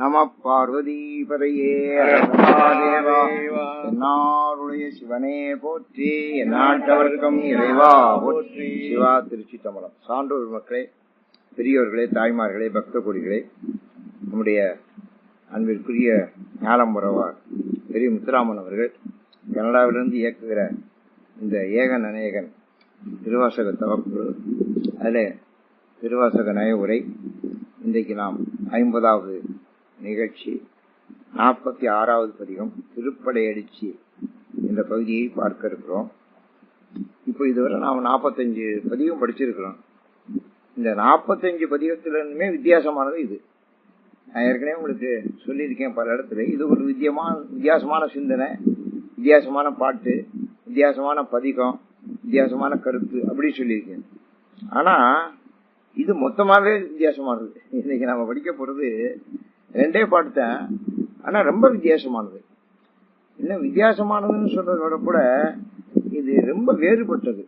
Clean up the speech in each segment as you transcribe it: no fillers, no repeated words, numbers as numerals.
நம பார்வதீபதையே என்னாருடைய சிவனே போற்றி, எந்நாட்டவர்க்கும் இறைவா போற்றி. சிவா திருச்சி தம்பரம். சான்றோர் மக்களே, பெரியோர்களே, தாய்மார்களே, பக்த கொடிகளே, நம்முடைய அன்பிற்குரிய ஞானம்பரவார் பெரிய முத்துராமன் அவர்கள் கனடாவிலிருந்து இயக்குகிற இந்த ஏகன் அநேகன் திருவாசக தவக்குழு, அதில் திருவாசக நய உரை. இன்றைக்கு நாம் 50வது நிகழ்ச்சி, 46வது பதிகம் திருப்படை அடிச்சி என்ற பகுதியை பார்க்க இருக்கிறோம். இப்போ இதுவரை நாம் 45 பதிகம் படிச்சிருக்கிறோம். இந்த 45 பதிகத்திலிருந்துமே வித்தியாசமானது இது. நான் ஏற்கனவே உங்களுக்கு சொல்லியிருக்கேன் பல இடத்துல. இது ஒரு வித்தியாசமான சிந்தனை, வித்தியாசமான பாட்டு, வித்தியாசமான பதிகம், வித்தியாசமான கருத்து அப்படி சொல்லியிருக்கேன். ஆனா இது மொத்தமாவே வித்தியாசமானது. இன்னைக்கு நம்ம படிக்க போறது 2 பாட்டு தான், ஆனா ரொம்ப வித்தியாசமானது. இன்னும் வித்தியாசமானதுன்னு சொல்றதோட கூட இது ரொம்ப வேறுபட்டது.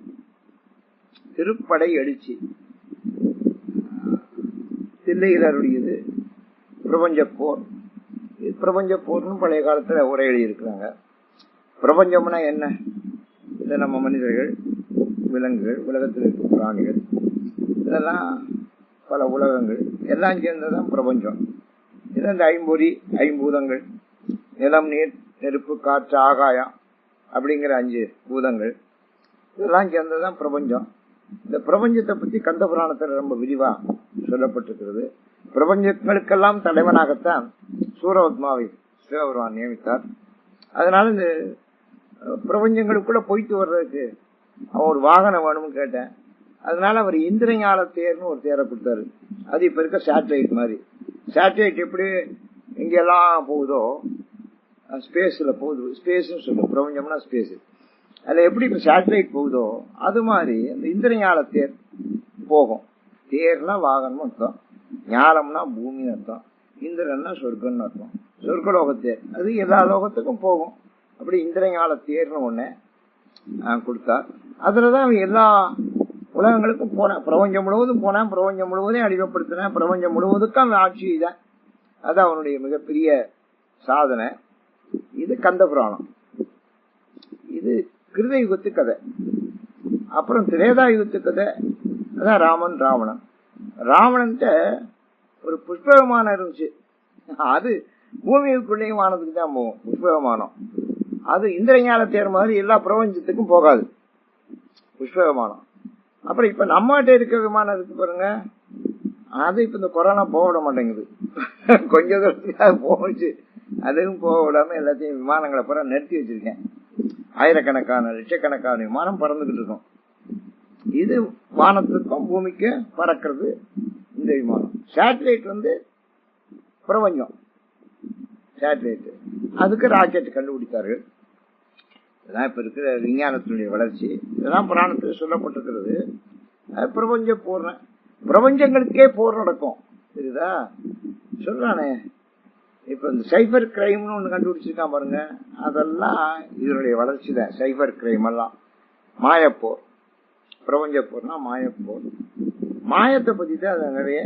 திருப்படை அடிச்சு தில்லையிலருடையது பிரபஞ்ச போர். பிரபஞ்ச போர்னு பழைய காலத்துல உரை எழுதியிருக்கிறாங்க. பிரபஞ்சம்னா என்ன? இதை நம்ம மனிதர்கள், விலங்குகள், உலகத்தில் இருக்க பிராணிகள், இதெல்லாம் பல உலகங்கள் எல்லாம் சேர்ந்ததான் பிரபஞ்சம். இது இந்த ஐம்பொறி, ஐம்பூதங்கள், நிலம், நீர், நெருப்பு, காற்று, ஆகாயம் அப்படிங்கிற 5 பூதங்கள், இதெல்லாம் சேர்ந்ததான் பிரபஞ்சம். இந்த பிரபஞ்சத்தை பத்தி கந்த புராணத்தில் ரொம்ப விரிவா சொல்லப்பட்டிருக்கிறது. பிரபஞ்சங்களுக்கெல்லாம் தலைவனாகத்தான் சூரபத்மாவை சிவபெருமான் நியமித்தார். அதனால இந்த பிரபஞ்சங்களுக்குள்ள போயிட்டு வர்றதுக்கு அவன் ஒரு வாகனம் வேணும்னு கேட்டேன். அதனால அவர் இந்திரஞால தேர்னு ஒரு தேரை கொடுத்தாரு. அது இப்ப இருக்க சேட்டலைட் மாதிரி. சேட்டலைட் எப்படி எங்கெல்லாம் போகுதோ, ஸ்பேஸ்ல போகுது, ஸ்பேஸ்ன்னு சொல்லுவோம், பிரபஞ்சம்னா ஸ்பேஸ். அதுல எப்படி இப்ப சேட்டலைட் போகுதோ அது மாதிரி அந்த இந்திரஞால தேர் போகும். தேர்னா வாகனம் அர்த்தம், ஞானம்னா பூமின்னு அர்த்தம், இந்திரன்னா சொர்க்கம்னு அர்த்தம். சொர்க்கலோகத்தேர் அது எல்லா லோகத்துக்கும் போகும். அப்படி இந்திரஞால தேர்னு ஒண்ணு கொடுத்தார். அதுலதான் அவன் எல்லா உலகங்களுக்கும் போனேன். பிரபஞ்சம் முழுவதும் போனேன், பிரபஞ்சம் முழுவதையும் அடிமைப்படுத்தினேன், பிரபஞ்சம் முழுவதுக்கும் அவன் ஆட்சி செய்தான். அது அவனுடைய மிகப்பெரிய சாதனை. இது கந்த புராணம். இது கிருத யுகத்து கதை. அப்புறம் திரேதா யுகத்து கதை. அதான் ராமன், ராவணன். ராவணன்ட்ட ஒரு புஷ்ப விமானம் இருந்துச்சு. அது பூமிக்குள்ளேயும் வானத்துக்கு தான் போகும் புஷ்ப விமானம். அது இந்திரஞால தேர் மாதிரி எல்லா பிரபஞ்சத்துக்கும் போகாது புஷ்ப விமானம். அப்புறம் இப்ப நம்மகிட்ட இருக்க விமானம் இருக்கு பாருங்க, அது இப்ப இந்த கொரோனா போக விட மாட்டேங்குது. கொஞ்ச தூரத்துக்காக போச்சு, அதுவும் போக விடாம எல்லாத்தையும் விமானங்களை பூரா நிறுத்தி வச்சிருக்கேன். ஆயிரக்கணக்கான லட்சக்கணக்கான விமானம் பறந்துகிட்டு இருக்கும். இது வானத்துக்கும் பூமிக்கு பறக்கிறது இந்த விமானம். சேட்டலைட் பிரபஞ்சம் சேட்டலைட். அதுக்கு ராக்கெட் கண்டுபிடித்தார்கள். இதெல்லாம் இப்ப இருக்கிற விஞ்ஞானத்தினுடைய வளர்ச்சி. இதெல்லாம் புராணத்தில் சொல்லப்பட்டிருக்கிறது. பிரபஞ்ச போர், பிரபஞ்சங்களுக்கே போர் நடக்கும். சரிதா சொல்றானே. இப்ப இந்த சைபர் கிரைம்னு ஒண்ணு கண்டுபிடிச்சிருக்கான் பாருங்க, அதெல்லாம் இதனுடைய வளர்ச்சி தான். சைபர் கிரைம் எல்லாம் மாயப்போர். பிரபஞ்ச போர்னா மாயப்போர். மாயத்தை பத்தி தான் அதை நிறைய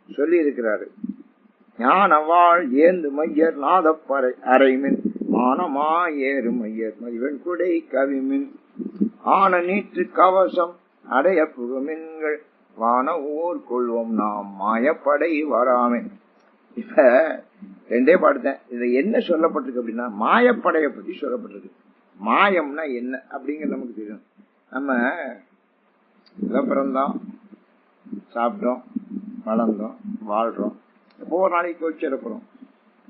சொல்லி இருக்கிறாரு. ஞானவாள் ஏந்து மையர் நாதப்பறை அரைமின் மானமா ஏறு மையர் மதிவன் குடை கவிமின் ஆன நீற்று கவசம் அடைய புகுமின்கள் வான ஊர் கொள்வோம் நாம் மாயப்படை வராமே. இப்ப 2 பாடுத்தேன். இதுல என்ன சொல்லப்பட்டிருக்கு அப்படின்னா, மாயப்படையை பத்தி சொல்லப்பட்டிருக்கு. மாயம்னா என்ன அப்படிங்கிற நமக்கு தெரியும். நம்ம பிறந்தோம், சாப்பிட்டோம், வளர்ந்தோம், வாழ்றோம், ஒவ்வொரு நாளைக்கு வச்சு இருக்கிறோம்.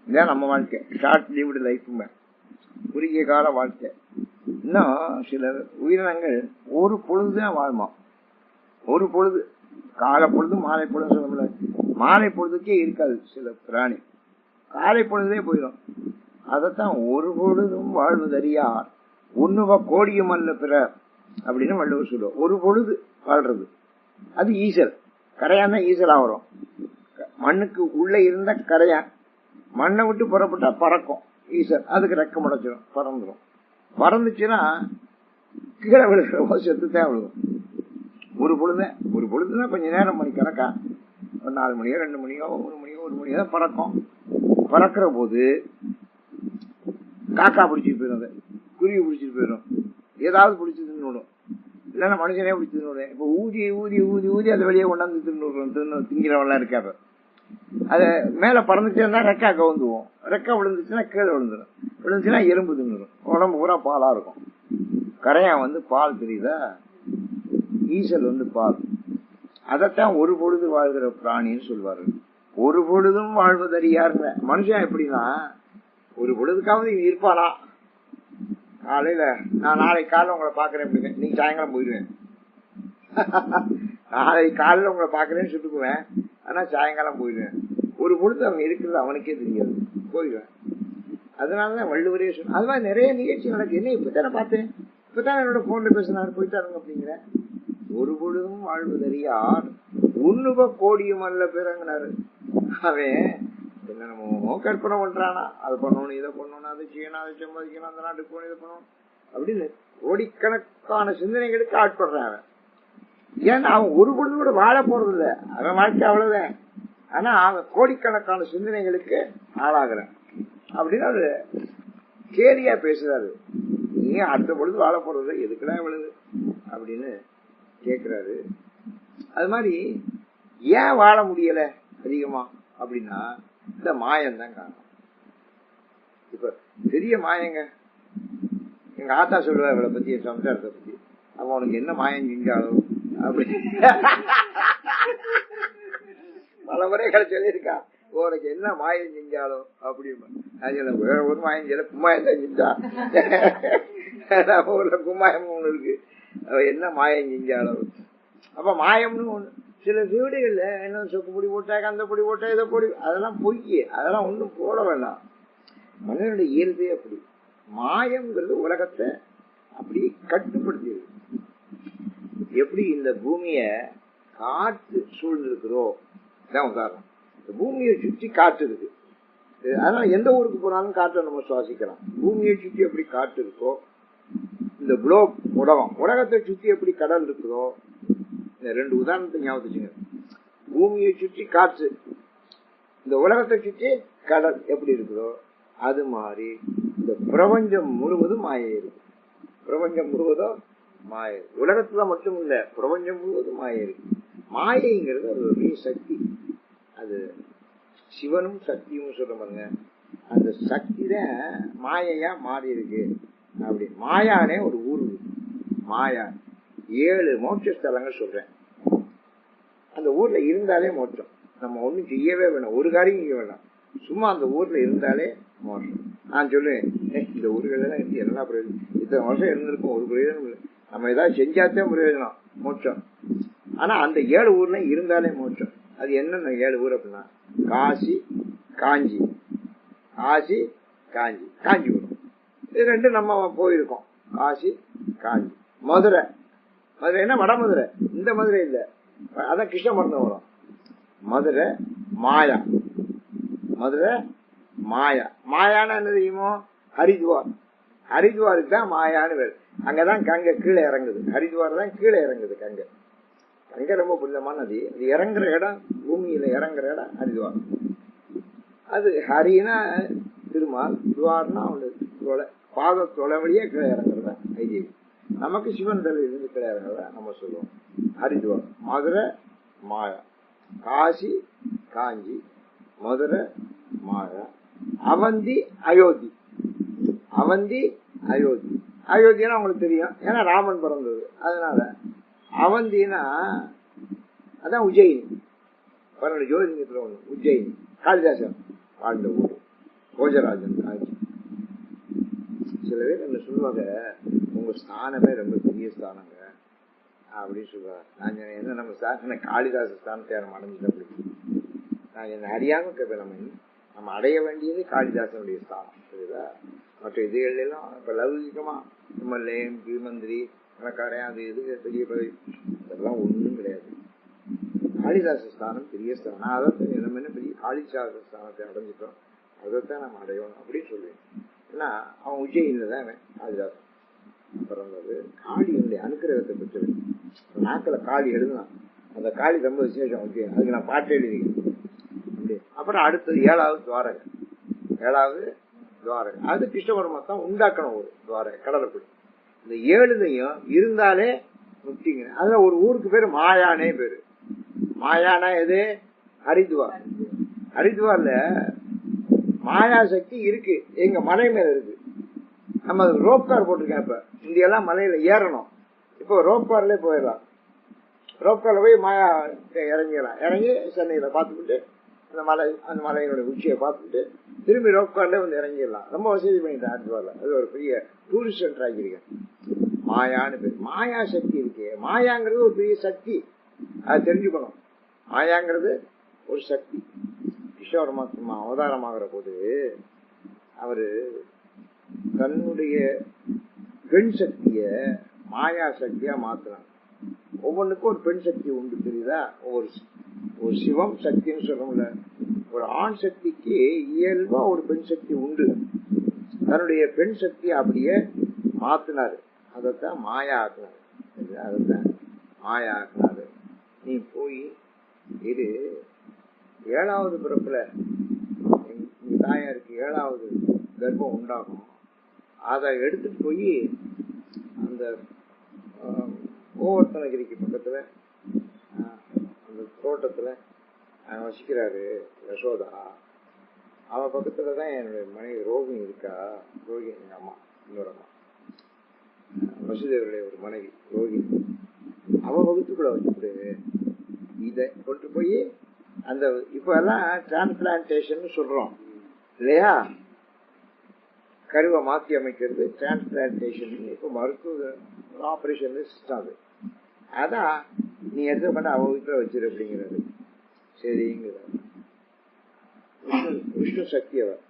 இதான் நம்ம வாழ்க்கை. ஷார்ட் லீவ்டு லைஃப், குறுகிய கால வாழ்க்கை. இன்னும் சில உயிரினங்கள் ஒரு பொழுதுதான் வாழ்மா. ஒரு பொழுது, காலை பொழுது மாலை பொழுது சொல்ல முடியாது. மாலை பொழுதுக்கே இருக்காது சில பிராணி, காலை பொழுதே போயிடும். அதத்தான் ஒரு பொழுதும் வாழ்வதறியார் ஒண்ணுவ கோடியும் அல்ல பிற அப்படின்னு வள்ளுவர் சொல்லுவோம். ஒரு பொழுது வாழ்றது அது ஈசல். கரையான் ஈசலா வரும். மண்ணுக்கு உள்ள இருந்த கரையான் மண்ணை விட்டு புறப்பட்டா பறக்கும் ஈசல். அதுக்கு ரெக்க முளைச்சிடும், பறந்துடும். பறந்துச்சுன்னா கீழே விழுகிற செத்துத்தான் விழுகும். ஒரு பொழுதுதான் கொஞ்ச நேரம் மணி கணக்கா, ஒரு 4 மணியோ 2 மணியோ 1 மணியோ 1 மணியோ தான் பறக்கும். பறக்கிற போது காக்கா பிடிச்சிட்டு போயிடும், அதை குருவி பிடிச்சிட்டு போயிடும், ஏதாவது பிடிச்சி தின்னுடும், இல்லைன்னா மனுஷனே பிடிச்சி தின்னுடுவேன். இப்ப ஊதி ஊதி ஊதி ஊதி அதை வெளியே கொண்டாந்து திங்கிறவெல்லாம் இருக்காது. அத மேல பறந்துட்டேன்னா ரெக்கா கவுந்துவோம், ரெக்கா விழுந்துச்சுன்னா கீழே விழுந்துடும், விழுந்துச்சுன்னா எறும்பு தின்னுடும், உடம்பு பூரா பாலா இருக்கும். கரையான் பால் தெரியுதா, ஈசல் பால். அதத்தான் ஒரு பொழுது வாழ்கிற பிராணின்னு சொல்வாரு. ஒரு பொழுதும் வாழ்வதறியாருங்க. மனுஷன் எப்படின்னா ஒரு பொழுதுக்காவது இருப்பானா, காலையில நான் நாளைக்கு காலைல உங்களை பாக்குறேன் அப்படிங்க, நீங்க சாயங்காலம் போயிடுவேன். நாளைக்கு காலையில உங்களை பாக்குறேன்னு சுட்டுக்குவேன், ஆனா சாயங்காலம் போயிடுவேன். ஒரு பொழுது அவன் இருக்கிறது அவனுக்கே தெரியாது, போயிடுவேன். அதனாலதான் வள்ளுவரே சொன்ன. அது மாதிரி நிறைய நிகழ்ச்சி நடக்குது. என்ன இப்பதானே பார்த்தேன், இப்பதான் என்னோட போன்ல பேசினாரு, போயிட்டாருங்க அப்படிங்கிற. ஒரு பொழுதும் வாழ்வதறியார் உண்ணுப கோடியும் அல்ல பிறங்கினாரு. அவன் என்னமோ கற்பனை பண்றானா, அதை பண்ணணும் இதை பண்ணணும், அதை செய்யணும் அதை சம்பாதிக்கணும், அந்த நாட்டுக்கு போகணும் இதை பண்ணணும் அப்படின்னு கோடிக்கணக்கான சிந்தனைகளுக்கு ஆட்படுறான் அவன். ஏன்னா அவன் ஒரு பொழுது கூட வாழ போறது இல்லை, அவன் வாழ்க்கை அவ்வளவுதான். ஆனா அவன் கோடிக்கணக்கான சிந்தனைகளுக்கு ஆளாகிறான் அப்படின்னு அவரு கேலியா பேசுறாரு. நீ அடுத்த பொழுது வாழ போறது எதுக்குடா இவ்வளவு அப்படின்னு கேக்குறாரு. அது மாதிரி ஏன் வாழ முடியல அதிகமா அப்படின்னா இந்த மாயம் தான் காரணம். இப்ப பெரிய மாயங்க, எங்க ஆத்தா சொல்லுவா இவளை பத்தி, சம்சாரத்தை பத்தி, அவன் உனக்கு என்ன மாயம் செஞ்சாலும் அப்படி பல முறைகளை சொல்லியிருக்கா, உனக்கு என்ன மாயம் செஞ்சாலும் அப்படின்னு. வேற ஒரு மாயம் செய்யல, கும்மாயம் தான் செஞ்சா. ஊர்ல கும்மாயம் ஒண்ணு இருக்கு, அவ என்ன மாயம் செஞ்சாலும். அப்ப மாயம்னு ஒண்ணு. சில வீடுகள்ல என்ன சொக்கு பொடி போட்டாங்க, அந்த பொடி போட்டா இதை பொடி, அதெல்லாம் பொய்யே, அதெல்லாம் ஒண்ணும் போட வேண்டாம். மனிதனுடைய இயல்பே அப்படி. மாயம்ங்கிறது உலகத்தை அப்படி கட்டுப்படுத்தியது. எப்படி இந்த பூமிய காற்று சூழ்ந்திருக்கிறோ தான் உதாரணம். இந்த பூமியை சுற்றி காற்று இருக்கு, அதனால எந்த ஊருக்கு போனாலும் காற்றை நம்ம சுவாசிக்கலாம். பூமியை சுற்றி எப்படி காற்று இருக்கோ, இந்த குளோப் உலகத்தை சுற்றி எப்படி கடல் இருக்குதோ, இந்த ரெண்டு உதாரணத்தை ஞாபகம் வச்சுங்க. பூமியை சுற்றி காற்று, இந்த உலகத்தை சுற்றி கடல் எப்படி இருக்குதோ அது மாதிரி இந்த பிரபஞ்சம் முழுவதும் மாயை இருக்கு. பிரபஞ்சம் முழுவதும் மாயை, உலகத்துல மட்டும் இல்ல, பிரபஞ்சம் முழுவதும் மாயை இருக்கு. மாயைங்கிறது அது ஒரு சக்தி, அது சிவனும் சக்தியும் சொல்ற பாருங்க. அந்த சக்தி தான் மாயையா மாறி இருக்கு. அப்படி மாயானே ஒரு ஊர், மாயா 7 மோட்ச ஸ்தலங்கள் சொல்றேன். அந்த ஊர்ல இருந்தாலே மோட்சம். நம்ம ஒண்ணும் செய்யவே வேணாம், ஒரு காரியம் செய்ய வேண்டாம், சும்மா அந்த ஊர்ல இருந்தாலே மோட்சம். நான் சொல்லுவேன், இந்த ஊர்கள்லாம் இருந்து என்ன பிரயோஜனம், இத்தனை வருஷம் இருந்திருக்கும், ஒரு பிரயோஜனம் இல்லை, நம்ம ஏதாவது செஞ்சாத்தே பிரயோஜனம் மோட்சம். ஆனா அந்த 7 ஊர்ல இருந்தாலே மோட்சம். அது என்னென்ன 7 ஊர் அப்படின்னா காசி, காஞ்சி, காசி, காஞ்சி, காஞ்சிபுரம், இது ரெண்டு நம்ம போயிருக்கோம். காசி, காஞ்சி. மதுரை, மதுரைன்னா வட மதுரை, இந்த மதுரை இல்ல, அதான் கிருஷ்ணமரணம் வரும். மதுரை மாயா, மதுரை மாயா. மாயான்னு என்ன தெரியுமோ, ஹரித்வார். ஹரித்வாருக்கு தான் மாயான்னு வேறு. அங்கதான் கங்கை கீழே இறங்குது, ஹரித்வார் தான் கீழே இறங்குது கங்கை. கங்கை ரொம்ப புனிதமான நதி, அது இறங்குற இடம், பூமியில இறங்குற இடம் ஹரித்வார். அது ஹரினா திருமால், துவார்னா அவனுடைய பாத தொலை வழியே கீழே இறங்குறதா ஐதீகம். நமக்கு சிவன் தலையில இருந்து கீழே இறங்குறதா நம்ம சொல்லுவோம் ஹரித்வார். மதுரை மாயா, காசி காஞ்சி, மதுரை மாயா, அவந்தி அயோத்தி. அவந்தி அயோத்தி, அயோத்தினா உங்களுக்கு தெரியும், ஏன்னா ராமன் பிறந்தது, அதனால. அவந்தினா அதான் உஜ்ஜயினி, 12 ஜோதிலிங்கத்துல ஒண்ணு உஜ்ஜயினி. காளிதாசன் வாழ்ந்த ஊர், கோஜராஜன் காஞ்சி. சில பேர் என்ன சொல்லுவாங்க, உங்க ஸ்தானமே ரொம்ப பெரிய ஸ்தானங்க அப்படின்னு சொல்லுவாங்க. நான் என்ன நம்ம ஸ்தான காளிதாச ஸ்தானத்தை நம்ம அடைஞ்சிட்டோம் அப்படி. நான் என்ன அறியாம கேட்பேன், நம்ம அடைய வேண்டியது காளிதாசனுடைய ஸ்தானம், புரியுதா? மற்ற இதுகள் எல்லாம் இப்ப லௌகிகமா எம்எல்ஏ, எம்பி, மந்திரி, பணக்காரன், அது இது பெரிய பதவி, அதெல்லாம் ஒண்ணும் கிடையாது. காளிதாச ஸ்தானம் பெரிய ஸ்தானம். நான் அதைத்தான் நம்ம என்ன பெரிய காளிதாச ஸ்தானத்தை அடைஞ்சிட்டோம், அதைத்தான் நம்ம அடையணும் அப்படின்னு சொல்லுவேன். ஏன்னா அவன் உஜ்ஜயினில தான் காளிதாசன் பிறந்தது. காளியினுடைய அனுக்கிரகத்தை பெற்றது. நாக்கில் காளி எழுதுனான், அந்த காளி ரொம்ப விசேஷம். ஓகே, அதுக்கு நான் பாட்டு எழுதிக்கிறேன். அப்படி அப்புறம் அடுத்தது 7வது துவாரகை. 7வது துவாரகை. அது கிருஷ்ண பரமாத்மா உண்டாக்கணும் ஒரு துவாரகை கடலுக்குள். இந்த 7லையும் இருந்தாலே முக்திங்க. அதுல ஒரு ஊருக்கு பேரு மாயானே பேரு. மாயானா எது? ஹரித்வார். ஹரித்வார்ல மாயா சக்தி இருக்கு, எங்க மலை மேல இருக்கு. நம்ம ரோப் கார் போட்டிருக்கேன். இப்ப இந்தியெல்லாம் மலையில ஏறணும், இப்போ ரோப் கார்ல போயிடலாம். ரோப் கார்ல போய் மாயா இறங்கிடலாம். இறங்கி சென்னையில பார்த்துக்கிட்டு அந்த மலையினுடைய உச்சியை பார்த்துட்டு திரும்பி ரோப் கார்ல வந்து இறங்கிடலாம். ரொம்ப வசதி பண்ணிட்டேன் ஹரித்வார்ல. அது ஒரு பெரிய டூரிஸ்ட் சென்டர் ஆகியிருக்கேன். மாயான்னு பேர். மாயா சக்தி இருக்கு. மாயாங்கிறது ஒரு பெரிய சக்தி, அது தெரிஞ்சுக்கணும். மாயாங்கிறது ஒரு சக்தி. கிருஷ்ண பரமாத்மா அவதாரமாகிற போது அவரு தன்னுடைய பெண் சக்திய மாயா சக்தியா மாத்தினாங்க. ஒவ்வொன்றுக்கும் ஒரு பெண் சக்தி உண்டு, தெரியுதா? ஒரு சிவம் சக்தின்னு சொல்றோம்ல, ஒரு ஆண் சக்திக்கு இயல்பா ஒரு பெண் சக்தி உண்டு. தன்னுடைய பெண் சக்தி அப்படியே மாத்தினாரு. அதத்தான் மாயா ஆக்குனாரு. அதத்தான் மாயா ஆக்குனாரு. நீ போய் இது 7வது பிறப்புல எங்க தாயாருக்கு 7வது கர்ப்பம் உண்டாகும். அதை எடுத்துட்டு போய் அந்த கோவர்த்தனகிரிக்கு பக்கத்துல அந்த தோட்டத்துல வசிக்கிறாரு யசோதா. அவன் பக்கத்துலதான் என்னுடைய மனைவி ரோகிணி இருக்கா. ரோகிணி எங்க அம்மா, இன்னொரு அம்மா, வசுதேவருடைய ஒரு மனைவி ரோகிணி. அவன் வகுத்துக்குள்ள வச்சுட்டு இதை கொண்டு போய் அந்த இப்ப எல்லாம் டிரான்ஸ்பிளான்டேஷன் சொல்றோம் இல்லையா? கருவை மாற்றி அமைக்கிறது டிரான்ஸ்பிளான்டேஷன். இப்ப மருத்துவ ஆபரேஷன் சிஸ்டம் அது. அதான் நீ எடுத்து பண்ண அவ வீட்டுல வச்சிரு அப்படிங்கிறது. சரிங்கிற விஷ்ணு சக்தி அவர்.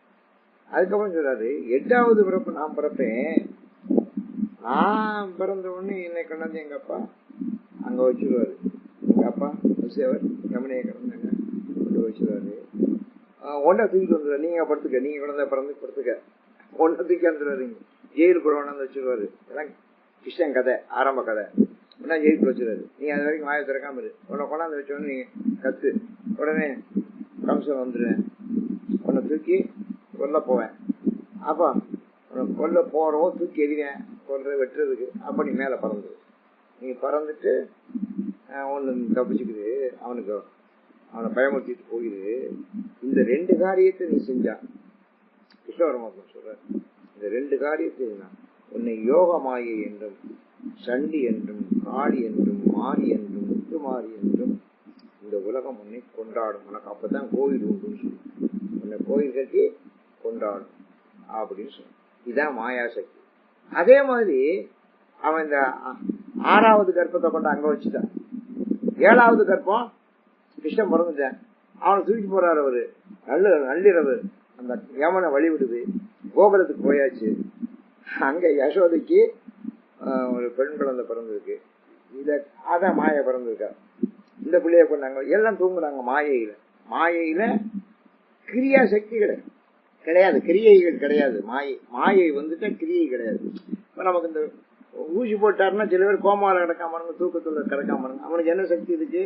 அதுக்கப்புறம் சொல்றாரு 8வது பிறப்பு நான் பிறப்பேன். நான் பிறந்த உடனே என்னை கொண்டாந்து எங்க அப்பா அங்க வச்சிருவாரு. எங்க அப்பா வசியவர் யமுனையை கிடந்தாங்க கொண்டு வச்சிருவாரு. ஒன்றை தூக்கிட்டு வந்துடுவாரு. நீங்க படுத்துக்க, நீங்க குழந்தை பிறந்து படுத்துக்க, ஒன்றை தூக்கி வந்துடுவாருங்க. ஜெயிலுக்குள்ள கொண்டாந்து வச்சிருவாரு. அதான் கிருஷ்ணன் கதை, ஆரம்ப கதை. ஒன்னா ஜெயிலுக்குள்ள வச்சிருவாரு. நீ அது வரைக்கும் வாயை திறக்காம இரு. உன்னை கொண்டாந்து வச்சோன்னு நீங்க கத்து. உடனே கம்சன் வந்துடுவேன், உன்னை தூக்கி கொல்ல போவேன். அப்போ உனக்கு கொல்ல போறவோ தூக்கி எறிவேன், கொல்ற வெட்டுறதுக்கு. அப்ப நீ மேல பறந்து, நீ பறந்துட்டு ஒண்ணு தப்பிச்சுக்குது. அவனை பயமுறுத்திட்டு போயிரு. இந்த 2 காரியத்தை நீ செஞ்சா, கிருஷ்ண பரமாத்மா சொல்ற, இந்த 2 காரியத்தை உன்னை யோக மாயை என்றும் சண்டி என்றும் காளி என்றும் மாறி என்றும் முத்துமாரி என்றும் இந்த உலகம் உன்னை கொண்டாடும். உனக்கு அப்பதான் கோயில் உண்டுன்னு சொல்லு. உன்னை கோயில் கட்டி கொண்டாடும் அப்படின்னு சொல்லு. இதான் மாயாசக்தி. அதே மாதிரி அவன் இந்த 6வது கர்ப்பத்தை கொண்டு அங்க வச்சுட்டான். 7வது கர்ப்பம் கிருஷ்ணன் பிறந்துட்டான். அவனை தூக்கிட்டு போறாரு அவரு. நள்ளிரவு அந்த யமனை வழிவிடுது. கோபுரத்துக்கு போயாச்சு. அங்க யசோதைக்கு ஒரு பெண் குழந்தை பிறந்திருக்கு. அதான் மாயை பிறந்திருக்கா. இந்த பிள்ளைய கொண்டாங்க. எல்லாம் தூங்குறாங்க மாயையில. மாயையில கிரியா சக்தி கிடையாது, கிரியைகள் கிடையாது. மாயை வந்துட்டா கிரியை கிடையாது. இப்ப நமக்கு இந்த ஊசி போட்டாருன்னா சில பேர் கோமாவில் கிடக்காம, தூக்கத்துல கிடக்காம, அவனுக்கு என்ன சக்தி இருக்கு?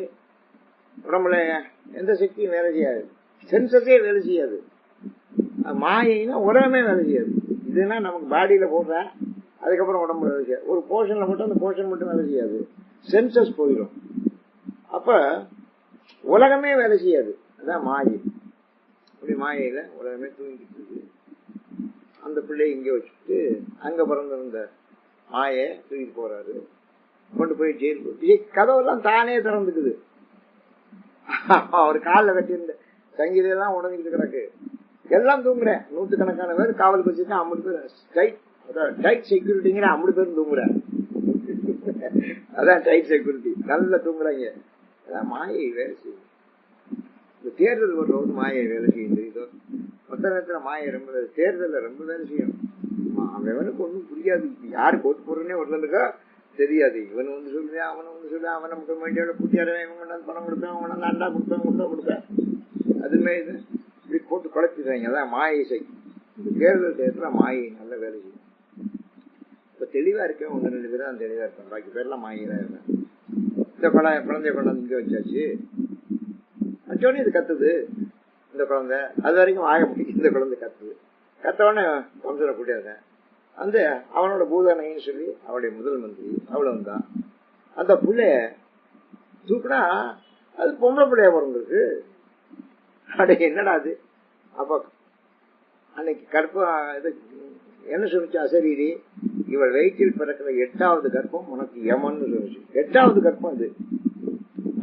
உடம்புல எந்த சக்தியும் வேலை செய்யாது. சென்சஸே வேலை செய்யாது. மாயைன்னா உலகமே வேலை செய்யாது. இதுன்னா நமக்கு பாடியில போடுற, அதுக்கப்புறம் உடம்புல வேலை செய்யாது. ஒரு போர்ஷன்ல போட்டா அந்த போர்ஷன் மட்டும் வேலை செய்யாது, சென்சஸ் போயிடும். அப்ப உலகமே வேலை செய்யாது. அதான் மாயை. அப்படி மாயையில உலகமே தூங்கிட்டு இருக்கு. அந்த பிள்ளைய இங்க வச்சுட்டு அங்க பிறந்திருந்த மாயை தூக்கிட்டு போறாரு. கொண்டு போய் ஜெயிலுக்கு. கதவெல்லாம் தானே திறந்துக்குது. அவர் காலில் கட்டியிருந்த சங்கீதெல்லாம் உடஞ்சிக்கிட்டு கிடக்கு. எல்லாம் தூங்குறேன். 100கணக்கான பேர் காவலுக்கு வச்சுட்டு 50 பேர் டைட் செக்யூரிட்டிங்கிற 50 பேரும் தூங்குறேன். அதான் டைட் செக்யூரிட்டி. நல்லா தூங்குறாங்க. அதான் மாயை வேலை செய்யும். இந்த தேர்தல் போடுறது மாயை வேலை செய்யும். தெரியுதோ? மொத்த நேரத்தில் மாயை ரொம்ப தேர்தலில் ரொம்ப வேலை செய்யும். அவனுக்கு ஒன்றும் புரியாது. யாரு போட்டு போறதுன்னே ஒருத்தனுக்கா தெரியாது. இவன் வந்து சொல்லுவேன், அவனை வந்து சொல்லுவேன், அவன் நமக்கு வேண்டியோட கூட்டியாருவேன், இவங்க கொண்டாந்து பணம் கொடுப்பேன், அவங்க வந்து அண்டா கொடுப்பேன், முட்டை கொடுப்பேன். அதுமே இது இப்படி போட்டு குழப்பிடுறாங்க. அதான் மாயை சக்தி. இந்த தேர்தல் தேர்தல மாயை நல்ல வேலை செய்யும். இப்ப தெளிவா இருக்கேன். 1-2 பேர் தான் தெளிவா இருப்பேன். பாக்கி பேர்லாம் மாயில இருப்பேன். இந்த குழந்தைய கொண்டாந்து இங்க வச்சாச்சு. வச்சோடனே இது கத்துது இந்த குழந்தை. அது வரைக்கும் வாய முடிக்குது. இந்த குழந்தை கத்துது. கத்தவொடனே கம்சனை கூட்டியாங்க. அந்த அவனோட பூதனைன்னு சொல்லி அவளுடைய முதல் மந்திரி அவ்வளவு தான். அந்த பிள்ளைய தூக்குனா அது பொம்பளை பிள்ளைய பிறந்திருக்கு. அப்படி என்னடா அது? அப்ப அன்னைக்கு கற்பம் இது என்ன சொல்லிச்சா, சரி இவள் வயிற்றில் பிறக்கிற 8வது கற்பம் உனக்கு யமன்னு சொல்லிச்சு. 8வது கற்பம் அது.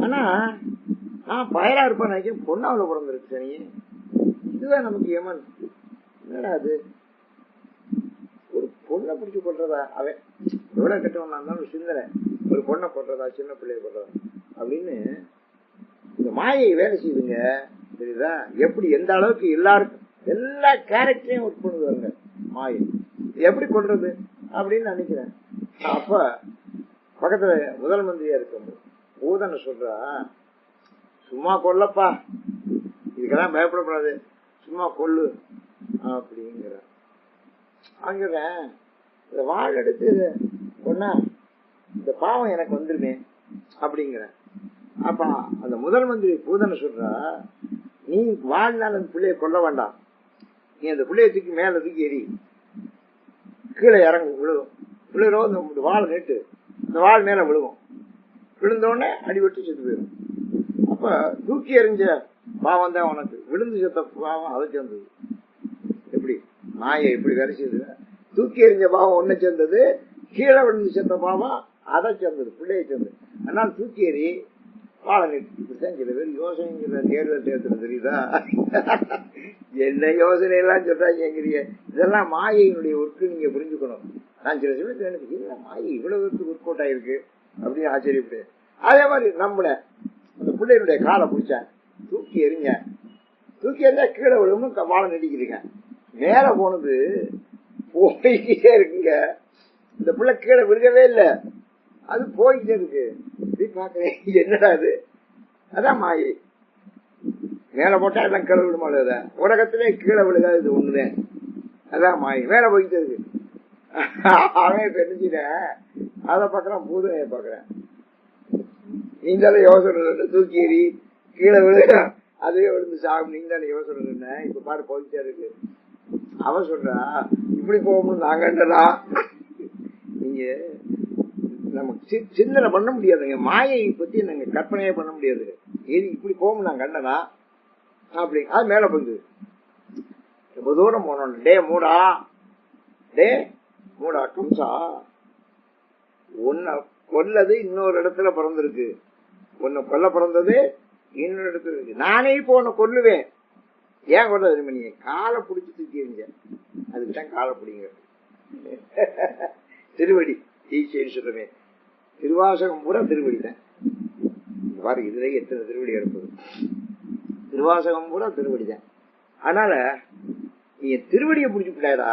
ஆனா நான் பயரா இருப்பேன் நினைக்கிறேன், பொண்ணாவில பிறந்திருக்கு. சரி, இதுதான் நமக்கு யமன். என்னடா அது? ஒரு பொண்ணை பிடிச்சு கொள்றதா? அவன் எவ்வளவு கெட்டவனா இருந்தாலும் சிந்தனை, ஒரு பொண்ணை கொள்றதா, சின்ன பிள்ளைய கொள்றதா அப்படின்னு இந்த மாயை வேலை செய்யுதுங்க. தெரியுதா? எப்படி எந்த அளவுக்கு எல்லாருக்கும் எல்லா கேரக்டரையும் ஒர்க் பண்ணுவாங்க மாயை. எப்படி கொள்றது அப்படின்னு நினைக்கிறேன். அப்ப பக்கத்துல முதல் மந்திரியா இருக்கும் பூதனை சொல்றா, சும்மா கொல்லப்பா, இதுக்கெல்லாம் பயப்படக்கூடாது, சும்மா கொல்லு அப்படிங்கிற. அங்க இந்த வாழ் எடுத்து கொன்னா இந்த பாவம் எனக்கு வந்துருமே அப்படிங்கிற. அப்ப அந்த முதல் மந்திரி பூதனை சொல்றா, நீ வாழ்நாள் அந்த பிள்ளைய கொல்ல வேண்டாம், நீ அந்த பிள்ளைய தூக்கி மேல தூக்கி எரி, கீழே இறங்கு, விழுகும். விழுகிறோ இந்த வாழை நீட்டு, இந்த வாழ் மேல விழுகும். விழுந்தோடனே அடிபட்டு செத்து போயிடும். அப்ப தூக்கி எறிஞ்ச பாவம் தான் உனக்கு, விழுந்து செத்த பாவம் அதை சேர்ந்தது. எப்படி மாயை எப்படி வேலை செய்யுது? தூக்கி எறிஞ்ச பாவம் ஒன்ன சேர்ந்தது, கீழே விழுந்து செத்த பாவம் அதை சேர்ந்தது, பிள்ளைய சேர்ந்தது. அதனால தூக்கி எறி, வாழை நீட்டு. இப்படித்தான் சில பேர் யோசனை தேர்தல் சேர்த்துறது. தெரியுதா? என்ன யோசனை எல்லாம் சொல்றாங்க. இதெல்லாம் மாயையினுடைய ஒர்க்கு நீங்க புரிஞ்சுக்கணும். நான் சில சொல்ல எனக்கு மாயை இவ்வளவு ஒர்க் அவுட் ஆயிருக்கு அப்படின்னு ஆச்சரியப்படு. அதே மாதிரி நம்மள அந்த பிள்ளைகளுடைய காலை பிடிச்சா தூக்கி எறிங்க, தூக்கி எறிஞ்சா கீழே விழுந்து வாழை நடிக்கிறீங்க. மேல போனது போய்கிட்டே இருக்குங்க. இந்த பிள்ளை கீழே விழுகவே இல்லை, அது போய்கிட்டே இருக்கு. பாக்குறேன், என்னடா அது? அதான் மாயை. மேல போட்டா எல்லாம் கீழே விழுமால, உலகத்திலே கீழே விழுகாது இது ஒண்ணுதான். அதான் மாயை, மேல போய்கிட்டே இருக்கு. அவன் தெரிஞ்சுட அதை பாக்குறான், பூதனைய பாக்குறேன். நீங்க தானே யோசனை தூக்கி எறி கீழே விழுக, அதுவே விழுந்து சாகும், நீங்க தானே யோசனை. இப்ப பாரு போய்கிட்டே இருக்கு. அவன் சொல்றா, இப்படி போகணும் நாங்கன்றா. நீங்க நமக்கு சிந்தனை பண்ண முடியாதுங்க, மாயை பத்தி நாங்க கற்பனையே பண்ண முடியாது. இப்படி போகும் நான் கண்டனா அப்படி அது மேல போகுது. ரொம்ப தூரம் போனோம். டே மூடா, டே மூடா கம்சா, உன்னை கொல்லது இன்னொரு இடத்துல பிறந்திருக்கு, உன்னை கொல்ல பிறந்தது இன்னொரு இடத்துல இருக்கு. நானே இப்போ உன்னை கொல்லுவேன். ஏன் கொல்ல தெரியுமா? நீங்க காலை பிடிச்சி தூக்கிடுங்க, அதுக்குதான் காலை பிடிங்க. திருவடி ஈச்சேன்னு சொல்றமே, திருவாசகம் பூரா திருவடி தான். பாரு, இதுல எத்தனை திருவடி இருப்பது? திருவாசகம் பூரா திருவடி தான். அதனால நீ திருவடியை பிடிச்சுட்டாடா,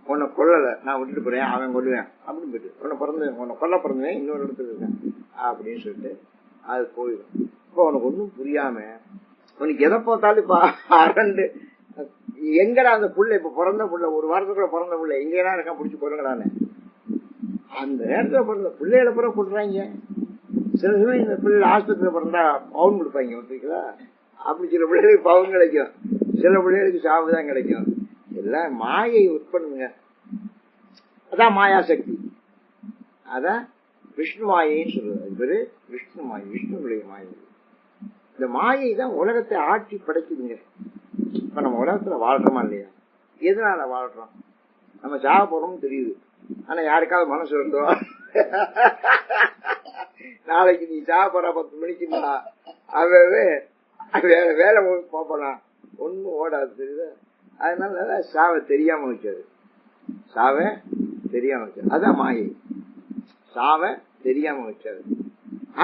உன்னை கொல்லல, நான் விட்டுட்டு போறேன், அவன் கொல்லுவேன் அப்படின்னு போயிட்டு, உன்னை கொல்ல பிறந்தேன் இன்னொரு இடத்துல இருக்கேன் அப்படின்னு சொல்லிட்டு அது போயிடும். இப்போ உனக்கு ஒன்றும் புரியாம உனக்கு எதை பார்த்தாலும் இப்ப அரண்டு எங்கடா அந்த புள்ள, இப்ப பிறந்த புள்ள, ஒரு வாரத்துக்குள்ள பிறந்த புள்ள எங்கேதான் இருக்கான், பிடிச்சி கொள்ளுங்கடான்னு. அந்த நேரத்துல பிறந்த பிள்ளைகளை பிற கொடுறாங்க. சில சமயம் இந்த பிள்ளை ஆஸ்பத்திரியில பிறந்தா பவுன் கொடுப்பாங்க, ஓகேங்களா? அப்படி சில பிள்ளைகளுக்கு பவுன் கிடைக்கும், சில பிள்ளைகளுக்கு சாவுதான் கிடைக்கும். எல்லாம் மாயை உட்பண்ணுங்க. அதான் மாயாசக்தி, அதான் விஷ்ணு மாயைன்னு சொல்றது. அது பேரு விஷ்ணு மாயை, விஷ்ணுடைய மாயை. இந்த மாயை தான் உலகத்தை ஆட்சி படைக்குதுங்க. இப்ப நம்ம உலகத்துல வாழ்றோமா இல்லையா? எதனால வாழ்றோம்? நம்ம சாக போறோம்னு தெரியுது, ஆனா யாருக்காவது மனசு இருந்தோம் நாளைக்கு நீ சாக போற 10 மணிக்குன்னா அவவே வேற வேலை போனா ஒன்னும் ஓடாது, தெரியுதா? அதனால சாவை தெரியாம வச்சாரு, சாவை தெரியாம வச்சாரு. அதான் மாயை, சாவை தெரியாம வச்சாரு.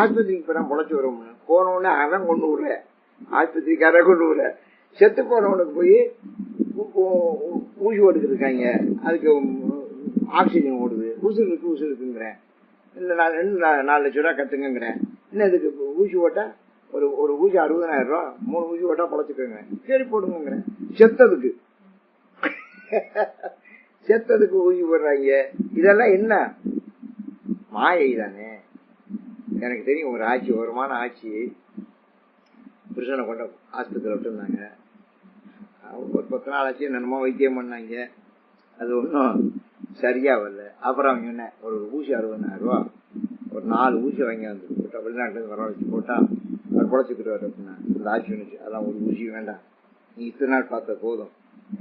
ஆஸ்பத்திரிக்கு இப்ப நான் பொழைச்சு வரோம்னு போனோடனே அவன் கொண்டு விடுற, ஆஸ்பத்திரிக்கார கொண்டு விடுற. செத்து போனவனுக்கு போய் ஊசி ஓடுக்கு இருக்காங்க, அதுக்கு ஆக்சிஜன் ஓடுது, உசுறு இருக்குங்கிறேன். இல்லை நான் 4 லட்சம் ரூபா கட்டுங்கிறேன். இன்னும் இதுக்கு ஊசி ஓட்டா ஒரு ஊசி 60,000 ரூபா, 3 ஊசி ஓட்டா பொழைச்சுக்கோங்க. சரி போடுங்கிறேன். செத்ததுக்கு ஊசி போடுறாங்க. இதெல்லாம் என்ன? மாயை தானே. எனக்கு தெரியும் ஒரு ஆட்சி, வருமான ஆட்சி, புருஷனை கொண்ட ஆஸ்பத்திரியில் விட்டுருந்தாங்க. ஒரு 10 நாள் ஆச்சு, என்னமோ வைத்தியம் பண்ணாங்க, அது ஒன்றும் சரியா வரல. அப்புறம் அவங்க என்ன, ஒரு ஊசி 60,000 ரூபா, ஒரு 4 ஊசி வாங்கி வந்து போட்டா, வெளிநாட்டுல வர வச்சு போட்டா அவர் குழைச்சிக்கிட்டு அப்படின்னா அந்த ஆட்சி வந்துச்சு. அதெல்லாம் ஒரு ஊசி வேண்டாம், நீ இத்தனை நாள் பார்த்த போதும்,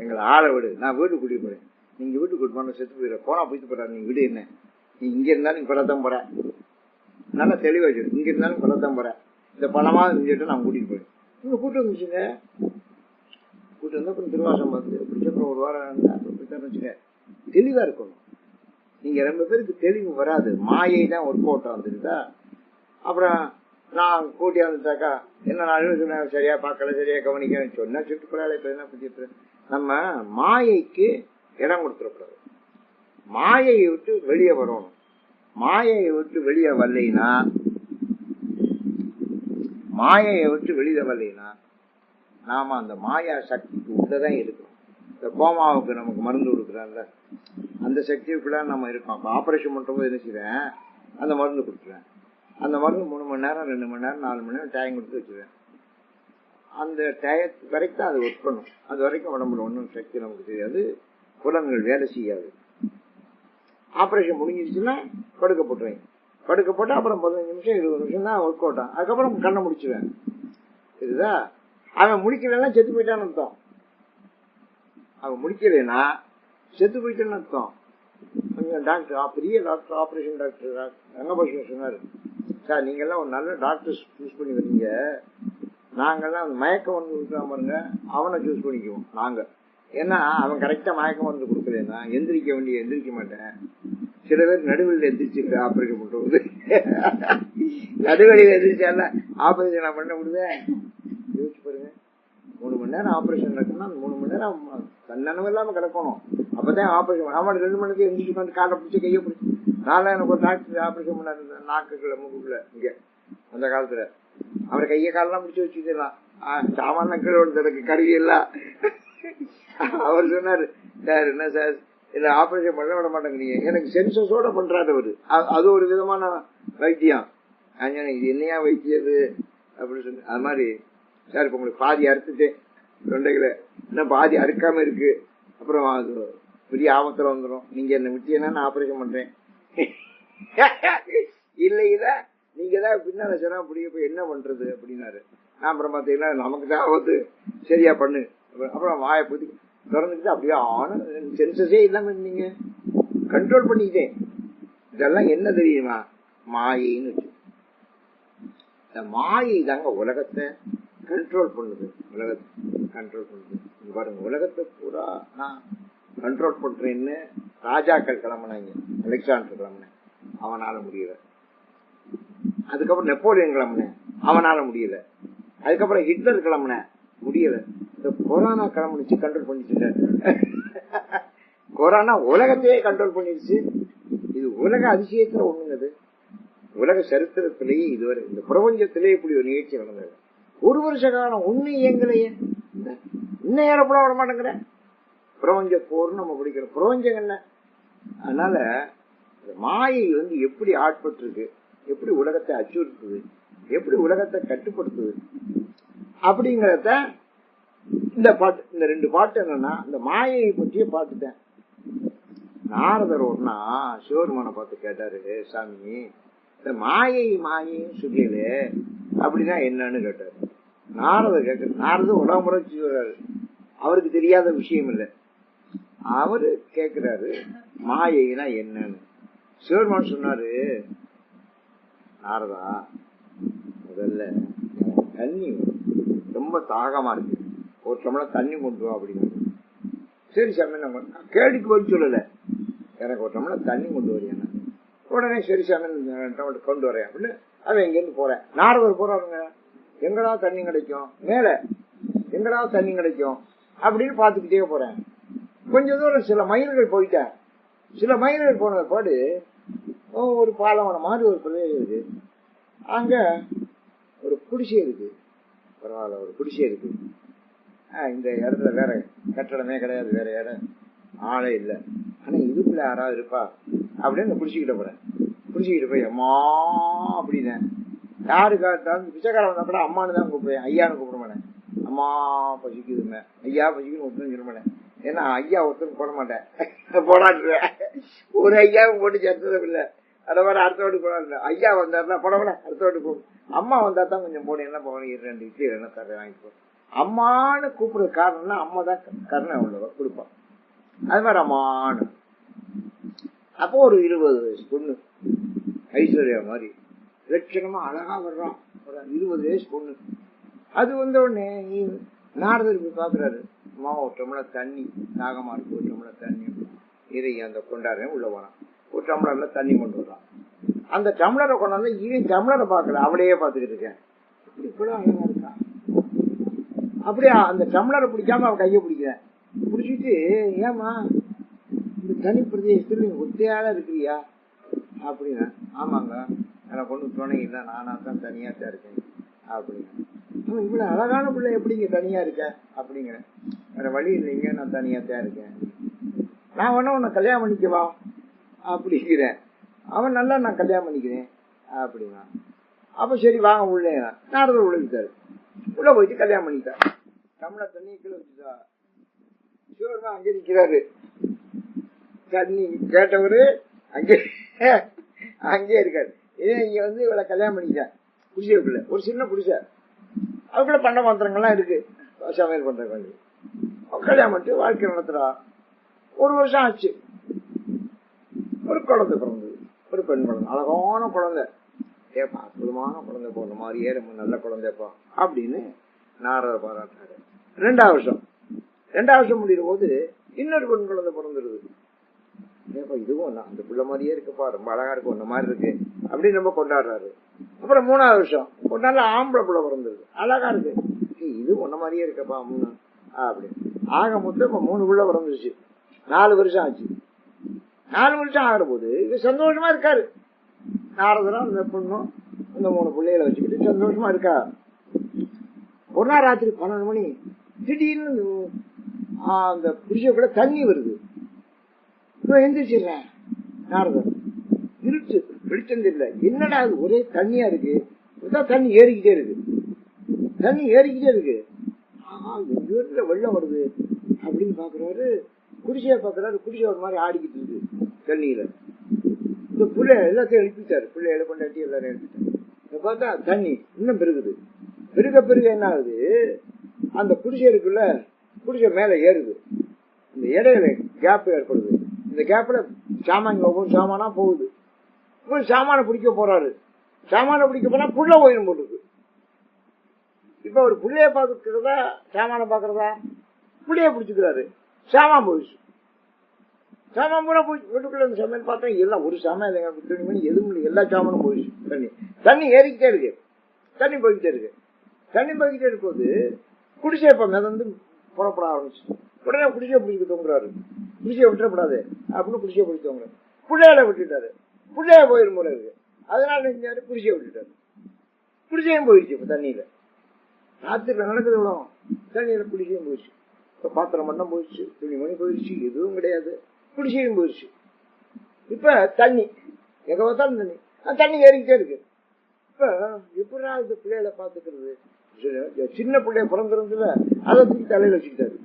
எங்களை ஆளை விடு, நான் வீட்டுக்கு கூட்டிட்டு போறேன், நீங்க வீட்டுக்கு கூட்டு போன செத்து போயிட போனா போயிட்டு போறா, நீ விடு, என்ன நீ இங்க இருந்தாலும் நீ கொள்ளத்தான் போற, நல்லா தெளிவாச்சு, இங்க இருந்தாலும் கொள்ளத்தான் போற, இந்த பணமா செஞ்சுட்டு நான் கூட்டிட்டு போறேன். நீங்க கூட்டு வந்துச்சுங்க, கூட்டு வந்து அப்புறம் திருவாசம் பார்த்து பிடிச்ச அப்புறம் ஒரு வாரம் அப்படித்தான் வச்சுக்க. தெளிவா இருக்கணும். நீங்க ரொம்ப பேருக்கு தெளிவு வராது, மாயை தான் ஒரு கோட்டம் வந்துருதா. அப்புறம் நான் கூட்டி வந்துட்டாக்கா என்ன நான் சரியா பார்க்கல, சரியா கவனிக்க சொன்னா சுட்டுக்கூடாது. இப்ப என்ன புரிஞ்சு, நம்ம மாயைக்கு இடம் கொடுத்துடக்கூடாது, மாயையை விட்டு வெளியே வரணும். மாயையை விட்டு வெளியே வரலைன்னா, மாயையை விட்டு வெளியே வரலைன்னா நாம அந்த மாயா சக்திக்கு உள்ளதான் இருக்கணும். இந்த கோமாவுக்கு நமக்கு மருந்து கொடுக்குறாங்கல்ல, அந்த சக்திக்குள்ள நம்ம இருக்கோம். இப்போ ஆப்ரேஷன் பண்றபோது என்ன செய்வேன், அந்த மருந்து கொடுத்துருவேன். அந்த மருந்து 3 மணி நேரம் 2 மணி நேரம் 4 மணி நேரம் டைம் கொடுத்து வச்சுருவேன். அந்த டயத்து வரைக்கும் அது ஒர்க் பண்ணும். அது வரைக்கும் உடம்புல ஒன்றும் சக்தி நமக்கு தெரியாது, புலன்கள் வேலை செய்யாது. ஆப்ரேஷன் முடிஞ்சிருச்சுன்னா படுக்க போட்டுருவேன். படுக்க போட்டு அப்புறம் 15 நிமிஷம் 20 நிமிஷம் தான் ஒர்க் அவுட் ஆகும். அதுக்கப்புறம் கண்ணை முடிச்சுவேன். சரிதா? அவன் முடிக்கலன்னா செத்து போயிட்டான்னு அர்த்தம். அவன் முடிக்கலைன்னா செத்து போயிட்டான்னு அர்த்தம். கொஞ்சம் டாக்டர், பெரிய டாக்டர், ஆப்ரேஷன் டாக்டர் ரங்கபாஷன் சொன்னாரு, சார் நீங்கெல்லாம் ஒரு நல்ல டாக்டர் சூஸ் பண்ணி வரீங்க, நாங்கெல்லாம் அந்த மயக்க மருந்து கொடுக்குற பாருங்க அவனை சூஸ் பண்ணிக்குவோம் நாங்க. ஏன்னா அவன் கரெக்டா மயக்க மருந்து கொடுக்கலன்னா எந்திரிக்க மாட்டேன். சில பேர் நடுவெளியில் எந்திரிச்சு ஆப்ரேஷன் பண்றது, நடுவெளியில் எந்திரிச்சால ஆப்ரேஷன் நான் பண்ண முடியுவேன். யோசிச்சு பாருங்க, 3 மணி நேரம் ஆப்ரேஷன் நடக்குன்னா 3 மணி நேரம் தன்னனவு இல்லாம கிடக்கணும். அப்பதான் ஆப்ரேஷன். அவன் 2 மணிக்கு எந்திரிச்சு வந்து காலை பிடிச்சி கையை பிடிச்சி. நான்லாம் எனக்கு ஒரு டாக்டர் ஆப்ரேஷன் பண்ணாரு, நாக்குக்குள்ள மூக்குக்குள்ள இங்க அந்த காலத்துல. அவரை கையை காலெல்லாம் பிடிச்சி வச்சுக்கலாம், சாமான கீழே கருவி எல்லாம். அவர் சொன்னாரு, சார் என்ன சார் இல்ல ஆப்ரேஷன் பண்ண விட மாட்டேங்கிறீங்க, எனக்கு சென்சஸோட பண்றாரு அவரு. அது ஒரு விதமான வைத்தியம். இது என்னையா வைத்தியது அப்படின்னு சொல்லி. அது மாதிரி சார் இப்ப உங்களுக்கு பாதி அறுத்துட்டேன் தொண்டைகளை, இன்னும் பாதி அறுக்காம இருக்கு, அப்புறம் அது பெரிய ஆபத்துல வந்துடும், நீங்க என்ன விட்டீங்கன்னா நான் ஆப்ரேஷன் பண்றேன். இல்ல நீங்க தான் பின்னால சொன்னா புரிய போய் என்ன பண்றது அப்படின்னாரு. நான் அப்புறம் பாத்தீங்கன்னா நமக்கு தான் ஆபத்து, சரியா பண்ணு. அப்புறம் வாயை பத்தி திறந்துக்கிட்டு அப்படியே சென்சஸே இல்லாம இருந்தீங்க, கண்ட்ரோல் பண்ணிக்கிட்டேன். இதெல்லாம் என்ன தெரியுமா, மாயின்னு வச்சு. இந்த மாயை தாங்க உலகத்தை கண்ட்ரோல் பண்ணுது. உலகத்தை கண்ட்ரோல் பண்ணுது. இங்க பாருங்க, உலகத்தை பூரா நான் கண்ட்ரோல் பண்றேன்னு ராஜாக்கள் கிளம்புனாங்க. அலெக்சாண்டர் கிளம்புனேன், அவனால முடியல. அதுக்கப்புறம் நெப்போலியன் கிளம்புனேன், அவனால முடியல. அதுக்கப்புறம் ஹிட்லர் கிளம்புனேன், முடியல. இந்த கொரோனா கிளம்புச்சு, கண்ட்ரோல் பண்ணிட்டு. கொரோனா உலகத்தையே கண்ட்ரோல் பண்ணிடுச்சு. இது உலக அதிசயத்துல ஒண்ணுங்க. உலக சரித்திரத்திலேயே இதுவரை இந்த பிரபஞ்சத்திலேயே இப்படி ஒரு நிகழ்ச்சி நடந்தது. 1 வருஷ காலம் ஒண்ணு இயங்கலையே, இன்னும் ஏறப்பட விட மாட்டேங்கிற. பிரபஞ்ச போர்னு நம்ம பிடிக்கிறோம், பிரபஞ்சம் என்ன. அதனால மாயை எப்படி ஆட்பட்டு இருக்கு, எப்படி உலகத்தை அச்சுறுத்துது, எப்படி உலகத்தை கட்டுப்படுத்துது அப்படிங்கறத இந்த பாட்டு, இந்த 2 பாட்டு என்னன்னா இந்த மாயை பற்றிய பாட்டுதான். நாரதர் ஒன்னா சிவருமான பார்த்து கேட்டாரு, சாமி இந்த மாயைன்னு சொல்லல அப்படின்னா என்னன்னு கேட்டாரு. நாரதர் கேட்க, நாரதர் உலகமுறை செய்வாரு, அவருக்கு தெரியாத விஷயம் இல்லை. அவரு கேட்கிறாரு மாயைனா என்னன்னு. சிவருமான் சொன்னாரு, நாரதா முதல்ல தண்ணி ரொம்ப தாகமா இருக்கு, ஒரு டம்ளர் தண்ணி கொண்டு வா அப்படின்னு. சரி சாமி, நான் கேள்விக்கு போய் சொல்லல, எனக்கு ஒரு டம்ளர் தண்ணி கொண்டு வரேன். உடனே சரி சாமி டம்ளர் கொண்டு வரேன் அப்படின்னு அவன் எங்கேருந்து போறேன். நாரதர் போறாருங்க, எங்கடா தண்ணி கிடைக்கும், மேல எங்கடா தண்ணி கிடைக்கும் அப்படின்னு பாத்துக்கிட்டே போறேன். கொஞ்ச தூரம் சில மைல்கள் போயிட்டேன். சில மைல்கள் போன பாடு ஒரு பாலம் மாதிரி ஒரு பிரதேசம் இருக்கு. அங்க ஒரு குடிசை இருக்கு, பரவாயில்ல ஒரு குடிசை இருக்கு. இந்த இடத்துல வேற கட்டடமே கிடையாது, வேற இடம் ஆளே இல்லை. ஆனா இதுக்குள்ள யாராவது இருப்பா அப்படின்னு குடிச்சுக்கிட்ட போறேன். குடிச்சுக்கிட்டு போய் அம்மா அப்படின்னு யாரு காட்டாலும் பிச்சைக்காரன் வந்தா கூட அம்மானு தான் கூப்பிடுவேன், ஐயான்னு கூப்பிட மாட்டேன். அம்மா பசிக்குதுமே, ஐயா பசிக்குன்னு ஒருத்தரும் சொல்ல மாட்டேன். ஏன்னா ஐயா ஒருத்தரும் போட மாட்டேன், போடாட்டுவேன். ஒரு ஐயாவும் போட்டு சேர்த்ததும் இல்லை. அதை மாதிரி அடுத்த வீட்டுக்கு போட ஐயா வந்தாருன்னா போடவில்ல, அடுத்த வீட்டுக்கு போகும். அம்மா வந்தா தான் கொஞ்சம் போட, என்ன போகணும், 2 இட்லி என்ன தர வாங்கிப்போ. அம்மானு கூப்பிடுற காரணம்னா அம்மா தான் கருணை உள்ளவ கொடுப்பான். அது மாதிரி அம்மானு. அப்போ ஒரு 20 வயசு பொண்ணு ஐஸ்வர்யா மாதிரி லட்சணமா அழகா வர்றான், ஒரு 20 வயசு பொண்ணு. அது வந்த உடனே நாரதர் போய் பாக்குறாரு, அம்மா ஒரு டம்ளர் தண்ணி, தாகமா இருக்கு, ஒரு டம்ளர் தண்ணி. இதை அந்த கொண்டாடுறேன் உள்ள போறான், ஒரு டம்ளர்ல தண்ணி கொண்டு வர்றான். அந்த டம்ளரை கொண்டாந்து இவன் டம்ளரை பாக்கல, அவளையே பாத்துக்கிட்டு இருக்கேன். இப்படி கூட அழகா இருக்கா. அப்படியா அந்த டம்ளரை பிடிக்காம அவன் கையை பிடிக்கிறேன். பிடிச்சிட்டு, ஏமா இந்த தனி பிரதேசத்துல நீங்க ஒத்தையால இருக்கிறியா அப்படின்னா, ஆமாங்க எனக்கு ஒண்ணு துணை இல்லை, நானா தான் தனியா தான் இருக்கேன் அப்படிங்க. இவ்வளவு அழகான பிள்ளை எப்படிங்க தனியா இருக்க அப்படிங்கிற. வேற வழி இல்லைங்க, நான் தனியா தான் இருக்கேன். நான் வேணா உன்னை கல்யாணம் பண்ணிக்கவா அப்படிங்கிறேன். அவன் நல்லா நான் கல்யாணம் பண்ணிக்கிறேன் அப்படின்னா. அப்ப சரி வாங்க உள்ள. நாரதர் உள்ள விட்டாரு. உள்ள போயிட்டு கல்யாணம் பண்ணிட்டார். தமிழர் தண்ணி கீழே வச்சுட்டா. சிவருமா அங்கே நிற்கிறாரு. தண்ணி கேட்டவரு அங்கே அங்கே இருக்காரு. இதே இங்க வந்து இவளை கல்யாணம் பண்ணிட்டேன். புடிச்ச ஒரு சின்ன புடிச்ச அதுக்குள்ள பண்ட மாத்திரங்கள்லாம் இருக்கு, சமையல் பண்றதுக்கு. கல்யாணம் பண்ணிட்டு வாழ்க்கை நடத்துறா. 1 வருஷம் ஆச்சு. ஒரு குழந்தை பிறந்தது, ஒரு பெண் குழந்தை, அழகான குழந்தை. ஏப்பா அற்புதமான குழந்தை, போன மாதிரியே ரொம்ப நல்ல குழந்தைப்பா அப்படின்னு நாரதர் பாராட்டாரு. 2வது வருஷம் முடிகிற போது இன்னொரு பெண் குழந்தை பிறந்துருது. ஏப்பா இதுவும் அந்த பிள்ளை மாதிரியே இருக்குப்பா, ரொம்ப அழகா இருக்கு, ஒன்ன மாதிரி இருக்கு அப்படின்னு ரொம்ப கொண்டாடுறாரு. அப்புறம் 3வது வருஷம் ஒரு நல்ல ஆம்பளை பிள்ளை பிறந்துருது, அழகா இருக்கு, இது ஒன்ன மாதிரியே இருக்கப்பா 3 அப்படின்னு. ஆக மொத்தம் இப்ப 3 பிள்ளை பிறந்துருச்சு. 4 வருஷம் ஆச்சு. 4 வருஷம் ஆகிற போது இது சந்தோஷமா இருக்காரு. நாரதரும் அந்த பொண்ணும் இந்த 3 பிள்ளைகளை வச்சுக்கிட்டு சந்தோஷமா இருக்கா. ஒரு நாள் ராத்திரி 12 மணி திடீர்னு அந்த புருஷக்குள்ள தண்ணி வருது. எந்திரிச்சிடுறேன் நாரதர். இருட்டு, வெளிச்சம் தெரியல, என்னடா அது ஒரே தண்ணியா இருக்கு. தண்ணி ஏறிக்கிட்டே இருக்கு, தண்ணி ஏறிக்கிட்டே இருக்கு. எங்க வீட்டுல வெள்ளம் வருது அப்படின்னு பாக்குறாரு. குடிசையா பாக்குறாரு, குடிசை ஒரு மாதிரி ஆடிக்கிட்டு இருக்கு தண்ணியில. இந்த புள்ளை எல்லாத்தையும் எழுப்பிட்டாரு, பிள்ளை எழுப்பண்டாட்டி எல்லாரும் எழுப்பிட்டாரு. பார்த்தா தண்ணி இன்னும் பெருகுது. பெருக என்ன ஆகுது, அந்த குடிசை இருக்குல்ல, குடிசை மேல ஏறுது. இந்த இடையில கேப் ஏற்படுது. இந்த கேப்ல சாமான் ஒவ்வொரு சாமானா போகுது. சாமான பிடிக்க போறாரு. சாமான பிடிக்க போனா புள்ள போயிடும் போட்டுருக்கு. இப்ப ஒரு புள்ளைய பாக்குறதா சாமான பாக்குறதா, புள்ளைய பிடிச்சுக்கிறாரு. சாமான் போயிடுச்சு. சாமான் பூரா போயிடுச்சு. வீட்டுக்குள்ள இந்த சமையல் பார்த்தா எல்லாம் ஒரு சாமான் இல்லைங்க, துணி மணி எதுவும் இல்லை, எல்லா சாமானும் போயிடுச்சு. தண்ணி ஏறிக்கிட்டே இருக்கு, தண்ணி போய்கிட்டே இருக்கு. தண்ணி போய்கிட்டே இருக்கும்போது குடிசை இப்ப மிதந்து புறப்பட ஆரம்பிச்சு. உடனே குடிசையை பிடிக்க தோங்குறாரு. குடிசையை விட்டுறப்படாது அப்படின்னு குடிசையை பிடிக்க தோங்குறாரு. பிள்ளையால விட்டுட்டாரு. பிள்ளைய போயிடும் போல இருக்கு. அதனால செஞ்சாரு, குடிசையை விட்டுட்டாரு. குடிசையும் போயிடுச்சு. இப்ப தண்ணியில ராத்திரில நடக்குது இவ்வளோ, தண்ணியில குடிசையும் போயிடுச்சு. இப்ப பாத்திரம் மட்டும் போயிடுச்சு, துணி மணி போயிடுச்சு, எதுவும் கிடையாது, குடிசையும் போயிடுச்சு. இப்ப தண்ணி எங்க பார்த்தாலும் தண்ணி, தண்ணி ஏறிக்கிட்டே இருக்கு. இப்ப எப்படா இந்த பிள்ளைகளை பாத்துக்கிறது. சின்ன பிள்ளைய பிறந்திருந்துல அதை தூக்கி தலையில வச்சுக்கிட்டாரு.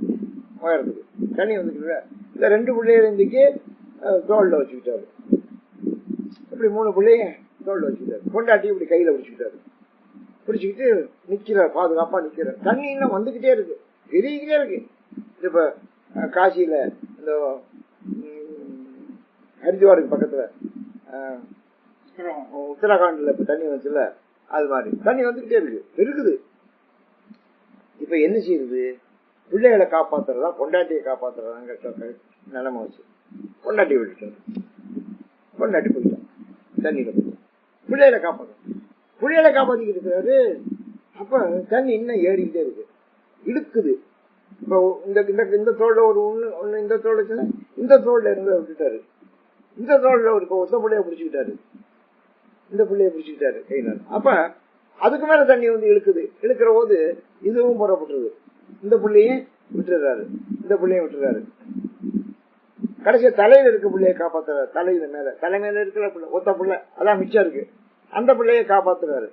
உயரத்துக்கு தண்ணி வந்துட்டு இந்த 2 பிள்ளைய இருந்துக்கு தோல்ல வச்சுக்கிட்டாரு. இப்படி 3 பிள்ளைய தோல்ல வச்சுக்கிட்டாரு. கொண்டாட்டி இப்படி கையில பிடிச்சுக்கிட்டாரு. பிடிச்சுக்கிட்டு நிக்கிறார், பாதுகாப்பா நிக்கிறார். தண்ணி இன்னும் வந்துகிட்டே இருக்கு, பெருகிட்டே இருக்கு. இப்ப காசியில இந்த ஹரித்வாருக்கு பக்கத்துல உத்தராகண்ட்ல இப்ப தண்ணி வந்துச்சுல, அது மாதிரி தண்ணி வந்துகிட்டே இருக்கு, பெருகுது. இப்ப என்ன செய்யுது, பிள்ளைகளை காப்பாத்துறதா பொண்டாட்டியை காப்பாத்துறதாங்கிற நிலைமை வச்சு பொண்டாட்டி விட்டுட்டாரு. பொண்டாட்டி போயிட்டான் தண்ணியில போய் பிள்ளைகளை காப்பாத்திக்கிட்டு இருக்கிறாரு. அப்ப தண்ணி இன்னும் ஏறிக்கிட்டே இருக்கு, இழுக்குது. இப்போ இந்த தோல்ல ஒரு ஒண்ணு இந்த தோல் வச்சுன்னா இந்த தோல்ல இருந்து விட்டுட்டாரு. இந்த தோல்ல ஒரு ஒத்த பிள்ளைய பிடிச்சுக்கிட்டாரு. இந்த பிள்ளைய பிடிச்சுக்கிட்டாரு கையினால. அப்ப அதுக்கு மேல தண்ணி வந்து இழுக்குது. இழுக்கிற போது இதுவும் புறப்பட்டுருது. இந்த பிள்ளையும் விட்டுறாரு, இந்த பிள்ளையும் விட்டுறாரு. கடைசியா தலையில இருக்க பிள்ளைய காப்பாத்துறாரு. தலை மேல இருக்கிற பிள்ளை ஒத்த பிள்ளை அதான் மிச்சம் இருக்கு, அந்த பிள்ளைய காப்பாத்துறாரு.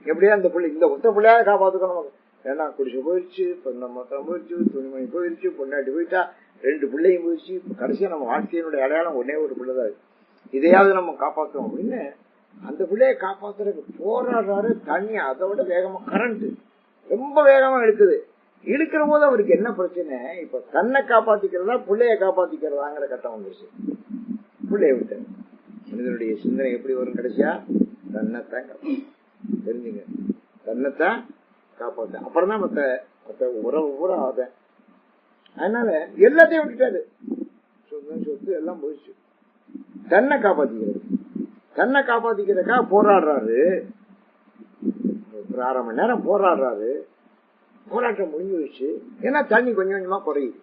எப்படியா அந்த பிள்ளை இந்த ஒத்த பிள்ளையா காப்பாத்துக்கணும். ஏன்னா குடிச்சு போயிடுச்சு, பொண்ணு மொத்தம் போயிடுச்சு, துணிமணி போயிடுச்சு, பொண்டாட்டி போயிட்டா, 2 பிள்ளையும் போயிடுச்சு. கடைசியா நம்ம வாழ்க்கையினுடைய அடையாளம் ஒன்னே ஒரு பிள்ளைதான். இதையாவது நம்ம காப்பாற்றோம் அப்படின்னு அந்த பிள்ளைய காப்பாத்துறதுக்கு போராடுறாரு. தண்ணி அதை விட வேகமா, கரண்ட் ரொம்ப வேகமா இழுக்குது. இழுக்கிற போது அவருக்கு என்ன பிரச்சனை, இப்ப தன்னை காப்பாத்திக்கிறதா பிள்ளைய காப்பாத்திக்கிறதாங்கிற கட்டம் வந்துருச்சு. பிள்ளைய விட்டு மனிதனுடைய சிந்தனை எப்படி வரும், கடைசியா தன்னைத்தான் தெரிஞ்சுங்க, தன்னைத்தான் காப்பாத்த. அப்புறம் தான் மத்த உறவு பூரா ஆத. அதனால எல்லாத்தையும் விட்டுட்டாரு, சொத்து எல்லாம் போயிடுச்சு. தன்னை காப்பாத்திக்கிறது, தன்னை காப்பாத்திக்கிறதுக்காக போராடுறாரு. ஒரு 1/2 மணி நேரம் போராடுறாரு. போராட்டம் முடிஞ்சு வச்சு, ஏன்னா தண்ணி கொஞ்சம் கொஞ்சமா குறையுது.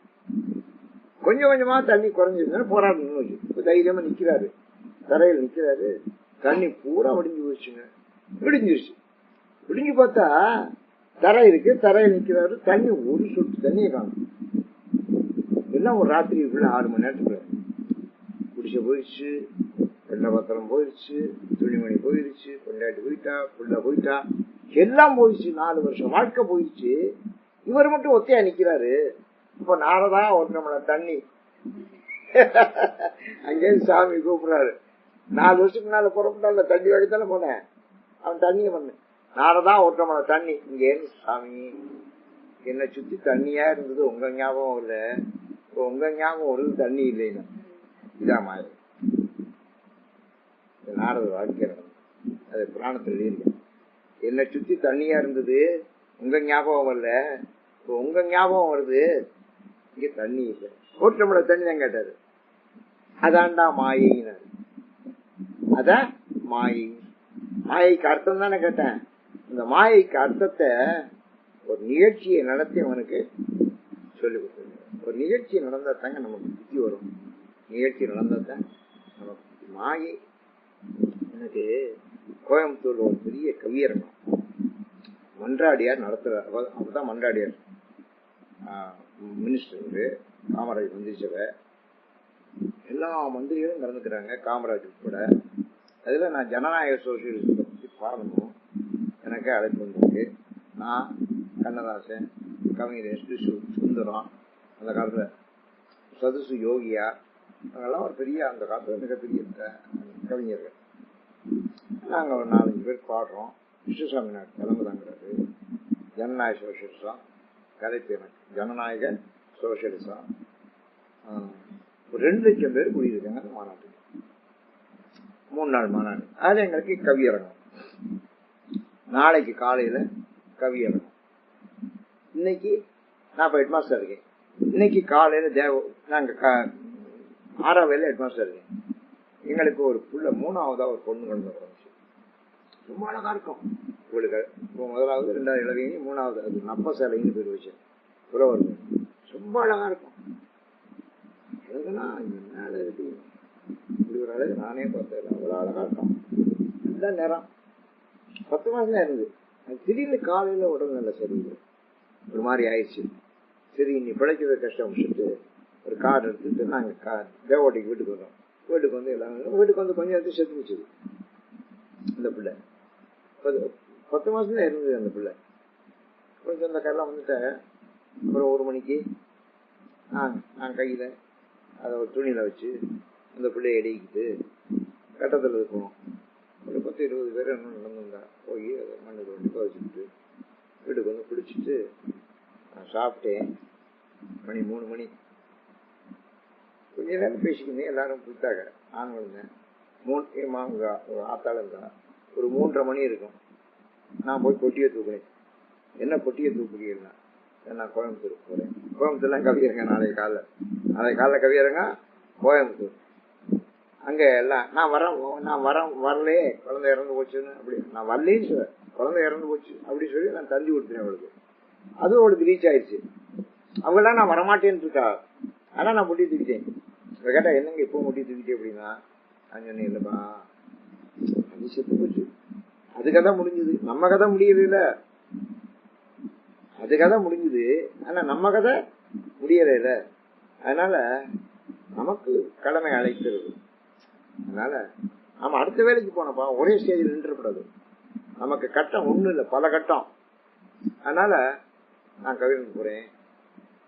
கொஞ்சம் கொஞ்சமா தண்ணி குறைஞ்சிருந்தா போராட்டம் வச்சு தைரியமா நிக்கிறாரு, தரையில் நிக்கிறாரு. தண்ணி பூரா விடிஞ்சு போச்சுங்க, விடிஞ்சிருச்சு. விடிஞ்சு பார்த்தா தரை இருக்கு, தரையில் நிக்கிறாரு. தண்ணி ஒரு சொட்டு தண்ணியை காணும். எல்லாம் ஒரு ராத்திரிக்குள்ள 6 மணி நேரத்துக்குள்ள குடிச்ச போயிடுச்சு, வெள்ள பத்திரம் போயிடுச்சு, துணிமணி போயிடுச்சு, பொண்டாட்டி போயிட்டா, புள்ள போயிட்டா, எல்லாம் போயிடுச்சு. 4 வருஷம் வாழ்க்கை போயிடுச்சு. இவர் மட்டும் ஒத்தையா நிக்கிறாரு. இப்ப நாரதா ஒரு நம்மள தண்ணி அங்கே சாமி கூப்பிடுறாரு. 4 வருஷத்துக்கு முன்னால புறப்பட்டால தண்ணி வழித்தால போனேன், அவன் தண்ணிய பண்ண. நாரதா ஒரு நம்மள தண்ணி இங்கே சாமி, என்னை சுத்தி தண்ணியா இருந்தது உங்க ஞாபகம் இல்ல, உங்க ஞாபகம் ஒரு தண்ணி இல்லைன்னா இதான் மாய. நாரத வாழ்க்கை நடந்தது, அது புராணத்தில் எழுதியிருக்கேன். என்னை சுத்தி தண்ணியா இருந்தது உங்க ஞாபகம் இல்ல, உங்க ஞாபகம் வருது, இங்க தண்ணி இல்லை. ஒரு நம்மள தண்ணி தான் கேட்டாரு. அதான்டா மாயினாரு. அதான் மாயை. மாயைக்கு அர்த்தம் தானே கேட்டேன். இந்த மாயைக்கு அர்த்தத்தை ஒரு நிகழ்ச்சியை நடத்தி அவனுக்கு சொல்லி கொடுத்தாங்க. ஒரு நிகழ்ச்சி நடந்தா தாங்க நமக்கு புத்தி வரும். நிகழ்ச்சி நடந்தா தான் நமக்கு மாயை. எனக்கு கோயம்புத்தூர்ல ஒரு பெரிய கவியரங்கம் மன்றாடியார் நடத்துறார். அப்பதான் மன்றாடியார் மினிஸ்டர் காமராஜ் மந்திரிசபை, எல்லா மந்திரிகளும் கலந்துக்கிறாங்க, காமராஜ் உட்பட. அதுல நான் ஜனநாயக சோசியலிசத்தை பத்தி பாடணும், எனக்கு அழைப்பு வந்திருக்கு. நான், கண்ணதாசன், கவிஞர் எஸ்.பி. சுந்தரம், அந்த காலத்துல சதுசு யோகியா, அதெல்லாம் ஒரு பெரிய, அந்த காலத்துல மிகப்பெரிய கவிஞர்கள். நாங்க ஒரு 4-5 பேர் பாடுறோம். விஸ்வசாமி நாடு தலைமை தாங்கிறாரு. ஜனநாயக சோசியலிசம் கலைப்பு, எனக்கு ஜனநாயக சோசியலிசம். ஒரு 2 லட்சம் பேர் கூடியிருக்காங்க அந்த மாநாட்டுக்கு. 3 நாள் மாநாடு. அது எங்களுக்கு கவியரங்கம். நாளைக்கு காலையில கவியரங்கம். இன்னைக்கு நான் இப்ப ஹெட்மாஸ்டர் இருக்கேன். இன்னைக்கு காலையில நாங்க 6ஆம் வேலை ஹெட்மாஸ்டர் இருக்கேன். எங்களுக்கு ஒரு புள்ள 3ஆவதா ஒரு பொண்ணு குழந்தை பிறந்துச்சு. ரொம்ப அழகா இருக்கும். உங்களுக்கு 1வது 2வது இளவையினி 3வது அது நப்ப சேலைன்னு பேர் வச்சேன். புறவர் ரொம்ப அழகா இருக்கும். மேல இருக்கு இப்படி ஒரு அழகு நானே பார்த்தேன். அவ்வளவு அழகா இருக்கும். நல்ல நேரம் 10 மாசம் தான் இருந்தது. திடீர்னு காலையில உடம்பு நல்ல சரியில்லை, ஒரு மாதிரி ஆயிடுச்சு. சரி நீ பிழைக்கிறது கஷ்டம் சொல்லிட்டு ஒரு கார் எடுத்துட்டு நாங்க தேவோட்டைக்கு வீட்டுக்கு வந்தோம். வீட்டுக்கு வந்து எல்லாரும் வீட்டுக்கு வந்து கொஞ்சம் எடுத்து செத்து வச்சுது அந்த பிள்ளை. 10 மாசம் தான் இருந்தது அந்த பிள்ளை. கொஞ்சம் அந்த கரெல்லாம் வந்துட்டேன். அப்புறம் 1 மணிக்கு நான் கையில அதை ஒரு துணியில வச்சு அந்த பிள்ளைய எடிக்கிட்டு கட்டத்தில் இருக்கணும். ஒரு 10-20 பேர் என்ன நடந்துருந்தா போய் அதை மண்ணுக்கு வண்டிப்பா வச்சுக்கிட்டு வீட்டுக்கு வந்து குளிச்சுட்டு நான் சாப்பிட்டேன். மணி 3 மணி. கொஞ்ச நேரம் பேசிக்கிட்டேன். எல்லாரும் கொடுத்தாங்க. நான் விழுந்தேன். 3 மாங்க ஒரு ஆத்தாள் இருந்தா ஒரு 3:30 மணி இருக்கும். நான் போய் கொட்டியை தூக்குறேன். என்ன கொட்டியை தூக்குறீங்கன்னா, நான் கோயம்புத்தூருக்கு போறேன். கோயம்புத்தூர்லாம் கவியரங்க நாளைக்கு காலைல கவியரங்க கோயம்புத்தூர். அங்க எல்லாம் நான் வரலையே, குழந்தை இறந்து போச்சுன்னு அப்படி நான் வரலேன்னு சொல்ல, குழந்தை இறந்து போச்சு அப்படி சொல்லி நான் தந்தி கொடுத்தேன் அவளுக்கு. அதுவும் அவளுக்கு ரீச் ஆயிடுச்சு. அவங்களாம் நான் வரமாட்டேன்னு இருக்கா. ஆனா நான் முட்டி தூக்கிட்டேன். கேட்டா என்னங்க இப்போ முட்டி தூக்கிட்டே அப்படின்னா, நான் சொன்னேன் இல்லப்பா அது செத்து போச்சு. அது கதை முடிஞ்சது, நம்ம கதை முடியல. அது கதை முடிஞ்சது, ஆனா நம்ம கதை முடியல. அதனால நமக்கு கடமை அழைக்கிறது. அதனால நம்ம அடுத்த வேலைக்கு போனப்பா ஒரே ஸ்டேஜில் நின்றுக்கூடாது. நமக்கு கட்டம் ஒண்ணு இல்லை, பல கட்டம். அதனால நான் கவிரங்க போறேன்,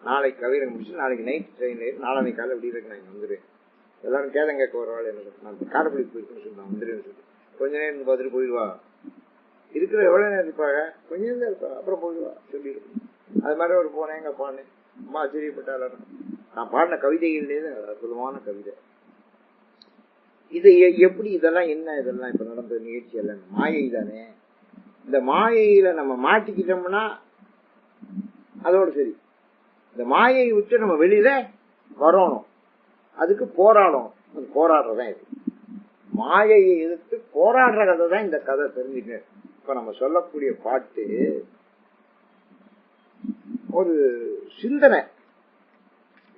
நாளைக்கு கவிரங்க முடிச்சு நாளைக்கு நைட் ட்ரெயின் ஏறி நாளைக்கு காலை விடியறதுக்கு நான் வந்துடுவேன். எல்லாரும் கேதம் கேட்க ஒரு ஆள் என்ன, நான் காரைக்குடிக்கு போயிருக்கேன்னு சொல்லி நான் வந்துடுவேன்னு சொல்லி கொஞ்ச நேரம் இருந்து பார்த்துட்டு போயிடுவா. இருக்கிற எவ்வளவு நேரம் இருப்பாங்க, கொஞ்ச நேரம் தான் இருப்பா, அப்புறம் போயிடுவா சொல்லிடுவேன். அது மாதிரி ஒரு போனேன், எங்க பாடினேன், ரொம்ப ஆச்சரியப்பட்டாலும் நான் பாடின கவிதைகள்லேயே அற்புதமான கவிதை. இது எப்படி இதெல்லாம் என்ன, இதெல்லாம் இப்ப நடந்த நிகழ்ச்சி எல்லாம் மாயை தானே. இந்த மாயையில நம்ம மாட்டிக்கிட்டோம்னா அதோட சரி. இந்த மாயையை விட்டு நம்ம வெளியில வரணும், அதுக்கு போராடணும். அது போராடுறதான் இது. மாயையை எதிர்த்து போராடுற கதை தான் இந்த கதை. தெரிஞ்சுக்க, இப்ப நம்ம சொல்லக்கூடிய பாட்டு ஒரு சிந்தனை.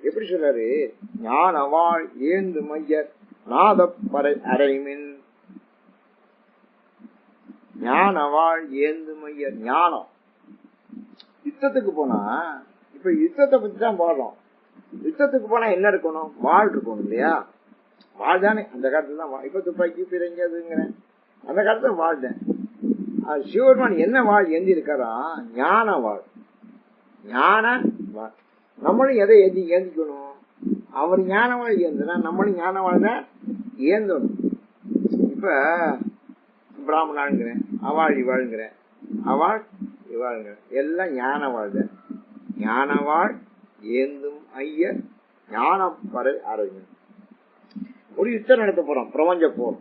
எப்படி சொல்றாரு, ஞான வாழ் ஏந்து மையர் நாதப்பறை அரைமின். ஞான வாழ் ஏந்து மையர், ஞானம். யுத்தத்துக்கு போனா, இப்ப யுத்தத்தை பத்தி தான் பாடுறோம். யுத்தத்துக்கு போனா என்ன இருக்கணும், வாழ் இருக்கணும் இல்லையா. வாழ் தானே அந்த காலத்துல தான். இப்ப துப்பாக்கி பிறங்க அதுங்கிறேன், அந்த காலத்துல வாழ்ந்தேன். சிவபெருமான் என்ன வாழ் ஏந்தி இருக்காரா, ஞான வாழ். ஞான வாழ். நம்மளும் எதை ஏந்திக்கணும், அவர் ஞான வாழ் ஏந்துனா நம்மளும் ஞான வாழ் தான் ஏந்தணும். இப்ப பிராமணாங்கிறேன், அவாள் இவாளுங்கிறேன், அவாள் இவாளுங்கிறேன், எல்லாம் ஞான வாழ். ஞான வாழ் ஏந்தும் ஐயர் ஞானப்பறை அறையும். ஒரு யுத்தம் நடத்த போறோம், பிரபஞ்ச போர்.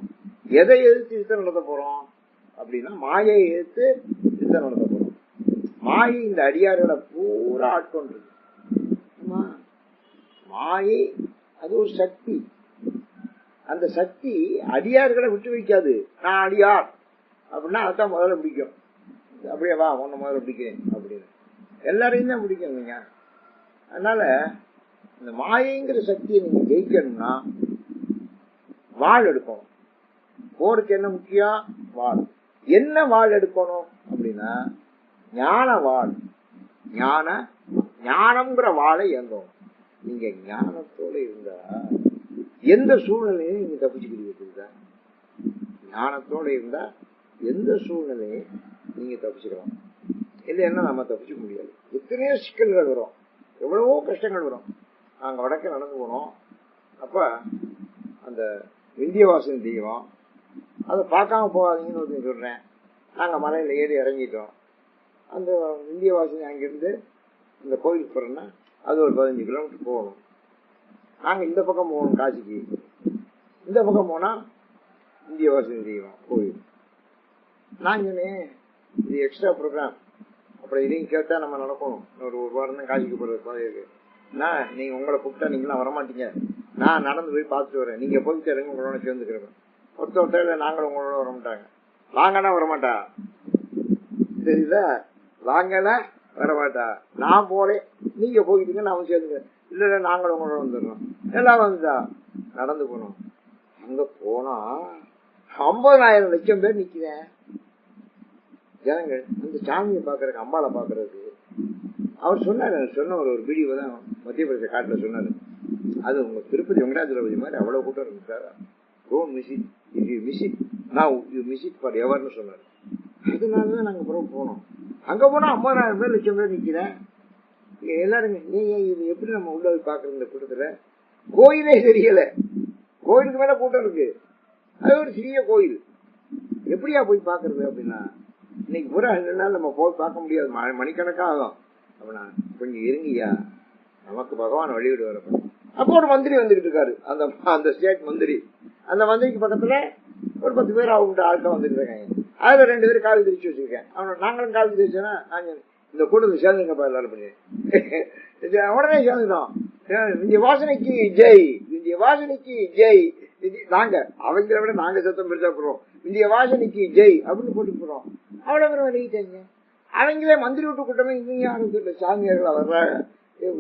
எதை எதிர்த்து யுத்தம் நடத்த போறோம் அப்படின்னா, மாயை எதிர்த்து யுத்தம் நடத்த போறோம். மாயை இந்த அடியார்களை பூரா ஆட்கொண்டு. மாயை அது ஒரு சக்தி. அந்த சக்தி அடியார்களை விட்டு வைக்காது. நான் அடியார் அப்படின்னா அதான் முதல்ல பிடிக்கும். அப்படியே வா உன்னை முதல்ல பிடிக்கிறேன் அப்படின்னு எல்லாரையும் தான் பிடிக்கும் இல்லைங்க. அதனால இந்த மாயைங்கிற சக்தியை நீங்க ஜெயிக்கணும்னா வாழ் எடுக்கணும். போருக்கு என்ன முக்கியம், வாழ். என்ன வாழ் எடுக்கணும் அப்படின்னா ஞான வாழ். ஞானம்ங்கிற வாழை ஏந்தோம். நீங்க ஞானத்தோட இருந்தா எந்த சூழ்நிலையும் நீங்க தப்பிச்சுக்கிட்டு. ஞானத்தோட இருந்தா எந்த சூழ்நிலையும் நீங்க தப்பிச்சுக்கலாம். இல்லைன்னா நம்ம தப்பிச்சுக்க முடியாது. எத்தனையோ சிக்கல்கள் வரும், எவ்வளவோ கஷ்டங்கள் வரும். நாங்க வடக்க நடந்து போனோம். அப்ப அந்த விந்தியவாசன் தெய்வம், அதை பார்க்காம போகாதீங்கன்னு ஒருத்தர் சொல்றேன். நாங்க மலையில ஏறி இறங்கிட்டோம். அந்த விந்தியவாசன் அங்கிருந்து இந்த கோயிலுக்கு போறோம்னா அது ஒரு 15 கிலோமீட்டர் போகணும். நாங்க இந்த பக்கம் போகணும் காசிக்கு. இந்த பக்கம் போனா விந்தியவாசன் தெய்வம் கோயில். நான் சொன்னேன், இது எக்ஸ்ட்ரா ப்ரோக்ராம், அப்புறம் இதையும் கேட்டா நம்ம நடக்கணும். ஒரு வாரம் தான் காசிக்கு போறது பாதை இருக்கு. நான் நீங்க உங்களை கூப்பிட்டா நீங்களாம் வரமாட்டீங்க, நான் நடந்து போய் பார்த்துட்டு வரேன், நீங்க போயிட்டு இறங்க உங்களோட சேர்ந்துக்கிறேன். ஒருத்தர் நாங்களும் உங்களோட வரமாட்டாங்க. வாங்கன்னா வரமாட்டா, தெரியுதா, வாங்கன்னா வரமாட்டா. நான் போறேன், நீங்க போயிட்டீங்க, நான் சேர்ந்துக்கிறேன். இல்ல நாங்களும் உங்களோட வந்துடுறோம். எல்லாம் வந்துட்டா நடந்து போனோம். அங்க போனா 50,000 லட்சம் பேர் நிக்கிறேன் ஜனங்கள் அந்த சாமியை பாக்குறதுக்கு, அம்பாளை பாக்குறதுக்கு. அவர் சொன்னாரு, சொன்ன ஒரு வீடியோ தான் மத்திய பிரதேச காட்டுல சொன்னாரு. அது உங்க திருப்பதி வெங்கடாஜலபதி மாதிரி அவ்வளவு கூட்டம் இருந்துச்சாரா. Don't miss it, if you miss it now you miss it for எவர்னு சொன்னாரு. அதனாலதான் நாங்க அப்புறம் போனோம். அங்க போனா 50,000 பேர் லட்சம் பேர் நிக்கிறேன். எல்லாருமே நீங்க இது எப்படி நம்ம உள்ள போய் பாக்குறது இந்த கூட்டத்துல? கோயிலே தெரியல, கோயிலுக்கு மேல கூட்டம் இருக்கு. அது ஒரு சிறிய கோயில், எப்படியா போய் பாக்குறது அப்படின்னா இன்னைக்கு பூரா 2 நாள் நம்ம போய் பார்க்க முடியாது, மணிக்கணக்காக ஆகும். அப்படின்னா கொஞ்சம் இருங்கய்யா, நமக்கு பகவான் வழிவிடு வரப்ப. அப்போ ஒரு மந்திரி வந்துகிட்டு இருக்காரு, அந்த ஸ்டேட் மந்திரி. அந்த மந்திரிக்கு பக்கத்துல ஒரு 10 பேர் அவங்க ஆட்கள் வந்துட்டு இருக்காங்க. அதுல 2 பேரும் காவி திரிச்சு வச்சிருக்கேன். நாங்களும் காவி திரிச்சோன்னா நாங்க இந்த கூட்டத்தை சேர்ந்துங்கப்பா எல்லாரும் பண்ணி உடனே சேர்ந்துட்டோம். இந்திய வாசனைக்கு ஜெய், இந்திய வாசனைக்கு ஜெய். நாங்க அவங்கள விட நாங்க சத்தம் பெருசா போடுறோம், இந்திய வாசனைக்கு ஜெய் அப்படின்னு போட்டு போறோம். அவ்வளவு பேரும் வெளியிட்டாங்க. அவங்களே மந்திரி விட்டு கூட்டமே இவங்க ஆரம்பிச்சுட்டு சாமியார்களா வர்றாங்க.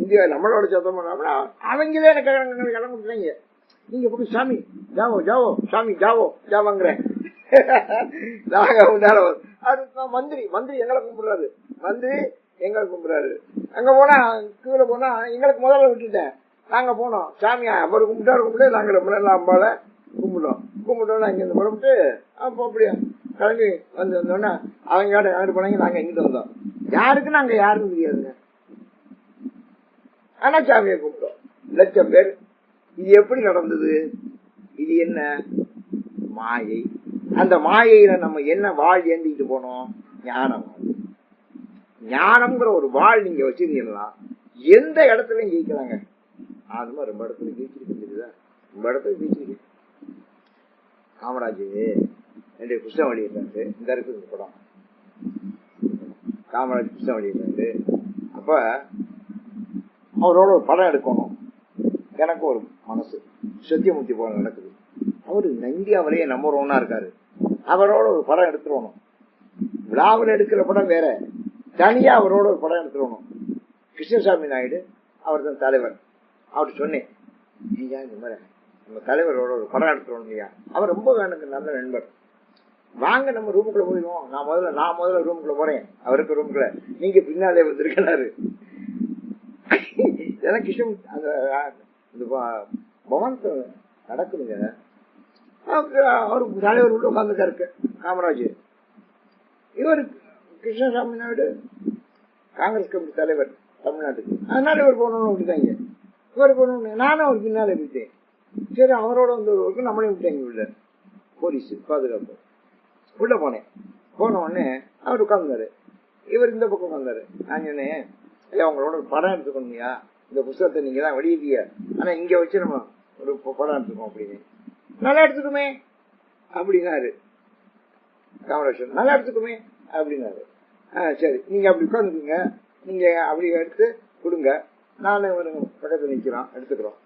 இந்தியா நம்மளோட சத்தம் பண்ண அவங்களே எனக்கு கிளம்ப கொடுத்தாங்க. நீங்க போய் சாமி ஜாவோ ஜாவோ, சாமி ஜாவோ ஜாவாங்கிறேன். மந்திரி எங்களை கும்பிடுறாரு, மந்திரி எங்களை கும்பிடுறாரு. அங்க போனா கீழே போனா எங்களுக்கு முதல்ல விட்டுட்டேன். நாங்க போனோம், சாமியா அவர் கும்பிட்டு நாங்க ரொம்ப நல்லா அம்பால கும்பிட்டோம். அங்க இருந்து புறப்பட்டு அப்போ அப்படியே கிளம்பி வந்தோன்னா அவங்க அங்கிட்டு போனாங்க, நாங்க எங்கிட்ட வந்தோம். யாருக்குன்னு அங்க யாருன்னு தெரியாதுங்க. ஆனா சாமியை கூப்பிட்டோம், லட்சம் பேர். இது எப்படி நடந்தது? இது என்ன மாயை? அந்த மாயையில நம்ம என்ன வாழ் ஏந்திட்டு போனோம்? ஞானம். ஞானம்ங்கிற ஒரு வாழ் நீங்க வச்சிருந்தீங்கன்னா எந்த இடத்துலயும் ஜெயிக்கலாங்க. அது மாதிரி ரொம்ப இடத்துல ஜெயிச்சிருக்கா, ரொம்ப இடத்துல ஜெயிச்சிருக்கு. காமராஜ் என்னுடைய புஸ்தகம் வெளியிட்டாரு, இந்த இருக்கு படம். காமராஜ் புஸ்தகம் வெளியிட்டாரு. அப்ப அவரோட ஒரு படம் எடுக்கணும். எனக்கு ஒரு மனசு, சத்தியமூர்த்தி போல நடக்குது. அவரு இந்தியாவிலேயே நம்பர் 1 இருக்காரு. அவரோட ஒரு படம் எடுத்துருவணும். விழாவில் எடுக்கிற படம் வேற, தனியா அவரோட ஒரு படம் எடுத்துருவணும். கிருஷ்ணசாமி நாயுடு அவர் தான் தலைவர். அவர்கிட்ட சொன்னேன், ஐயா இந்த மாதிரி நம்ம தலைவரோட ஒரு படம் எடுத்துருவோம் ஐயா. அவர் ரொம்ப எனக்கு நல்ல நண்பர். வாங்க நம்ம ரூமுக்குள்ள போயிடுவோம். நான் முதல்ல ரூமுக்குள்ள போறேன், அவருக்கு ரூமுக்குள்ள, நீங்க பின்னாலே வந்திருக்கிறாரு. கிருஷ்ணன் அந்த பவனத்தை நடக்குதுங்க. அவரு தலைவர் உள்ள உட்காந்துருக்காரு காமராஜ். இவர் கிருஷ்ணசாமி நாயுடு காங்கிரஸ் கமிட்டி தலைவர் தமிழ்நாட்டுக்கு. அதனால இவர் போனோம்னு விட்டுட்டாங்க. இவர் போனோம்னு நானும் அவர் பின்னாலே விட்டேன். சரி, அவரோட வந்து நம்மளையும் விட்டாங்க உள்ள, போலீஸ் பாதுகாப்பு. உள்ள போனேன். போன உடனே அவர் உட்கார்ந்தாரு, இவர் இந்த பக்கம் உட்கார்ந்தாரு. நான் சொன்னேன், ஐயா உங்களோட ஒரு படம் எடுத்துக்கணுங்கய்யா, இந்த புத்தகத்தை நீங்க தான் வெளியிட்டீங்க, ஆனா இங்க வச்சு நம்ம ஒரு படம் எடுத்துக்கோம் அப்படின்னு. நல்லா எடுத்துக்குமே அப்படின்னாரு காமராஜ். நல்லா எடுத்துக்குமே அப்படின்னாரு. சரி, நீங்க அப்படி உட்காந்துக்குங்க, நீங்க அப்படி எடுத்து கொடுங்க, நானே ஒரு பக்கத்துல நிக்கிறோம், எடுத்துக்கிறோம்.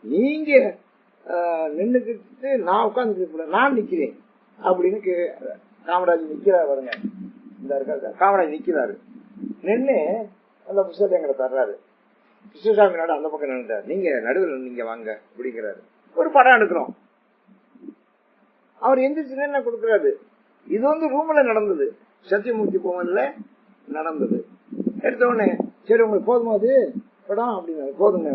நீங்க நின்றுக்கிட்டு நான் உட்காந்து நான் நிக்கிறேன் அப்படின்னு காமராஜ் நிக்கிறாரு. வருங்க, இந்த காமராஜ் நிக்கிறாரு. நின்று அந்த புத்தகத்தை எங்களை தர்றாரு. கிருஷ்ணசாமி நாடு அந்த பக்கம் நின்றாரு. நீங்க நடுவில் நீங்க வாங்க அப்படிங்கிறாரு. ஒரு படம் எடுக்கிறோம். அவர் எந்திரிச்சு என்ன கொடுக்கறாரு. இது வந்து ரூம்ல நடந்தது, சத்தியமூர்த்தி பவன்ல நடந்தது. எடுத்த உடனே சரி உங்களுக்கு போதுமா அது படம் அப்படின்னாரு. போதுங்க,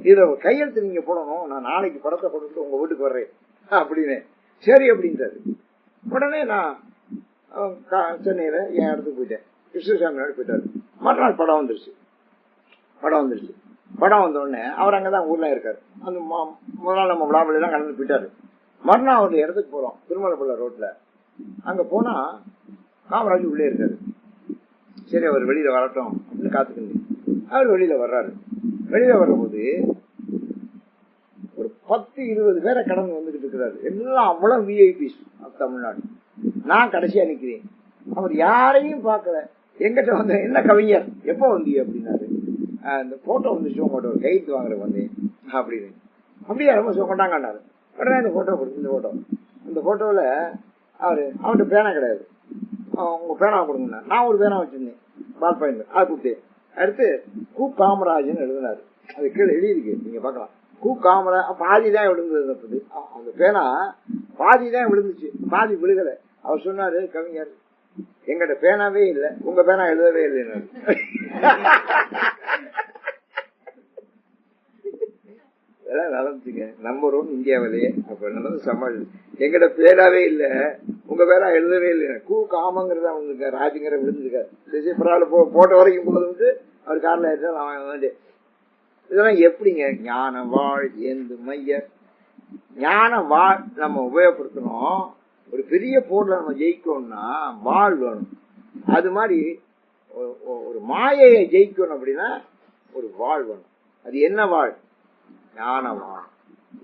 இத கையெழுத்து நீங்க போடணும், நான் நாளைக்கு படத்தை கொடுத்துட்டு உங்க வீட்டுக்கு வர்றேன் அப்படின்னு. சரி அப்படின்றாரு. உடனே நான் சென்னையில என் இடத்துக்கு போயிட்டேன். கிருஷ்ணசாமி நாடு போயிட்டாரு. மறுநாள் படம் வந்துருச்சு. படம் வந்த உடனே அவர் அங்கதான் ஊர்ல இருக்காரு. அந்த முதல் நாள் நம்ம விழாவில எல்லாம் கலந்து போயிட்டாரு. மறுநாள் அவருடைய இடத்துக்கு போறோம், திருமலைப்பள்ள ரோட்ல. அங்க போனா காமராஜ் உள்ளே இருக்காரு. சரி, அவர் வெளியில வரட்டும் அப்படின்னு காத்துக்கிட்டு அவர் வெளியில வர்றாரு. வெளியில வர்றபோது ஒரு 10-20 பேரை கடந்து வந்துகிட்டு இருக்கிறாரு. எல்லாம் அவ்வளவு விஐபிஸ் தமிழ்நாடு. நான் கடைசியா நிக்கிறேன். அவர் யாரையும் பார்க்கல. எங்கிட்ட வந்த என்ன கவிஞர் எப்ப வந்தீங்க அப்படின்னாரு. இந்த போட்டோ வந்துச்சு, உங்கள்கிட்ட ஒரு கைத்து வாங்குற வந்தேன் அப்படின்னு. அப்படியே ரொம்ப கொண்டாங்கன்னாரு. உடனே இந்த போட்டோ கொடுத்து, இந்த போட்டோல அவர்கிட்ட பேனா கிடையாது. உங்க பேனா கொடுங்க. நான் ஒரு பேனா வச்சிருந்தேன், பால் பாயிண்ட், அது கொடுத்தேன். அடுத்து கு காமராஜன் எழுதினாரு. அது கீழே எழுதிருக்கு, நீங்க பாக்கலாம். கு காமராஜ் பாதிதான் விழுந்தது. அந்த பேனா பாதிதான் விழுந்துச்சு, பாதி விழுகல. அவர் சொன்னாரு, கவிஞர் எங்கிட்ட பேனாவே இல்லை, உங்க பேனா எழுதவே இல்லைன்னு. நடந்துச்சுங்க, நம்பர் 1 இந்தியாவிலேயே அப்ப நடந்து சமாளி. எங்கிட்ட பேராவே இல்ல, உங்க பேரா எழுதவே இல்லை. கூ காமங்கிறதா விழுந்துருக்காரு, ராஜுங்கிற விழுந்துருக்காரு. பரவாயில்ல, போட்ட வரைக்கும் போது வந்து அவர் காரில் எடுத்து. இதெல்லாம் எப்படிங்க? ஞான வாழ் ஏந்து மையர். ஞான வாழ் நம்ம உபயோகப்படுத்தணும். ஒரு பெரிய போர்ல நம்ம ஜெயிக்கணும்னா வாழ் வேணும். அது மாதிரி ஒரு மாயையை ஜெயிக்கணும் அப்படின்னா ஒரு வாழ் வேணும். அது என்ன வாழ்? ஞான வாழ்.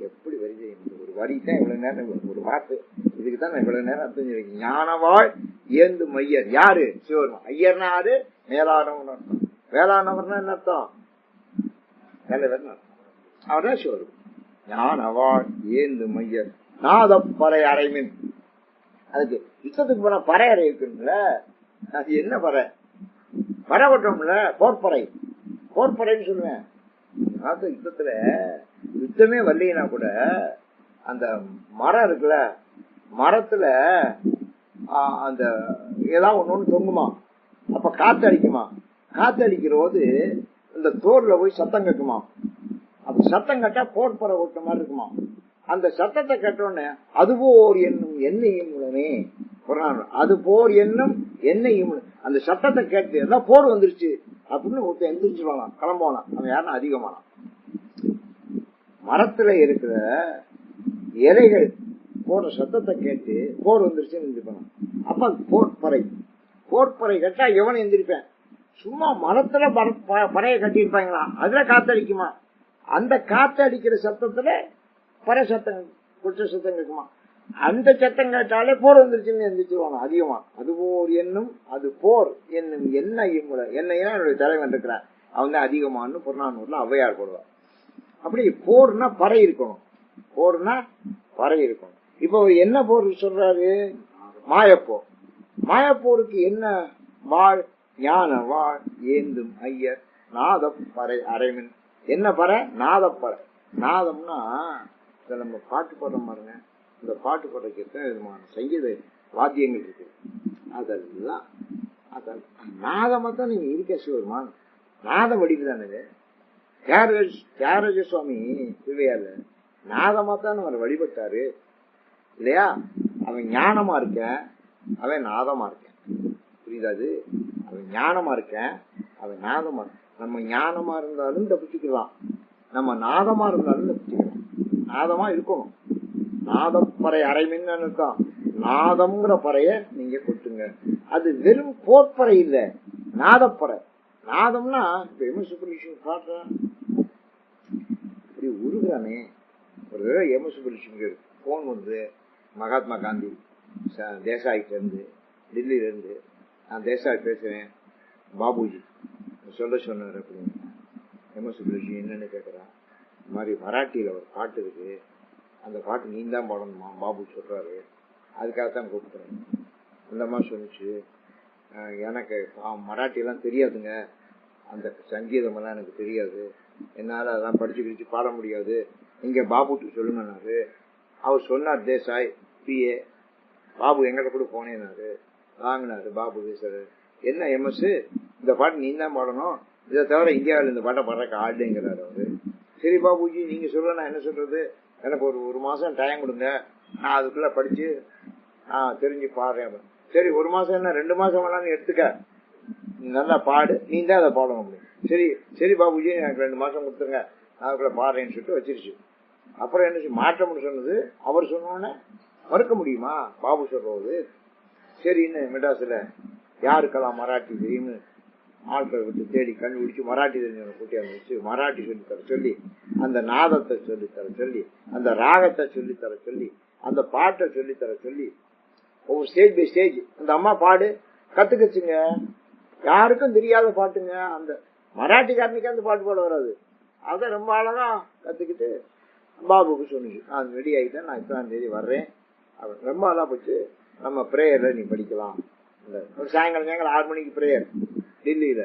எப்படி வரி செய்யணும்? ஒரு வரி தான் இவ்வளவு நேரம், ஒரு வார்த்தை, இதுக்கு தான் நான் இவ்வளவு நேரம் அர்த்தம் சொல்லிருக்கேன். ஞான வாழ் ஏந்து மையர். யாரு? சிவரும். ஐயர்னா யாரு? மேலானவன் அர்த்தம். வேளாணவர்னா என்ன அர்த்தம்? தலைவர். அவர்தான் சிவரும். ஞான வாழ் ஏந்து மையர் நாதப்பறை அறைமின். அதுக்கு யுத்தத்துக்கு போன பறை அறை இருக்குல்ல, அது என்ன பறை? பறை கொட்டோம்ல, போர்ப்பறை. போர்ப்பறைன்னு சொல்லுவேன். யுத்தத்துல யுத்தமே வரலைன்னா கூட அந்த மரம் இருக்குல்ல, மரத்துல அந்த ஏதாவது ஒண்ணு தொங்குமா, அப்ப காத்து அடிக்குமா. காத்து அடிக்கிற போது இந்த தோல்ல போய் சத்தம் கேட்குமா. அப்ப சத்தம் கேட்டா போர்ப்பறை கொட்ட மாதிரி இருக்குமா. அந்த சத்தத்தை கேட்டோன்னு அதுபோர் என்னும் எண்ணையும் உடனே அது போர் என்னும் என்னையும் அந்த சத்தத்தை கேட்டு எல்லாம் போர் வந்துருச்சு அப்படின்னு ஒருத்தன் எந்திரிச்சுவானா, கிளம்புவானா. அவன் யாருன்னா அதிகமானான். மரத்துல இருக்கிற இலைகள் போற சத்தத்தை கேட்டு போர் வந்துருச்சுன்னு எந்திரிப்பான். அப்ப அது போர்ப்பறை. போர்ப்பறை கட்டா எவன் எந்திரிப்பேன்? சும்மா மரத்துல பறைய கட்டியிருப்பாங்களா, அதுல காத்தடிக்குமா? அந்த காத்தடிக்கிற சத்தத்துல பறை சத்தம், குற்ற சத்தம் கேட்குமா? அந்த சத்தம் கேட்டாலே போர் வந்துருச்சுன்னு எந்திரிச்சுவாங்க அதிகமா. அது போர் என்னும் அது போர் என்னும் என்னையும் கூட, என்னையா என்னுடைய தலைவன் இருக்கிறான், அவன் தான் அதிகமானு புறநானூர்ல ஔவையார் போடுவார். அப்படி போர்னா பறை இருக்கணும், போர்னா பறை இருக்கணும். இப்போ என்ன போர் சொல்றாரு? மாயப்போர். மாயப்போருக்கு என்ன? வாழ் ஞான வாழ் ஏந்தும் ஐயர் நாத பறை அரைமின். என்ன பறை? நாதப்பறை. நாதம்னா இத நம்ம பாட்டு போடுறோம் பாருங்க, இந்த பாட்டு போடுறதுக்கு எத்தனை விதமான சங்கீத வாத்தியங்கள் இருக்கு. அதெல்லாம் நாதமா தான் நீங்க இருக்க சிவருமான். நாத வடிவு தானே. தியாகராஜ சுவாமி திருவையால நாதமா தான் அவர் வழிபட்டாரு இல்லையா? அவன் ஞானமா இருக்க, அவன் நாதமா இருக்க. புரியுதாது? அவன் ஞானமா இருக்க, அவன் நாதமா இருக்க. நம்ம ஞானமா இருந்தாலும் தப்பிச்சுக்கலாம், நம்ம நாதமா இருந்தாலும் தப்பிச்சுக்கலாம். நாதமா இருக்கணும். நாதப்பறை அரைமின்னு தான். நாதம்ங்கிற பறைய நீங்க கொட்டுங்க. அது வெறும் போர்ப்பறை இல்ல, நாதப்பறை. நாதம்னா பாடுற இப்படி உருகுறானே. ஒரு தடவை எமசுபலிஷனுக்கு போன் வந்து மகாத்மா காந்தி தேசாய்க்கு இருந்து, டெல்லியில இருந்து, நான் தேசாய் பேசுறேன் பாபுஜி சொல்ல சொன்னார் அப்படின்னு. எமசுபலிஷி என்னன்னு கேட்கிறான். இந்த மாதிரி மராட்டியில ஒரு பாட்டு இருக்கு, அந்த பாட்டு நீ தான் பாடணுமா பாபு சொல்றாரு, அதுக்காகத்தான் கூப்பிட்டுறேன். அந்த மாதிரி சொன்னிச்சு. எனக்கு மராட்டியெல்லாம் தெரியாதுங்க, அந்த சங்கீதம் எல்லாம் எனக்கு தெரியாது, என்னால அதெல்லாம் படிச்சு கிடிச்சு பாட முடியாது, இங்க பாபுட்டு சொல்லுங்கன்னாரு. அவர் சொன்னார் தேசாய் பிஏ பாபு எங்கிட்ட கூட போனேன்னாரு. வாங்கினாரு பாபு பேசுறாரு. என்ன எம்எஸ், இந்த பாட்டு நீ தான் பாடணும், இதை தவிர இந்தியாவில் இந்த பாட்டை பாடுறக்கு ஆடுங்கிறாரு அவரு. சரி பாபுஜி நீங்க சொல்ல நான் என்ன சொல்றது, எனக்கு ஒரு மாசம் டைம் கொடுங்க, நான் அதுக்குள்ள படிச்சு நான் தெரிஞ்சு பாடுறேன். சரி ஒரு மாசம் என்ன 2 மாசம் வேணாலும் எடுத்துக்க, நல்லா பாடு, நீ தான் அதை பாடணும் அப்படின்னு. சரி சரி பாபுஜி எனக்கு 2 மாசம் கொடுத்துருங்க, நான் அதுக்குள்ள பாடுறேன்னு சொல்லிட்டு வச்சிருச்சு. அப்புறம் என்ன மாற்றம்னு சொன்னது, அவர் சொன்னோன்னே மறுக்க முடியுமா பாபு சொல்றது? சரின்னு மெட்ராஸ்ல யாருக்கெல்லாம் மராட்டி தெரியும்னு ஆட்களை விட்டு தேடி கண்டுபிடிச்சு மராட்டி தெரிஞ்சவங்க கூட்டியாந்து வச்சு மராட்டி சொல்லித்தர சொல்லி, அந்த நாதத்தை சொல்லித்தர சொல்லி, அந்த ராகத்தை சொல்லித்தர சொல்லி, அந்த பாட்டை சொல்லித்தர சொல்லி, ஒவ்வொரு ஸ்டேஜ் பை ஸ்டேஜ் அந்த அம்மா பாடு கத்துக்கச்சுங்க. யாருக்கும் தெரியாத பாட்டுங்க. அந்த மராட்டிக்காரனுக்கு அந்த பாட்டு பாட வராது, அதை ரொம்ப அழகா கத்துக்கிட்டு பாபுக்கு சொன்னிச்சு. நான் ரெடி ஆகிட்டேன், நான் 2ஆம் தேதி வர்றேன். ரொம்ப நல்லா போச்சு. நம்ம பிரேயர்ல நீ படிக்கலாம். ஒரு சாயங்காலம் 6 மணிக்கு பிரேயர் டெல்லியில.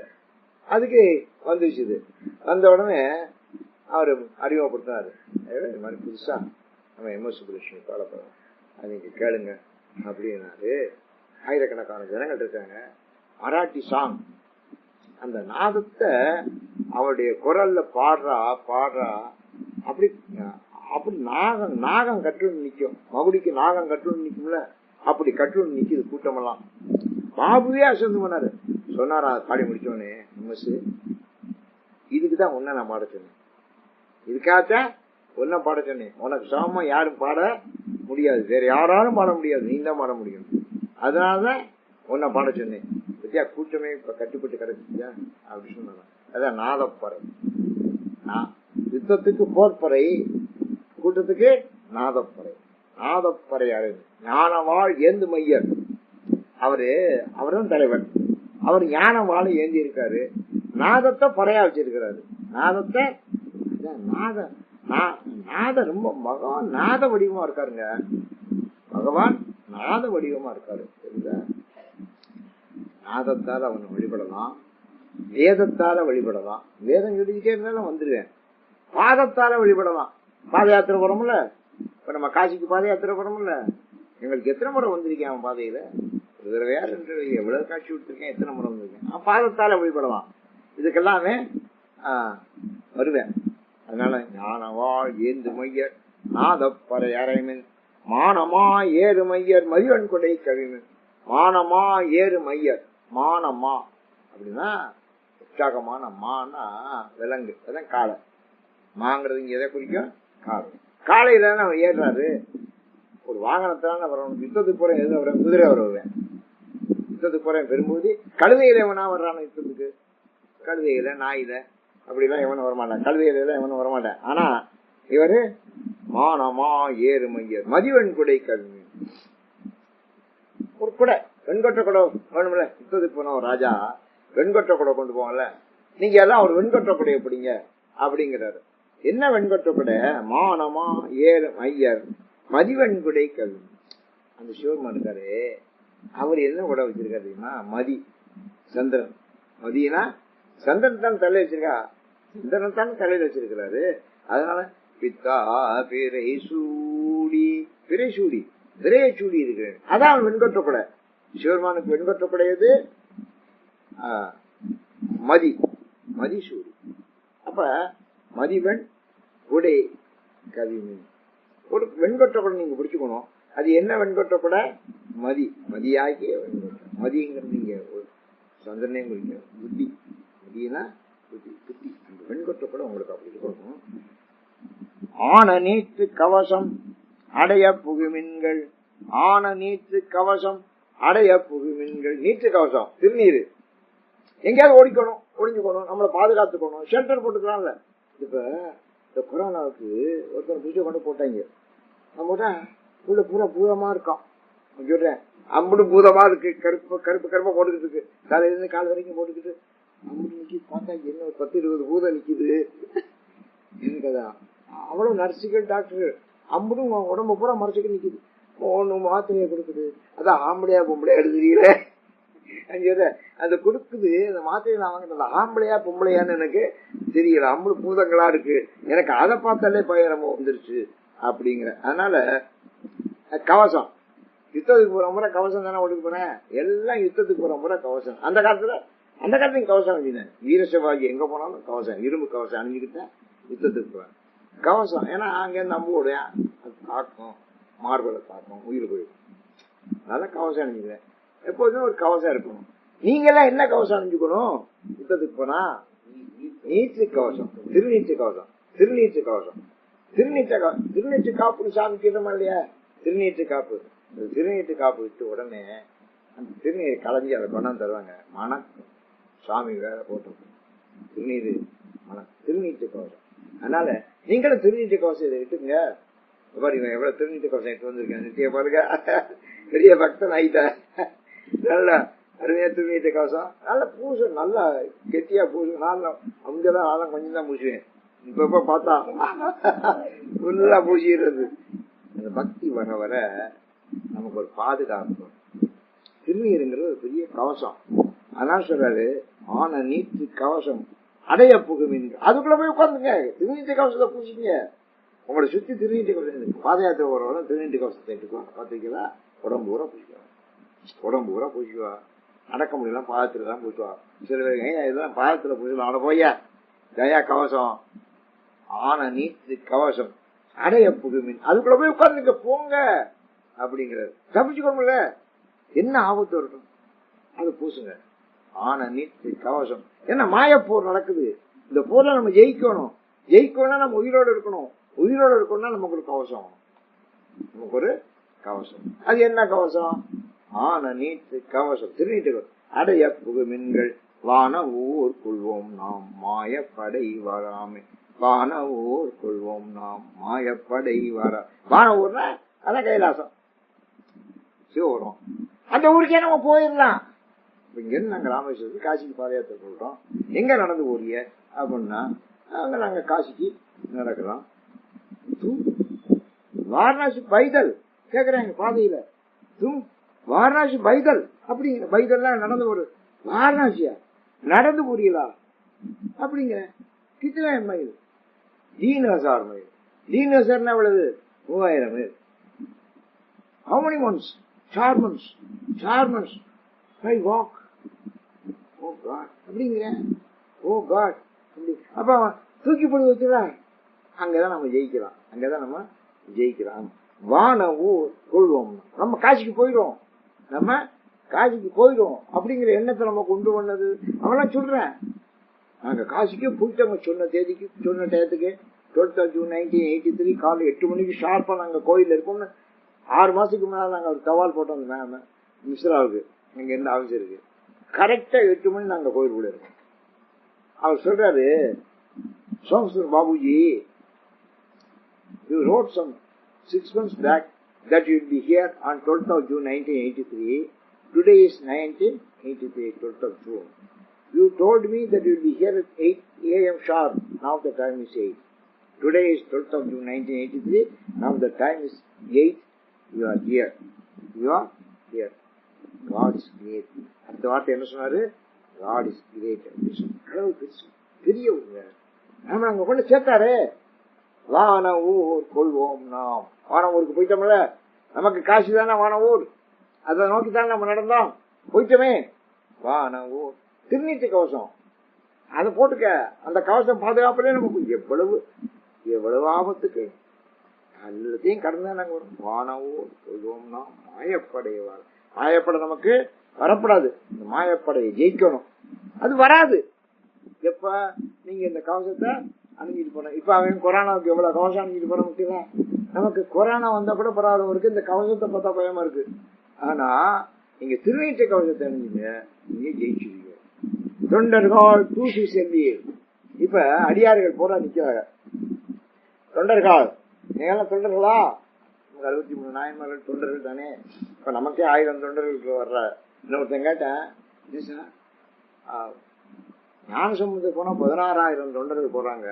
அதுக்கு வந்துச்சு. வந்த உடனே அவரு அறிமுகப்படுத்தினாரு, இது மாதிரி புதுசா நம்ம எம்எஸ் சுப்புலட்சுமி பாடப்படுறோம், அது நீங்க கேளுங்க அப்படின்னாரு. ஆயிரக்கணக்கான ஜனங்கள் இருக்காங்க. மராட்டி சாங், அந்த நாதத்தை அவருடைய குரல்ல பாடுறா அப்படி அப்படி நாகம் கட்டுன்னு நிக்கும். மகுடிக்கு நாகம் கட்டுன்னு நிக்கும்ல, அப்படி கட்டுன்னு நிக்குது கூட்டமெல்லாம். பாபுவே அசந்து பண்ணாரு. சொன்னாரா பாடி முடிச்சோன்னே, எம்எஸ் இதுக்குதான் உன்ன நான் பாட சொன்னேன், இதுக்காகத்தான் ஒன்ன பாட சொன்னேன். உனக்கு சமமா யாரும் பாட முடியாது, வேற யாராலும் பாட முடியாது, நீ தான் பாட முடியும், அதனாலதான் உன்ன பாட சொன்னேன். பத்தியா கூட்டமே இப்ப கட்டுப்பட்டு கிடக்குச்சியா அப்படி சொன்னாங்க. அதான் நாதப்பறை. யுத்தத்துக்கு போர்ப்பறை, கூட்டத்துக்கு நாதப்பறை. நாதப்பறை அறிவு ஞானவாள் ஏந்து மையர். அவர்தான் தலைவர். அவர் ஞான வாழை ஏந்தி இருக்காரு, நாதத்தை பறையா வச்சிருக்கிறாரு. நாதத்தை நாத ரொம்ப பகவான் நாத வடிவமா இருக்காருங்க. பகவான் நாத வடிவமா இருக்காரு. நாதத்தால் அவனை வழிபடலாம், வேதத்தால வழிபடலாம். வேதம் சொல்லிக்கிட்டே இருந்தாலும் வந்துடுவேன். பாதத்தால வழிபடலாம். பாத யாத்திரை போறோம்ல, இப்ப நம்ம காசிக்கு பாத யாத்திரை போறோம்ல, எங்களுக்கு எத்தனை முறை வந்திருக்கேன் அவன் பாதையில, ஒரு தடவையா 2 தடவை எவ்வளவு காட்சி விட்டுருக்கேன், எத்தனை முறை வந்திருக்கேன். பாதத்தால வழிபடலாம். இதுக்கெல்லாமே வருவேன். அதனால ஞானவாள் ஏந்து மையர் நாதப்பறை அரைமின் மானமா ஏறு மையர் மதிவன் கொடை கவிமின். மானமா ஏறு மையர். மானமா அப்படின்னா உற்சாகமான, மானா விலங்கு, அதான் காளை. மாங்கிறது இங்க எதை குறிக்கும்? காளை. காளையில தானே அவர் ஏறுறாரு. ஒரு வாகனத்தான வரணும். யுத்தத்துக்கு போறேன் எது வரேன்? குதிரை வருவேன். யுத்தத்துக்கு போறேன் பெரும்போது கழுதையில எவனா வர்றான யுத்தத்துக்கு? கழுதையில, நாயில அப்படிலாம் எவனும் வரமாட்டான். கழுதையில எவனும் வரமாட்டேன். ஆனா இவரு மானமா ஏறு மையர். மதிவெண் குடை கல்வி. ஒரு குடை, வெண்கொற்ற குடை வேணும்ல. யுத்தத்துக்கு போன ஒரு ராஜா வெண்கொற்ற குடை கொண்டு போவாங்கல்ல. நீங்க எல்லாம் ஒரு வெண்கொற்ற குடை எப்படிங்க அப்படிங்கிறாரு. என்ன வெண்கொற்ற குடை? மானமா ஏறு மையர் மதிவெண் குடை கல்வி. அந்த சிவருமான் இருக்காரு, அவர் என்ன குடை வச்சிருக்காரு தெரியுமா? மதி, சந்திரன். மதினா சந்திரன் தான் தலையில வச்சிருக்கா, சந்திரன் தான் தலையில வச்சிருக்கிறாரு. அதனால பித்தா பிறை சூடி, பிறை சூடி, விரைய சூடி இருக்கிறேன். அதான் வெண்கொற்ற குடை. சிவருமானுக்கு வெண்கொற்ற குடை எது? மதி, மதிசூடி. அப்ப மதிவெண் குடை கவிமீன். ஒரு வெண்கொற்ற குடை நீங்க பிடிச்சுக்கணும். அது என்ன வெண்கொற்ற குடை? மதி, மதியாகிய வெண்கொற்ற. மதிங்கிறது நீங்க சந்திரனையும் குறிக்க புத்தி. மதினா புத்தி, புத்தி. அந்த வெண்கொற்ற குடை உங்களுக்கு அப்படி இருக்கணும். ஆன நீத்து கவசம் அடைய புகுமின்கள். ஆன நீத்து கவசம் அடைய புகுமின்கள். நீத்து கவசம் திருநீர். எங்கேயாவது ஓடிக்கணும், ஒளிஞ்சுக்கணும், நம்மளை பாதுகாத்துக்கணும், ஷெல்டர் போட்டுக்கலாம்ல. இப்ப இந்த கொரோனாவுக்கு ஒருத்தர் பூஜை கொண்டு போட்டாங்க. நம்ம உள்ள பூரா பூதமா இருக்கான். சொல்றேன், அம்புடு பூதமா இருக்கு. கருப்பு கருப்பு கருப்பா போட்டுக்கிட்டு இருக்கு. காலையில இருந்து கால் வரைக்கும் போட்டுக்கிட்டு அம்புடு நிக்கி பார்த்தா என்ன ஒரு 10-20 பூதம் நிக்குது. எனக்குதான் அவ்வளவு நர்ஸுகள் டாக்டர் அம்புடும் உடம்பு பூரா மறைச்சுக்கிட்டு நிக்குது. ஒண்ணு மாத்திரையை கொடுக்குது. அதான் ஆம்பளையா பொம்பளையா எழுதுறீங்கள அது கொடுக்குது. அந்த மாத்திரை நான் வாங்கினது ஆம்பளையா பொம்பளையான்னு எனக்கு தெரியல. அம்புடு பூதங்களா இருக்கு. எனக்கு அதை பார்த்தாலே பயரமா வந்துருச்சு அப்படிங்கிற. அதனால கவசம், யுத்தத்துக்கு போற முறை கவசம் தானே ஓட்டுக்கு போறேன். எல்லாம் யுத்தத்துக்கு போற முறை கவசம். அந்த காலத்துல கவசம் அணிஞ்சினேன். வீரசவாகி எங்க போனாலும் கவசம், இரும்பு கவசம் அணிஞ்சுக்கிட்டேன் யுத்தத்துக்கு போவேன். கவசம் ஏன்னா அங்கேருந்து அம்பு விடுவேன், அது தாக்கும், மார்பலை தாக்கும், உயிர் போயிடும். அதனால கவசம் அணிஞ்சுக்கிறேன். எப்போதுமே ஒரு கவசம் இருக்கணும். நீங்க எல்லாம் என்ன கவசம் அணிஞ்சுக்கணும் யுத்தத்துக்கு போனா? நீச்சு கவசம், திருநீச்சு கவசம், திருநீச்சு கவசம், திருநீச்சு காப்பு. சாமி கேட்டோமா இல்லையா? திருநீச்சு காப்பு. திருநீட்டு காப்பு விட்டு உடனே அந்த திருநீரை களைஞ்சி அதை கொண்டாந்து தருவாங்க. மணக்கும். சுவாமி வேற போட்டு திருநீர் மணக்கும். திருநீட்டு கவசம். அதனால நீங்களும் திருநீட்டு கவசம் இதை விட்டுங்க. பாருங்க எவ்வளவு திருநீட்டு கவசம் எடுத்து வந்திருக்கேன். நிச்சய பாருங்க, பெரிய பக்தன் ஆயிட்ட. நல்லா அருமையா திருநீட்டு கவசம். நல்ல பூசு, நல்லா கெட்டியா பூசு. அங்கதான் நானும் கொஞ்சம் தான் பூசுவேன். இப்ப பார்த்தா ஃபுல்லா பூசிடுறது. அந்த பக்தி வர வர நமக்கு ஒரு பாதுகாப்பு. திருநீருங்கிறது ஒரு பெரிய கவசம். அதான் சொல்றாரு, ஆன நீட்டு கவசம் அடைய புகுமின். அதுக்குள்ள போய் உட்காந்துங்க, திருநீட்டு கவசத்தை பூசிங்க. உங்களை சுத்தி திருநீட்டு கவசம். பாத யாத்திரை போறவங்க திருநீட்டு கவசத்தை எடுத்துக்குவாங்க. பார்த்துருக்கீங்களா? உடம்பு ஊரா பூசிக்குவா, உடம்பு ஊரா பூசிக்குவா. நடக்க முடியலாம், பாதத்துல தான் பூசுவா. சில பேர் இதெல்லாம் பாதத்துல பூசலாம். அவனை போய்யா தயா கவசம், ஆன நீட்டு கவசம் அடைய புகுமின். அதுக்குள்ள போய் உட்கார்ந்துங்க போங்க அப்படிங்கிறது. தப்பிச்சுக்கணும்ல, என்ன ஆபத்து வரட்டும் அது பூசுங்க. ஆன நீட்டு கவசம். என்ன மாயப்போர் நடக்குது. இந்த போர்ல நம்ம ஜெயிக்கணும். ஜெயிக்கணும்னா நம்ம உயிரோடு இருக்கணும். உயிரோடு இருக்கணும்னா நமக்கு ஒரு கவசம், நமக்கு ஒரு கவசம். அது என்ன கவசம்? ஆன நீட்டு கவசம், திருநீட்டு அடைய புகுமின்கள். வான ஊர் கொள்வோம் நாம் மாயப்படை வராமே. வான ஊர் கொள்வோம் நாம் மாயப்படை வர. வான ஊர்னா அதான் கைலாசம், சிவபுரம். அந்த ஊருக்கே நம்ம போயிடலாம். இங்க இருந்து நாங்க ராமேஸ்வரத்துக்கு காசிக்கு பாத யாத்திரை சொல்றோம். எங்க நடந்து போறீங்க அப்படின்னா, அங்க நாங்க காசிக்கு நடக்கிறோம். வாரணாசி பைதல் கேக்குறாங்க பாதையில. வாரணாசி பைதல் அப்படிங்கிற. பைதல்லாம் நடந்து போறது. வாரணாசியா நடந்து போறீங்களா அப்படிங்கிற. கிட்டன மைல்? 3000 மைல். 3000 எவ்வளவு? 3000 mile. How many months? 4 months. 4 months. I walk. Oh God. அப்படிங்கிற. Oh God. அப்ப தூக்கி போட்டு வச்சுடா. அங்கதான் நம்ம ஜெயிக்கலாம். அங்கதான் நம்ம ஜெயிக்கலாம். வான ஊர் கொள்வோம். நம்ம காசிக்கு போயிடுவோம். நம்ம காசிக்கு போயிடும் அப்படிங்கிற எண்ணத்தை நம்ம கொண்டு வந்தது. அவெல்லாம் சொல்றேன், நாங்க காசிக்கே போயிட்டோங்க சொன்ன தேதிக்கு சொன்ன டயத்துக்கு 12 ஜூன் 1983 காலை 8 மணிக்கு ஷார்ப்பா நாங்க கோயில்ல இருக்கோம்னு 6 மாசத்துக்கு முன்னாடி நாங்க ஒரு தவால் போட்டோம் மேம் மிஸ்ராவுக்கு, எங்க எந்த ஆஃபீஸருக்கு. கரெக்டா 8 மணி நாங்க கோயிலுக்குள்ள இருக்கோம். அவர் சொல்றாரு, Somasundar Babuji, you wrote some 6 months back that you will be here on 12th of June 1983. Today is 1983, 12th of June. You told me that you will be here at 8 a.m. sharp. Now the time is 8. Today is 12th of June 1983. Now the time is 8. You are here. You are here. God is great. அந்த வார்த்தை என்ன சொன்னாரு? God is great. பெரிய நாம அங்க கொண்டு சேர்த்தாரு. வான ஊர் கொள்வோம் நாம். வான ஊருக்கு போயிட்டோம்ல, நமக்கு காசு தானே வான ஊர், அதை நோக்கி தானே நம்ம நடந்தோம். போயிட்டோமே வான ஊர். திருநீட்டு கவசம் அதை போட்டுக்க. அந்த கவசம் பாதுகாப்புல நமக்கு எவ்வளவு ஆபத்துக்கு எல்லாத்தையும் கடந்தா நாங்க வரும். வான ஊர் கொள்வோம்னா மாயப்படையவாள். மாயப்படை நமக்கு வரப்படாது. இந்த மாயப்படையை ஜெயிக்கணும். அது வராது எப்ப நீங்க இந்த கவசத்தை அணிஞ்சிட்டு போன. இப்ப அவன் கொரோனாவுக்கு எவ்வளவு கவசம் அணிஞ்சிட்டு போன முக்கியம். நமக்கு கொரோனா வந்தா கூட பரவாயில்ல, இந்த கவசத்தை பார்த்தா பயமா இருக்கு. ஆனா நீங்க திருநீற்ற கவசத்தை அணிஞ்சுங்க, நீங்க ஜெயிச்சுவீங்க. தொண்டர்கள் தூசி செல்லி. இப்ப அடியார்கள் போறா நிக்கிறாங்க. தொண்டர்கள், நீங்கெல்லாம் தொண்டர்களா? 63 நாயன்மார்கள் தொண்டர்கள் தானே. இப்ப நமக்கே 1000 தொண்டர்களுக்கு வர்ற. இன்னொருத்தன் கேட்டேன், ஞானசம்பந்தத்துக்கு போனா 16,000 தொண்டர்கள் போறாங்க,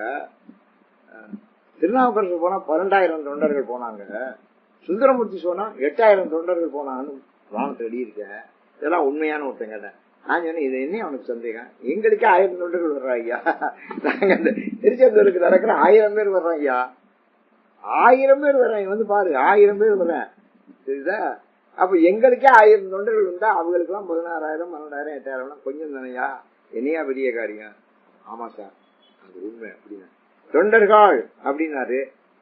திருநாவுக்கரசு போனா 12,000 தொண்டர்கள் போனாங்க, சுந்தரமூர்த்தி சொன்னா 8,000 தொண்டர்கள் போனான்னு வானத்தை எழுதியிருக்கேன். இதெல்லாம் உண்மையான ஒருத்தன் கேட்டேன். நான் சொன்னேன், இது என்ன அவனுக்கு சந்தேகம்? எங்களுக்கே 1000 தொண்டர்கள் வர்றாங்க ஐயா. நாங்க அந்த திருச்செந்தூருக்கு நடக்கிற 1000 பேர் வர்றாங்க ஐயா. 1000 பேர் வர்றாங்க, வந்து பாரு 1000 பேர் வர்றேன், சரிதா? அப்ப எங்களுக்கே 1000 தொண்டர்கள் இருந்தா அவங்களுக்கு எல்லாம் 16,000 12,000 8,000 கொஞ்சம் தானையா? என்னையா பெரிய காரியம்? ஆமா சார், அது உண்மை. அப்படின்னா தொண்டர்கள் அப்படின்னாரு.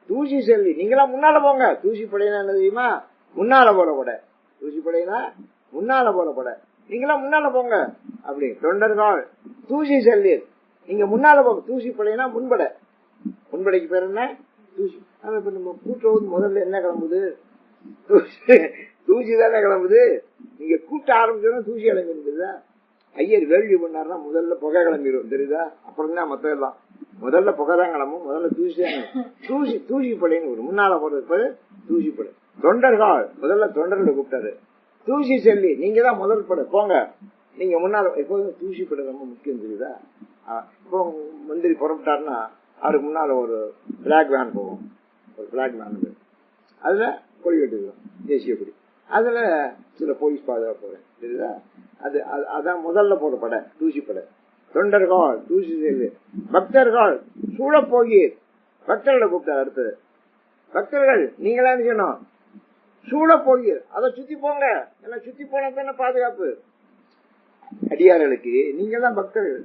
தூசி செல்வி, நீங்களாம் முன்னால போங்க. தூசி படையினா என்ன தெரியுமா? முன்னால போல கூட. தூசி படையினா முன்னால போல கூட, நீங்களாம் முன்னால போங்க அப்படி. தொண்டர்கள் தூசி செல்வி, நீங்க முன்னால போங்க. தூசி படையினா முன்படை. முன்படைக்கு பேர் என்ன? தூசி. இப்ப நம்ம கூட்டுறது முதல்ல என்ன கிளம்புது? தூசி தானே கிளம்புது. நீங்க கூட்ட ஆரம்பிச்சோன்னா தூசி கிளம்பிருக்குதா? ஐயர் வேள்வி பண்ணாருன்னா முதல்ல புகை கிளம்பிடும், தெரியுதா? அப்புறம் தான் மொத்தம் எல்லாம். முதல்ல புகை தான் கிளம்பும், முதல்ல தூசி தான். தூசி படைன்னு ஒரு முன்னால போறது தூசி படை. தொண்டர்கள் முதல்ல தொண்டர்களை கூப்பிட்டாரு. தூசி செல்லி, நீங்க தான் முதல் படை, போங்க நீங்க முன்னால. எப்போதும் தூசி படை ரொம்ப முக்கியம், தெரியுதா? இப்போ மந்திரி புறப்பட்டாருன்னா அவருக்கு முன்னால ஒரு பிளாக் வேன் போகும். ஒரு பிளாக் வேன், அதுல கொடி கட்டுக்கிறோம், தேசிய கொடி. அதுல சில போலீஸ் பாதுகாப்பு போறேன், தெரியுதா? அதான் முதல்ல போற படை, தூசி படை. தொண்டர்கள் தூசி செல்லு. பக்தர்கள் சூழ போகி, பக்தர்களை கூப்பிட்டார். அடுத்தது பக்தர்கள், நீங்களா சொன்னோம் சூழ போகி, அதை சுத்தி போங்க. எல்லாம் சுத்தி போனா தானே பாதுகாப்பு. அடியார்களுக்கு நீங்கெல்லாம் பக்தர்கள்,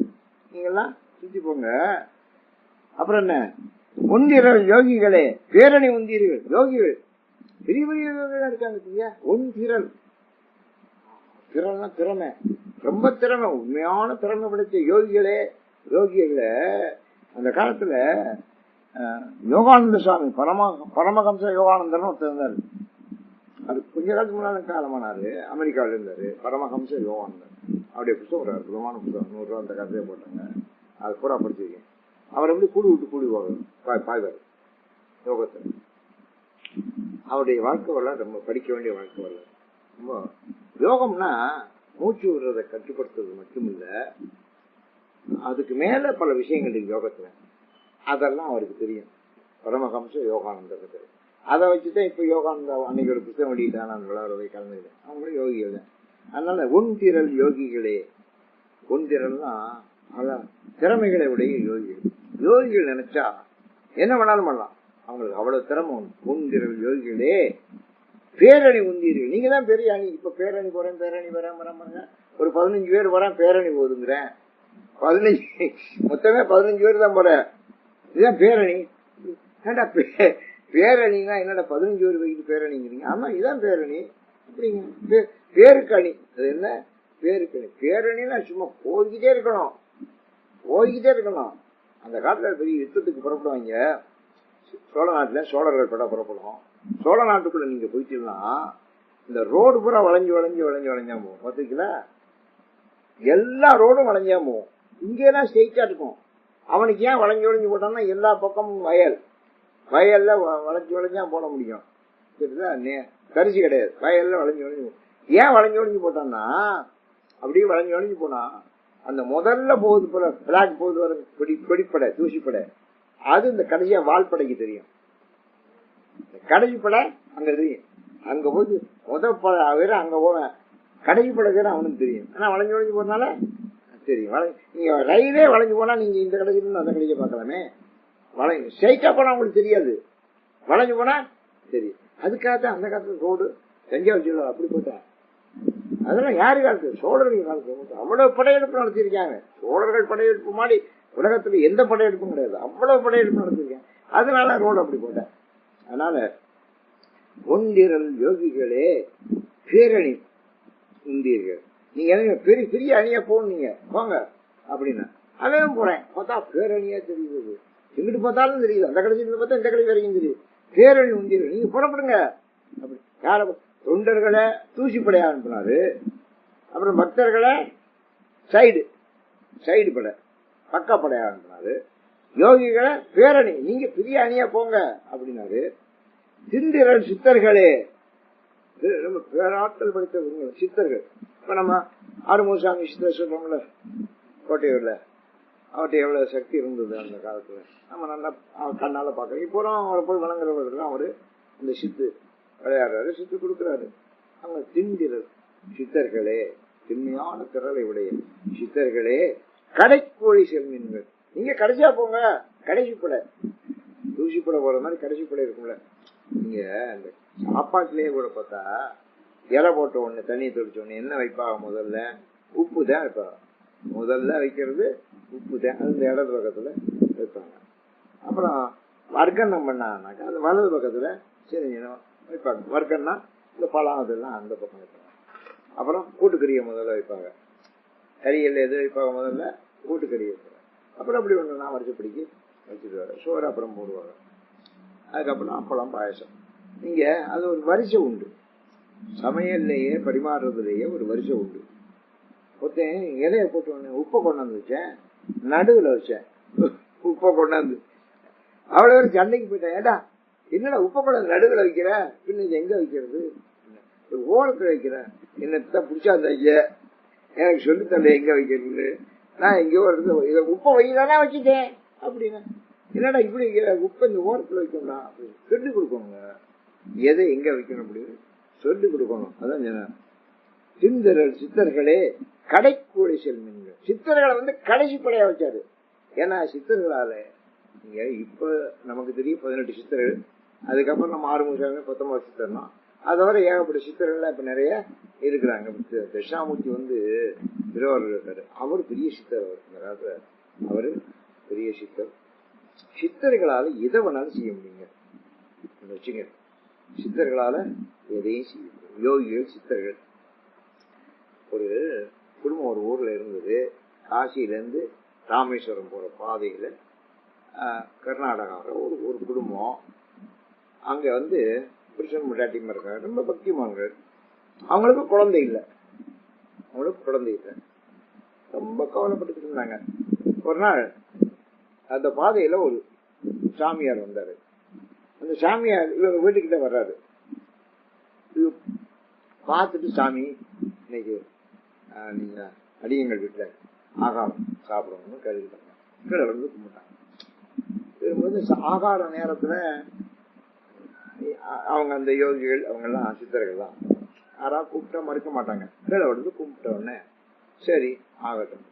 நீங்கெல்லாம் சுத்தி போங்க. அப்புறம் என்ன? ஒன்றியர்கள் யோகிகளே, பேரணி உந்தீர்கள். யோகிகள் பெரிய பெரிய யோகிகள் இருக்காங்க. ஒன்றிரல், திறமை, திறமை, ரொம்ப திறமை, உண்மையான திறமை படைத்த யோகிகளே. யோகிகள அந்த காலத்துல யோகானந்த சுவாமி, பரமஹம்ச யோகானந்தர்னு ஒருத்தர் இருந்தாரு. அது கொஞ்ச காலத்துக்கு முன்னால காலமானாரு, அமெரிக்காவில இருந்தாரு. பரமஹம்ச யோகானந்தர், அவருடைய புத்தகம் ஒரு அற்புதமான புத்தகம், 100 ரூபா அந்த கதையை போட்டாங்க. அது கூட படிச்சிருக்கேன். அவர் எப்படி கூடி விட்டு கூடி பாய்வார் யோகத்தை. அவருடைய வாழ்க்கை வரலாறு ரொம்ப படிக்க வேண்டிய வாழ்க்கை வரலாறு. ரொம்ப யோகம்னா மூச்சு விடுறதை கட்டுப்படுத்துறது மட்டும் இல்ல, அதுக்கு மேல பல விஷயங்கள் இருக்கு யோகத்துல. அதெல்லாம் அவருக்கு தெரியும். பரமஹம்ச யோகானந்தர், அதை வச்சுதான் இப்ப யோகானந்தா அன்னைக்கு ஒரு புத்தகம் வெளியிட்டான். அந்த விழாவை கலந்துக்கிட்டேன். அவங்களும் யோகிகள் தான். அதனால ஒன்றிரல் யோகிகளே. ஒன்றிரல்னா அதான் திறமைகளை உடைய யோகிகள். யோகிகள் நினைச்சா என்ன வேணாலும் பண்ணலாம், அவங்களுக்கு அவ்வளவு திறமை. ஒன்றிரல் யோகிகளே, பேரணி உந்தீர்கள். நீங்க தான் பெரிய அணி. இப்ப பேரணி போறேன், பேரணி வரேன், வரேன், ஒரு 15 பேர் வரேன், பேரணி போதுங்கிறேன். 15 மொத்தமே 15 பேர் தான் போறேன். இதுதான் பேரணி. ஏண்டா பேரணினா என்னடா 15 பேர் வைக்கிட்டு பேரணிங்கிறீங்க? ஆமா, இதுதான் பேரணி. அப்படிங்க. பேருக்கணி. அது என்ன பேருக்கணி? பேரணின்னா சும்மா போய்கிட்டே இருக்கணும், போய்கிட்டே இருக்கணும். அந்த காலத்துல பெரிய யுத்தத்துக்கு புறப்படுவாங்க. சோழ நாட்டுல சோழர்கள் பட புறப்படும். சோழ நாட்டுக்குள்ள நீங்க போயிட்டீங்கன்னா இந்த ரோடு பூரா வளைஞ்சு வளைஞ்சு வளைஞ்சு வளைஞ்சா போகும். பாத்தீங்களா? எல்லா ரோடும் வளைஞ்சா போகும். இங்கெல்லாம் ஸ்ட்ரெயிட்டா இருக்கும். அவனுக்கு ஏன் வளைஞ்சு வளைஞ்சு போட்டான்னா எல்லா பக்கமும் வயல், வயல்ல வளைஞ்சு வளைஞ்சா போட முடியும். கரிசி கிடையாது, வயல்ல வளைஞ்சு வளைஞ்சு. ஏன் வளைஞ்சு வளைஞ்சு போட்டான்னா அப்படியே வளைஞ்சு வளைஞ்சு போனா அந்த முதல்ல போகுது போல பிளாக் போகுது வர கொடிப்படை தூசிப்படை, அது இந்த கடைசியா வால்படைக்கு தெரியும். கடைசி படை அங்க தெரியும். அங்க போய் முதல் படை வேற அங்க போவேன், கடைசி படை வேற அவனுக்கு தெரியும். ஆனா வளைஞ்சு வளைஞ்சு போறதுனால தெரியும். நீங்க ரயிலே வளைஞ்சு போனா நீங்க இந்த கடைசில அந்த கடைசியை பார்க்கலாமே. வளைஞ்சு ஸ்ட்ரைட்டா போனா உங்களுக்கு தெரியாது, வளைஞ்சு போனா தெரியும். அதுக்காகத்தான் அந்த காலத்துல ரோடு தஞ்சாவூர் அப்படி போட்டேன். அதெல்லாம் யாரு காலத்து? சோழர்கள் காலத்து. அவ்வளவு படையெடுப்பு நடத்திருக்காங்க. சோழர்கள் படையெடுப்பு மாதிரி உலகத்துல எந்த படையெடுப்பும் கிடையாது. அவ்வளவு படையெடுப்பு நடத்திருக்காங்க. அதனால ரோடு அப்படி போட்டேன். அதனால ஒன்றிரல் யோகிகளே பேரணி உண்டீர்கள். நீங்க பெரிய பெரிய அணியா போனீங்க போங்க அப்படின்னா அதையும் போறேன். பார்த்தா பேரணியா தெரியுது, எங்கிட்டு பார்த்தாலும் தெரியுது. அந்த கடைசி பார்த்தா இந்த கடைசி வரைக்கும் தெரியுது. பேரணி உண்டீர்கள், நீங்க புறப்படுங்க அப்படி. யார? தொண்டர்களை தூசிப்படையா அனுப்பினாரு. அப்புறம் பக்தர்களை சைடு படை பக்கப்படையா அனுப்பினாரு. யோகிகளை பேரணி, நீங்க பெரிய அணியா போங்க அப்படின்னாரு. சிந்திரன் சித்தர்களே, நம்ம பேராற்றல் படித்த சித்தர்கள். இப்ப நம்ம ஆறுமுகசாமி சித்தர் சொல்றோம்ல கோட்டையூர்ல, அவர்கிட்ட எவ்வளவு சக்தி இருந்தது அந்த காலத்துல நம்ம நல்லா கண்ணால பாக்குறோம். இப்போ அவரை போய் வணங்குறவர்கள் அவரு இந்த சித்து விளையாடுறாரு, சித்து கொடுக்குறாரு. அவங்க திண்டிரர் சித்தர்களே, திண்மையான திறலை உடைய சித்தர்களே, கடைக்கோழி செல்வீன்கள், நீங்க கடைசியா போங்க. கடைசி படை தூசிப்படை போற மாதிரி கடைசி படை இருக்கும்ல. நீங்க அந்த சாப்பாட்டுலயே கூட பார்த்தா இலை போட்ட உடனே தண்ணியை தொளிச்ச உடனே என்ன வைப்பாங்க? முதல்ல உப்பு தான் வைப்பாங்க. முதல்ல வைக்கிறது உப்பு தான். அது இந்த இடது பக்கத்துல வைப்பாங்க. அப்புறம் வர்க்கணம் பண்ணாங்கனாக்கா அது வலது பக்கத்துல செஞ்சணும் வைப்பாங்க. வர்க்கம்னா இந்த பழம் அதெல்லாம் அந்த பக்கம் வைப்பாங்க. அப்புறம் கூட்டுக்கறியை முதல்ல வைப்பாங்க. கறிகள் எது வைப்பாங்க? முதல்ல கூட்டுக்கறி வைப்பாங்க. அப்புறம் அப்படி ஒன்று நான் வருஷப்படிக்கு வச்சுருவாங்க. சோறு அப்புறம் போடுவாங்க. அதுக்கப்புறம் அப்பளம் பாயசம். நீங்க அது ஒரு வரிசை உண்டு. சமையல்லையே பரிமாறுறதுலயே ஒரு வரிசை உண்டு. ஒருத்தன் இலைய போட்டு உப்பை கொண்டாந்து வச்சேன், நடுவுல வச்சேன். உப்பை கொண்டாந்து அவ்வளவு பேர் சண்டைக்கு போயிட்டேன். ஏடா என்னடா உப்பை கொண்டாந்து நடுவுல வைக்கிற, பின்ன இது எங்க வைக்கிறது? ஒரு ஓரத்துல வைக்கிற. என்னத்தான் பிடிச்சா அந்த ஐயா எனக்கு சொல்லித்தரல எங்க வைக்கிறது. நான் எங்கேயோ இதை உப்பை வைக்கலானா வச்சுட்டேன் அப்படின்னா, என்னடா இப்படி வைக்கிற, உப்பை இந்த ஓரத்துல வைக்கணும் அப்படின்னு சொல்லி கொடுக்கணுங்க. எதை எங்க வைக்கணும் அப்படின்னு சொல்லி கொடுக்கணும். அதான் சிந்தரல் சித்தர்களே கடைக்கோழி செல்வீன்கள். சித்தர்களை கடைசி படையா வச்சாரு. ஏன்னா சித்தர்களால நீங்க இப்ப நமக்கு தெரியும் 18 சித்தர்கள். அதுக்கப்புறம் நம்ம ஆறுமுகசாமி 19 சித்தர்னா, அதோட ஏகப்பட்ட சித்தர்கள் இப்ப நிறைய இருக்கிறாங்க. தட்சிணாமூர்த்தி திருவாரூர் இருக்காரு. அவரு பெரிய சித்தர். அவர் இந்த காலத்துல அவரு பெரிய சித்தர். சித்தர்களால எதை வேணாலும் செய்ய முடியுங்க. வச்சுங்க, சித்தர்களால எதையும் செய்ய முடியும். யோகிகள் சித்தர்கள். ஒரு குடும்பம் ஒரு ஊர்ல இருந்தது. காசியில இருந்து ராமேஸ்வரம் போற பாதையில கர்நாடகாவில் ஒரு குடும்பம். அங்க புருஷன் முட்டாட்டிமா இருக்காங்க, ரொம்ப பக்திமான்கள். அவங்களுக்கு குழந்தை இல்லை. ரொம்ப கவலைப்பட்டு இருந்தாங்க. ஒரு நாள் அந்த பாதையில ஒரு சாமியார் வந்தாரு. அந்த சாமியார் இவங்க வீட்டுக்கிட்ட வர்றாரு. பார்த்துட்டு, சாமி இன்னைக்கு நீங்க அடியங்கள் வீட்டுல ஆகாரம் சாப்பிடணும்னு கேள்விப்பட்டாங்க. கீழே கும்பிட்டாங்க. ஆகார நேரத்துல அவங்க அந்த யோகிகள் அவங்க எல்லாம் சித்தர்கள் தான். யாராவது கூப்பிட்டா மறுக்க மாட்டாங்க. கீழே கும்பிட்ட உடனே சரி ஆகட்டும்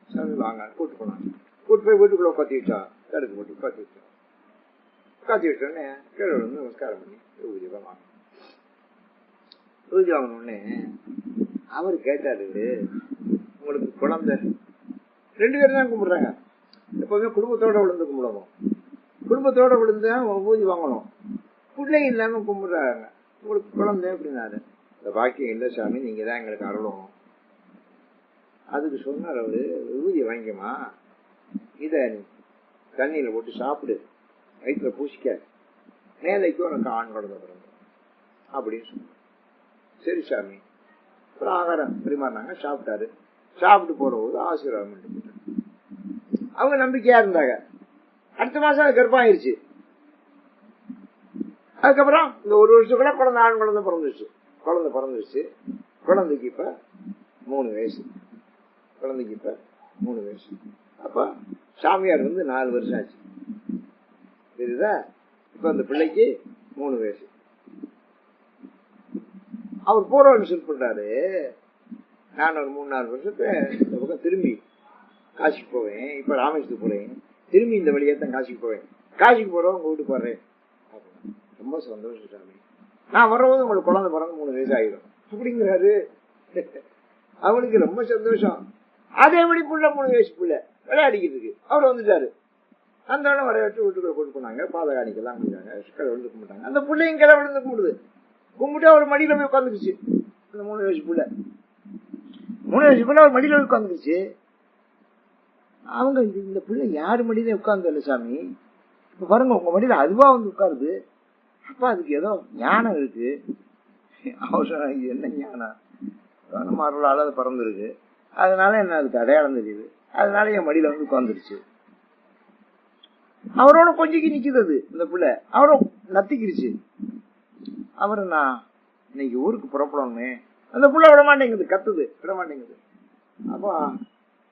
சாமி வாங்க கூப்பிட்டு போனாங்க. கூப்பிட்டு போய் வீட்டுக்குள்ள உட்காத்தி வச்சா, தடுக்கு போட்டு உட்காத்தி வச்சோம். உட்காத்தி வச்சோடனே கீழே நமஸ்காரம் பண்ணி பூஜை வாங்க. பூஜை வாங்கினோடனே அவரு கேட்டாரு, உங்களுக்கு குழந்தை? 2 பேரும் தான் கும்பிடுறாங்க. எப்பவுமே குடும்பத்தோட விழுந்து கும்பிடணும். குடும்பத்தோட விழுந்து பூஜை வாங்கணும். பிள்ளை இல்லாம கும்பிடுறாங்க. உங்களுக்கு குழந்தை அப்படின்னாரு. இந்த பாக்கியம் இல்லை சாமி, நீங்க தான் எங்களுக்கு அருளும். அதுக்கு சொன்னார் அவரு, விபூதி வாங்கிக்கமா, இத தண்ணியில போட்டு சாப்பிடு, வயிற்றுல பூசிக்க, மேலைக்கு உனக்கு ஆண் குழந்தை பிறந்த அப்படின்னு சொன்னார். சரி சாமி. அப்புறம் ஆகாரம் பரிமாறினாங்க, சாப்பிட்டாரு. சாப்பிட்டு போற போது ஆசீர்வாதம் பண்ணிட்டு அவங்க நம்பிக்கையா இருந்தாங்க. அடுத்த மாசம் அது கர்ப்பம் ஆயிடுச்சு. அதுக்கப்புறம் இந்த ஒரு வருஷத்துக்குள்ள குழந்தை ஆண் குழந்தை பிறந்துருச்சு. குழந்தைக்கு இப்ப 3 வயசு. அப்ப சாமியார் 4 வருஷம் ஆச்சு. தெரியுதா? இப்ப அந்த பிள்ளைக்கு 3 வயசு. அவர் பூர்வம் சொல்றாரு, நான் ஒரு 3-4 வருஷத்துல இந்த பக்கம் திரும்பி காசிக்கு போவேன். இப்ப ராமேஸ்வரத்துக்கு போறேன், திரும்பி இந்த வழியாத்தான் காசிக்கு போவேன். காசிக்கு போறவங்க உங்க வீட்டுக்கு வர்றேன். ரொம்ப சந்தோஷம் சாமி, நான் வர்றபோது உங்களுக்கு குழந்தை பிறந்து 3 வயசு ஆயிடும் அப்படிங்கிறாரு. அவனுக்கு ரொம்ப சந்தோஷம். அதே மாதிரி புள்ள 3 வயசு புள்ள விளையாடிக்கிட்டு அவர் வந்துட்டாரு. அந்த வர வச்சு வீட்டுக்குள்ள போட்டு போனாங்க. பாத காணிக்கெல்லாம் முடிஞ்சாங்க. சிக்கலை விழுந்து கும்பிட்டாங்க. அந்த பிள்ளையும் கிளை விழுந்து கும்பிட்டு அவர் மடியில போய் உட்காந்துக்குச்சு. அந்த 3 வயசு புள்ள அவர் மடியில போய் உட்காந்துக்குச்சு. அவங்க இந்த பிள்ளை யாரு மடியில உட்கார்ந்து இல்ல சாமி, இப்ப பாருங்க உங்க மடியில அதுவா வந்து உட்காருது. அப்ப அதுக்கு ஏதோ ஞானம் இருக்கு. அவர் சொன்ன, இது என்ன ஞானம், அருளால அது பறந்துருக்கு, அதனால என்ன அதுக்கு அடையாளம் தெரியுது, அதனால என் மடியில வந்து உட்கார்ந்துருச்சு. அவரோட கொஞ்சிக்கு நிக்குது அது. இந்த பிள்ளை அவரோட நத்திக்கிருச்சு. அவரு, நான் இன்னைக்கு ஊருக்கு புறப்படணுமே, அந்த புள்ள விட மாட்டேங்குது, கத்துது, விட மாட்டேங்குது. அப்போ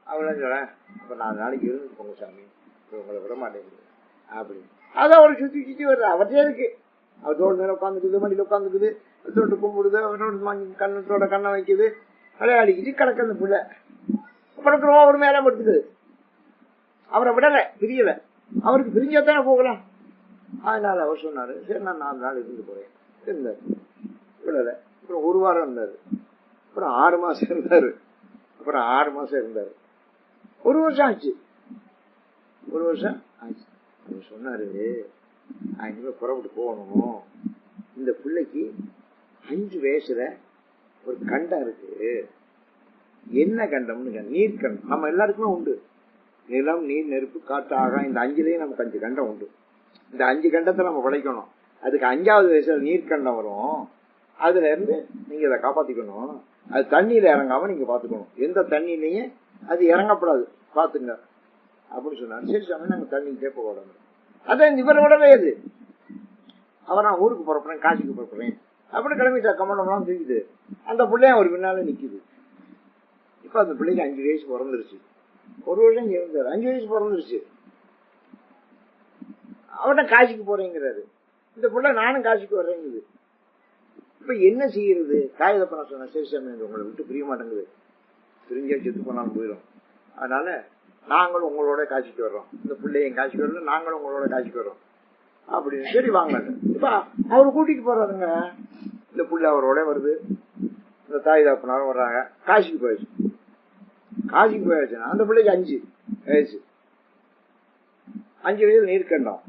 அவள சொல்றேன், அப்ப 4 நாளைக்கு இருந்து போங்க சாமி, உங்களை விட மாட்டேங்குது அப்படின்னு. அதான் அவரு சுத்தி வர்ற அவர்கிட்டே இருக்கு. அவர் தோடு மேல உட்காந்துக்குது, மடியில உட்காந்துக்குது, தொட்டு கும்பிடுது, அவரோட கண்ணத்தோட கண்ணை வைக்குது, விளையாடிக்கிட்டு கிடக்க அந்த புள்ள. அப்புறம் அவர் மேல படுத்துக்குது. அவரை விடல, பிரியல. அவருக்கு பிரிஞ்சாத்தானே போகலாம். அதனால அவர் சொன்னாரு, சரி நான் 4 நாள் இருந்து போறேன். இருந்தாரு, விடல. அப்புறம் 1 வாரம் இருந்தாரு. அப்புறம் 6 மாசம் இருந்தாரு. அப்புறம் 6 மாசம் இருந்தாரு. 1 வருஷம் ஆச்சு. அவர் சொன்னாரு, நான் இனிமே புறப்பட்டு போகணும். இந்த பிள்ளைக்கு 5 வயசுல ஒரு கண்டம் இருக்கு. என்ன கண்டம்னு, நீர்கண்டம். நம்ம எல்லாருக்குமே உண்டு. நிலம், நீர், நெருப்பு, காற்று, ஆகாயம், இந்த 5லயும் நமக்கு 5 கண்டம் உண்டு. இந்த 5 கண்டத்தை நம்ம படைக்கணும். அதுக்கு 5வது வயசுல நீர்கண்டம் வரும். அதுல இருந்து நீங்க அதை காப்பாத்திக்கணும். அது தண்ணியில இறங்காம நீங்க பாத்துக்கணும். எந்த தண்ணியிலையும் அது இறங்கப்படாது, பாத்துங்க அப்படின்னு சொன்னாரு. சரி சாமி, நாங்க தண்ணி கேட்ப உடனே அதான் இவர் உடனே அது அவர், நான் ஊருக்கு புறப்படுறேன், காசிக்கு புறப்படுறேன் அப்படின்னு கிளம்பிட்டா. கமண்டம்லாம் தூக்கிட்டு அந்த பிள்ளைய ஒரு பின்னால நிக்குது. இப்ப அந்த பிள்ளைக்கு 5 வயசு பிறந்துருச்சு. 1 வருஷம் இருந்தாரு, 5 வயசு பிறந்துருச்சு. அவர்கிட்ட காசிக்கு போறேங்கிறாரு. இந்த பிள்ளை நானும் காசிக்கு வர்றேங்குது. இப்ப என்ன செய்யறது? காகிதப்ப நான் சொன்ன, சரி சாமி, உங்களை விட்டு பிரிய மாட்டேங்குது, பிரிஞ்சா செத்து போனாலும் போயிடும், அதனால நாங்களும் உங்களோட காசிக்கு வர்றோம். இந்த பிள்ளையும் காசிக்கு வரல, நாங்களும் உங்களோட காசிக்கு வர்றோம் அப்படின்னு. சரி வாங்க. இப்ப அவரு கூட்டிட்டு போறாருங்க. இந்த புள்ள அவரோட வருது. இந்த தாய் தகப்பனாரும் வர்றாங்க. காசிக்கு போயாச்சுன்னா அந்த பிள்ளைக்கு 5 வயசு. 5 வயசுல நீர்கண்டம்.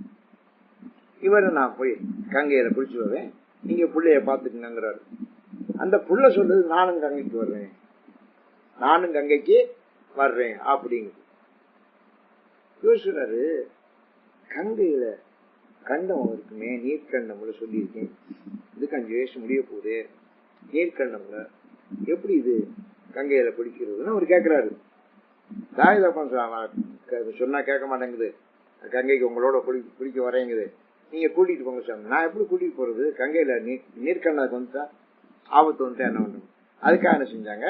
இவரு, நான் போய் கங்கையில குளிச்சு வருவேன், நீங்க பிள்ளைய பாத்துக்கங்கிறாரு. அந்த புள்ள சொல்றது, நானும் கங்கைக்கு வர்றேன் அப்படிங்குது. யோசிக்கிறாரு, கங்கையில கண்டம் இருக்குமே, நீர்கண்டம்ல சொல்லியிருக்கேன், இதுக்கு 5 வயசு முடிய போகுது, நீர்கண்டம்ல எப்படி இது கங்கையில பிடிக்கிறதுன்னு அவர் கேட்கிறாரு. தாயதப்பன் சொன்னா கேட்க மாட்டேங்குது, கங்கைக்கு உங்களோட பிடிக்க வரேங்குது, நீங்க கூட்டிட்டு போங்க சாமி. நான் எப்படி கூட்டிட்டு போறது? கங்கையில நீர்கண்டத்துக்கு வந்துட்டா ஆபத்து வந்துட்டா என்ன பண்றது? அதுக்காக என்ன செஞ்சாங்க,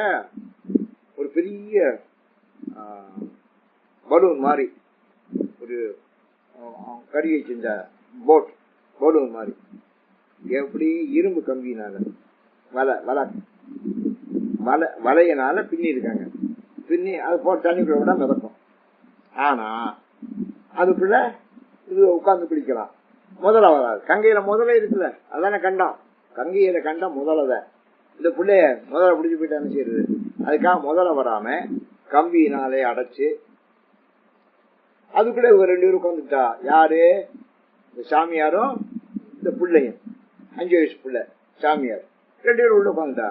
ஒரு பெரிய பலூன் மாதிரி, ஒரு கடிகை செஞ்ச பலூன் மாதிரி, எப்படி இரும்பு கம்பினால வலையனால பின்னி இருக்காங்க. பின்னி அது போட்டு தண்ணிக்குள்ள விட மிதக்கும். ஆனா அதுக்குள்ள இது உட்கார்ந்து பிடிக்கலாம். முதல்ல வராது. கங்கையில முதல்ல இருக்குல்ல, அதான கண்டம். கங்கையில கண்டம் முதல்ல. இந்த பிள்ளைய முதல்ல பிடிச்சு போயிட்டு என்ன செய்யறது? அதுக்காக முதல்ல வராம கம்பியினாலே அடைச்சு அதுக்குள்ள இவங்க 2 பேரும் உட்காந்துட்டா. யாரு? இந்த சாமியாரும் இந்த பிள்ளையும். 5 வயசு பிள்ளை சாமியார். 2 பேர் உள்ள உட்காந்துட்டா,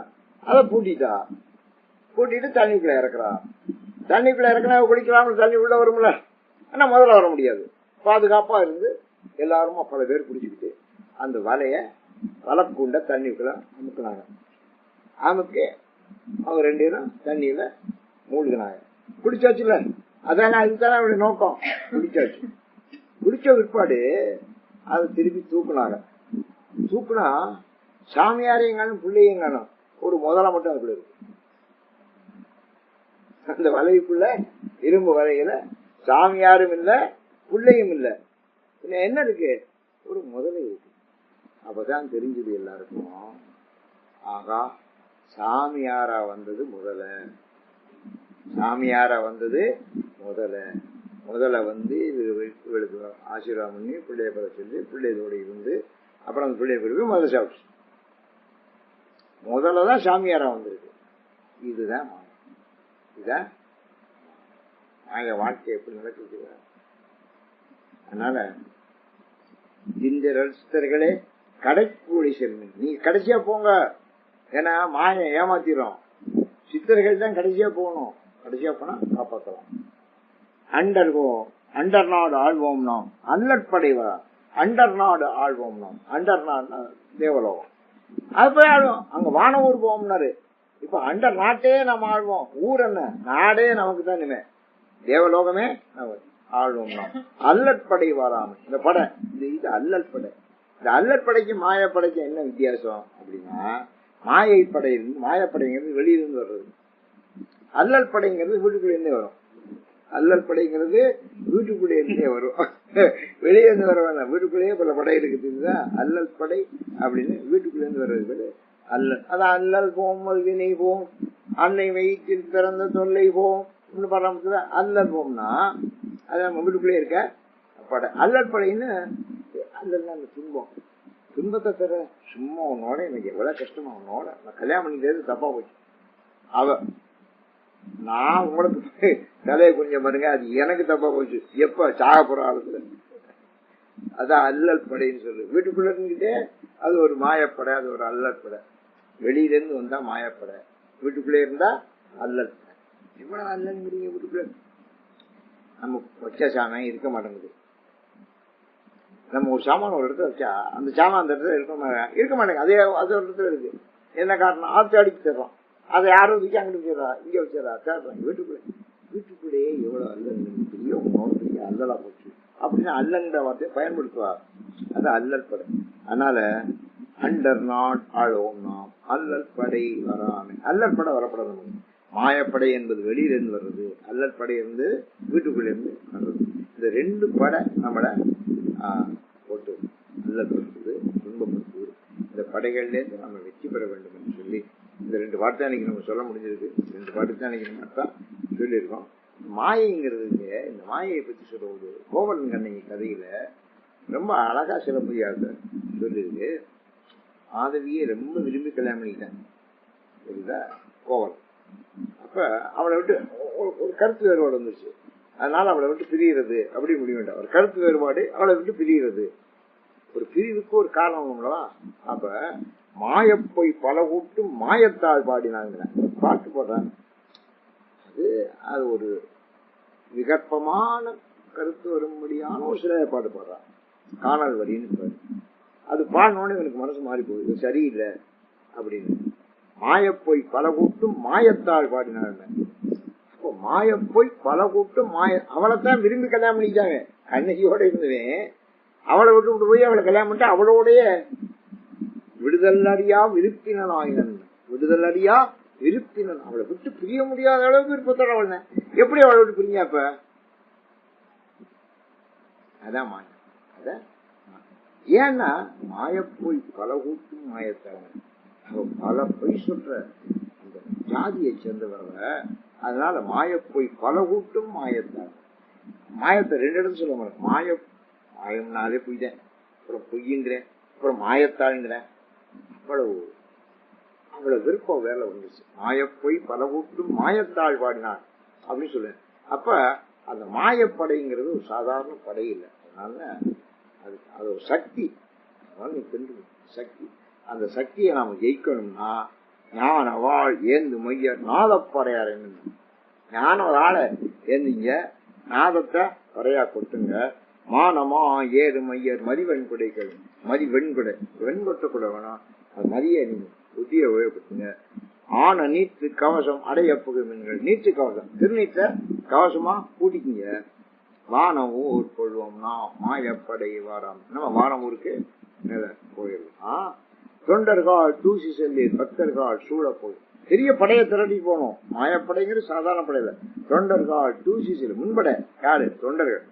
அதை பூட்டிட்டு தண்ணிக்குள்ள இறக்குறா. தண்ணிக்குள்ள இறக்குனா குளிக்கலாம், தண்ணி உள்ள வரும்ல. ஆனா முதல்ல வர முடியாது. பாதுகாப்பா இருந்து எல்லாரும் பல பேர் பிடிச்சிக்கிட்டு அந்த வலைக்குண்ட தண்ணிக்குள்ள அமுக்குனாங்க. அமுக்கு அவங்க 2 பேரும் தண்ணியில மூழ்கினாங்க. குடிச்சாச்சுல, அதான் இதுதானே அவருடைய நோக்கம். குடிச்ச பிற்பாடு அதை திருப்பி தூக்குனாங்க. தூக்குனா சாமியாரையும் காணும் பிள்ளையும் காணும், ஒரு முதல மட்டும் அதுக்குள்ள இருக்கு. அந்த வலைக்குள்ள இரும்பு வலையில சாமியாரும் இல்ல, பிள்ளையும் இல்ல, என்ன இருக்கு? ஒரு முதலை இருக்கு. அப்பதான் தெரிஞ்சது எல்லாருக்கும், ஆகா சாமியாரா வந்தது முதல்ல வந்து இவளுக்கு ஆசீர்வாதம் பண்ணி பிள்ளைய பல சொல்லி பிள்ளையோட இருந்து அப்புறம் அந்த பிள்ளைய பிறகு முதல்ல சாப்பிட்டு முதல்லதான் சாமியாரா வந்திருக்கு. இதுதான் வாழ்க்கை எப்படி நடக்குது. அதனால இந்த ரசிகர்களே கடைக்கூலி செல்வன், நீங்க கடைசியா போங்க. ஏன்னா மாய ஏமாத்திரும். சித்தர்கள் தான் கடைசியா போகணும். கடைசியா போனா காப்பாற்றலாம். அண்டர் நாடு ஆழ்வோம் நாம், அல்லற்படை வர அண்டர் நாடு ஆழ்வோம் நாம். அண்டர் நாடு தேவலோகம், அது போய் ஆழ்வோம். அங்க வானவூர் போவோம்னாரு. இப்ப அண்டர் நாட்டே நம்ம ஆழ்வோம். ஊர் என்ன, நாடே நமக்கு தான் இனிமே. தேவலோகமே ஆழ்வோம் நாம். அல்லற்படை வராம இந்த படை, இது அல்லல் படை. இந்த அல்லற்படைக்கு மாயப்படைக்கு என்ன வித்தியாசம் அப்படின்னா, மாயப்படைங்கிறது வெளியிலிருந்து வர்றது, அல்லல் படைங்கிறது வீட்டுக்குள்ள இருந்தே வரும். அல்லல் படைங்கிறது வீட்டுக்குள்ளே இருந்தே வரும், வெளியே இருந்து வர வீட்டுக்குள்ளேயே பல படை இருக்குது. அல்லல் படை அப்படின்னு வீட்டுக்குள்ள இருந்து வர்றது அல்லல். அதான் அல்லல் போம் வினை போம், அன்னை வயிற்றில் பிறந்த தொல்லை போம் பரமத்துல அல்லல் போம்னா அது நம்ம வீட்டுக்குள்ளே இருக்க படை. அல்லல் படைன்னு அல்லல் அந்த துன்பத்தை தர சும்மா உன்னோட எனக்கு எவ்வளவு கஷ்டமா, உன்னோட நான் கல்யாணம் பண்ணிக்கிறது தப்பா போச்சு. நான் உங்களுக்கு தலையை கொஞ்சம் பாருங்க, அது எனக்கு தப்பா போச்சு. எப்ப சாக போற ஆளுத்துல. அதான் அல்லல் படைன்னு சொல்லு. வீட்டுக்குள்ள இருந்துகிட்டே அது ஒரு மாயப்படை, அது ஒரு அல்லல் படை. வெளியில இருந்து வந்தா மாயப்படை, வீட்டுக்குள்ளே இருந்தா அல்லல் படை. எவ்வளவு அல்லல்ங்கிறீங்க வீட்டுக்குள்ள. நம்ம வச்ச சாமான் இருக்க மாட்டேங்குது. நம்ம ஒரு சாமான ஒரு இடத்துல வச்சா அந்த சாமான் அந்த இடத்துல இருக்க மாட்டேங்க, அதே அது ஒரு இடத்துல இருக்கு. என்ன காரணம்? ஆத்து அடிச்சு தர்றோம். அதை யாரும் வச்சு அங்கிட்டு வச்சிடறா, இங்க வச்சிடறா, தேடுறோம். வீட்டுக்குள்ளேயே எவ்வளவு அல்லல் பெரிய உன்னோட பெரிய அல்லலா போச்சு அப்படின்னு அல்லங்கிற வார்த்தையை பயன்படுத்துவா. அது அல்லல் படை. அதனால அண்டர் நாட் ஆழ்வோம் நாம், அல்லல் படை வராம. அல்லல் படை வரப்படாது. மாயப்படை என்பது வெளியிலிருந்து வர்றது, அல்லல் படை இருந்து வீட்டுக்குள்ள இருந்து வர்றது. இந்த 2 படை நம்மள போட்டு அல்லப்படுத்துது, துன்பப்படுத்துது. இந்த படைகள்ல இருந்து நம்ம வெற்றி பெற வேண்டும் என்று சொல்லி இந்த 2 வார்த்தை அன்னைக்கு நம்ம சொல்ல முடிஞ்சிருக்கு. 2 வார்த்தை தான் அன்னைக்கு நம்ம தான் சொல்லியிருக்கோம். மாயைங்கிறது, இந்த மாயையை பற்றி சொல்லுவது கோவலன் கண்ணகி கதையில ரொம்ப அழகா சிலப்பதிகாரத்தை சொல்லியிருக்கு. ஆதவியை ரொம்ப விரும்பி கல்யாணம் பண்ணிக்கிட்டேன் சரிங்களா கோவலன். அப்ப அவளை விட்டு ஒரு கருத்து வேறுபாடு வந்துருச்சு. அதனால அவளை விட்டு பிரிகிறது அப்படி முடிய வேண்டாம். ஒரு கருத்து வேறுபாடு, அவளை விட்டு பிரிகிறது. ஒரு பிரிவுக்கு ஒரு காரணம் இல்லவா? அப்ப மாயப்போய் பல கூட்டும் மாயத்தாள் பாடினாங்க பாட்டு போடுறாங்க. அது ஒரு விகற்பமான கருத்து வரும்படியான ஒரு சில பாட்டு பாடுறான். காணல் வரின்னு பாரு. அது பாடினோன்னு எனக்கு மனசு மாறி போகுது, இது சரியில்லை அப்படின்னு. மாயப்போய் பல கூட்டும் மாயத்தாள் பாடினாங்க. அப்போ மாயப்போய் பல கூட்டும் அவளைத்தான் விரும்பி கல்யாணம் பண்ணிக்கிட்டாங்க. கண்ணகியோட இருந்தவன் அவளை விட்டு போய் அவளை கல்யாணம் பண்ணிட்டு அவளோடைய விடுதல் அறியா விருப்பினன். விடுதல் அறியா விருப்பினன். அவளை விட்டு பிரிய முடியாத அளவுக்கு விருப்பத்தோட அவள் எப்படி அவளை விட்டு பிரிஞ்சாப்ப? அதான் மாயம். அத ஏன்னா மாயப்போய் பல கூட்டும் மாயத்தாங்க. பல பொய் சொல்ற அந்த ஜாதியை சேர்ந்தவர. அதனால மாயப்போய் பல கூட்டும் மாயத்தாங்க. மாயத்தை 2 இடத்துல சொல்ல மாட்டேன். மாயம்னாலே பொய்தான், அப்புறம் பொய்யுங்கிறேன், அப்புறம் மாயத்தாளுங்கிறேன். அவ்வளவு விருப்பம் வேலை வந்துச்சு. மாயப்போய் பல கூட்டும் மாயத்தாள் பாடினான் அப்படின்னு சொல்லுவேன். அப்ப அந்த மாயப்படைங்கிறது ஒரு சாதாரண படை இல்லை. அதனால அது ஒரு சக்தி. அதனால நீ தெரிஞ்சுக்கணும் சக்தி. அந்த சக்தியை நாம ஜெயிக்கணும்னா ஞான வாழ் ஏந்து மையர் நாதப்பறையார் ஞான ஒரு ஆளை ஏந்திங்க, நாதத்தை பறையா கொட்டுங்க. மானமா ஏறு மையர் மதிவெண்குடைகள், மதிவெண்குடை வெண்கொட்ட கூட வேணாம், அது மதிய நீங்க புத்திய உபயோகப்படுத்துங்க. ஆன நீட்டு கவசம் அடைய புகுமீன்கள், நீட்டு கவசம் திருநீட்ட கவசமா கூட்டிக்கிங்க. வானம் ஊர் கொள்வோம்னா மாயப்படை வாரம், நம்ம வானம் ஊருக்கு மேல போயிடலாம். தொண்டர்கள் தூசி செல்லி பக்தர்கள் சூழ போய் பெரிய படையை திரட்டி போனோம். மாயப்படைங்கிறது சாதாரண படையில, தொண்டர்கள் தூசி செல்லி முன்படை யாரு தொண்டர்கள்,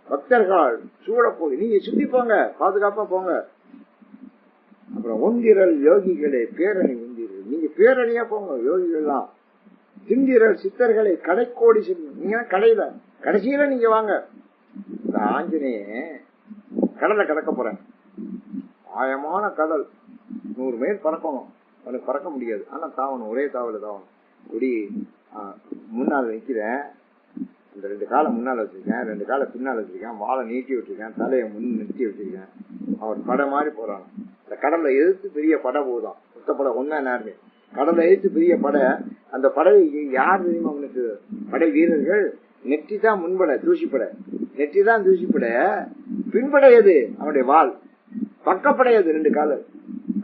பக்தர்கள் சூழ போய் நீங்க சுத்தி போங்க, பாதுகாப்பா போங்க. அப்புறம் ஒந்திரல் யோகிகளே பேரணி ஒந்திரல், நீங்க பேரணியா போங்க யோகிகள்லாம். திந்திரல் சித்தர்களை கடைக்கோடி செல்லும், நீங்க கடையில கடைசியில நீங்க வாங்க. இந்த ஆஞ்சநேய கடலை கடக்க போறேன், ஆயமான கடல், 100 மைல் பறக்கணும், அவனுக்கு பறக்க முடியாது, ஆனா தாவணும், ஒரே தாவல தாவணும். இப்படி முன்னால் நிக்கிறேன், இந்த 2 காலை முன்னால் வச்சிருக்கேன், 2 காலை பின்னால் வச்சிருக்கேன், வாழை நீட்டி வச்சிருக்கேன், தலையை முன் நிறுத்தி வச்சிருக்கேன். அவன் படை மாதிரி போறான். இந்த கடலை எதிர்த்து பெரிய படை போதும், மொத்த படை ஒன்னா நேரமே கடலை எதிர்த்து பெரிய படை. அந்த படை யார் தெரியுமா அவனுக்கு? படை வீரர்கள். நெற்றி தான் முன்படை தூசிப்படை, நெற்றி தான் தூசிப்படை, பின்படை எது அவனுடைய வால், பக்கப்படை அது 2 கால்,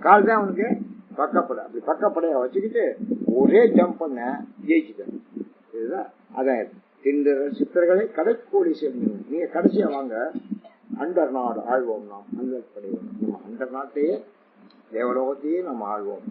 கால் தான் அவனுக்கு பக்கப்படை. அப்படி பக்கப்படையா வச்சுக்கிட்டு ஒரே ஜம்ப் பண்ண ஜெயிச்சுட்டேன். இதுதான் அதான் இந்த சித்தர்களை கடைக்கோடி சேர்ந்து நீங்க கடைசியா வாங்க. அண்டர் நாடு ஆழ்வோம், நாம் அண்டர் படைவோம், நம்ம அண்டர் நாட்டையே தேவலோகத்தையே நம்ம ஆழ்வோம்.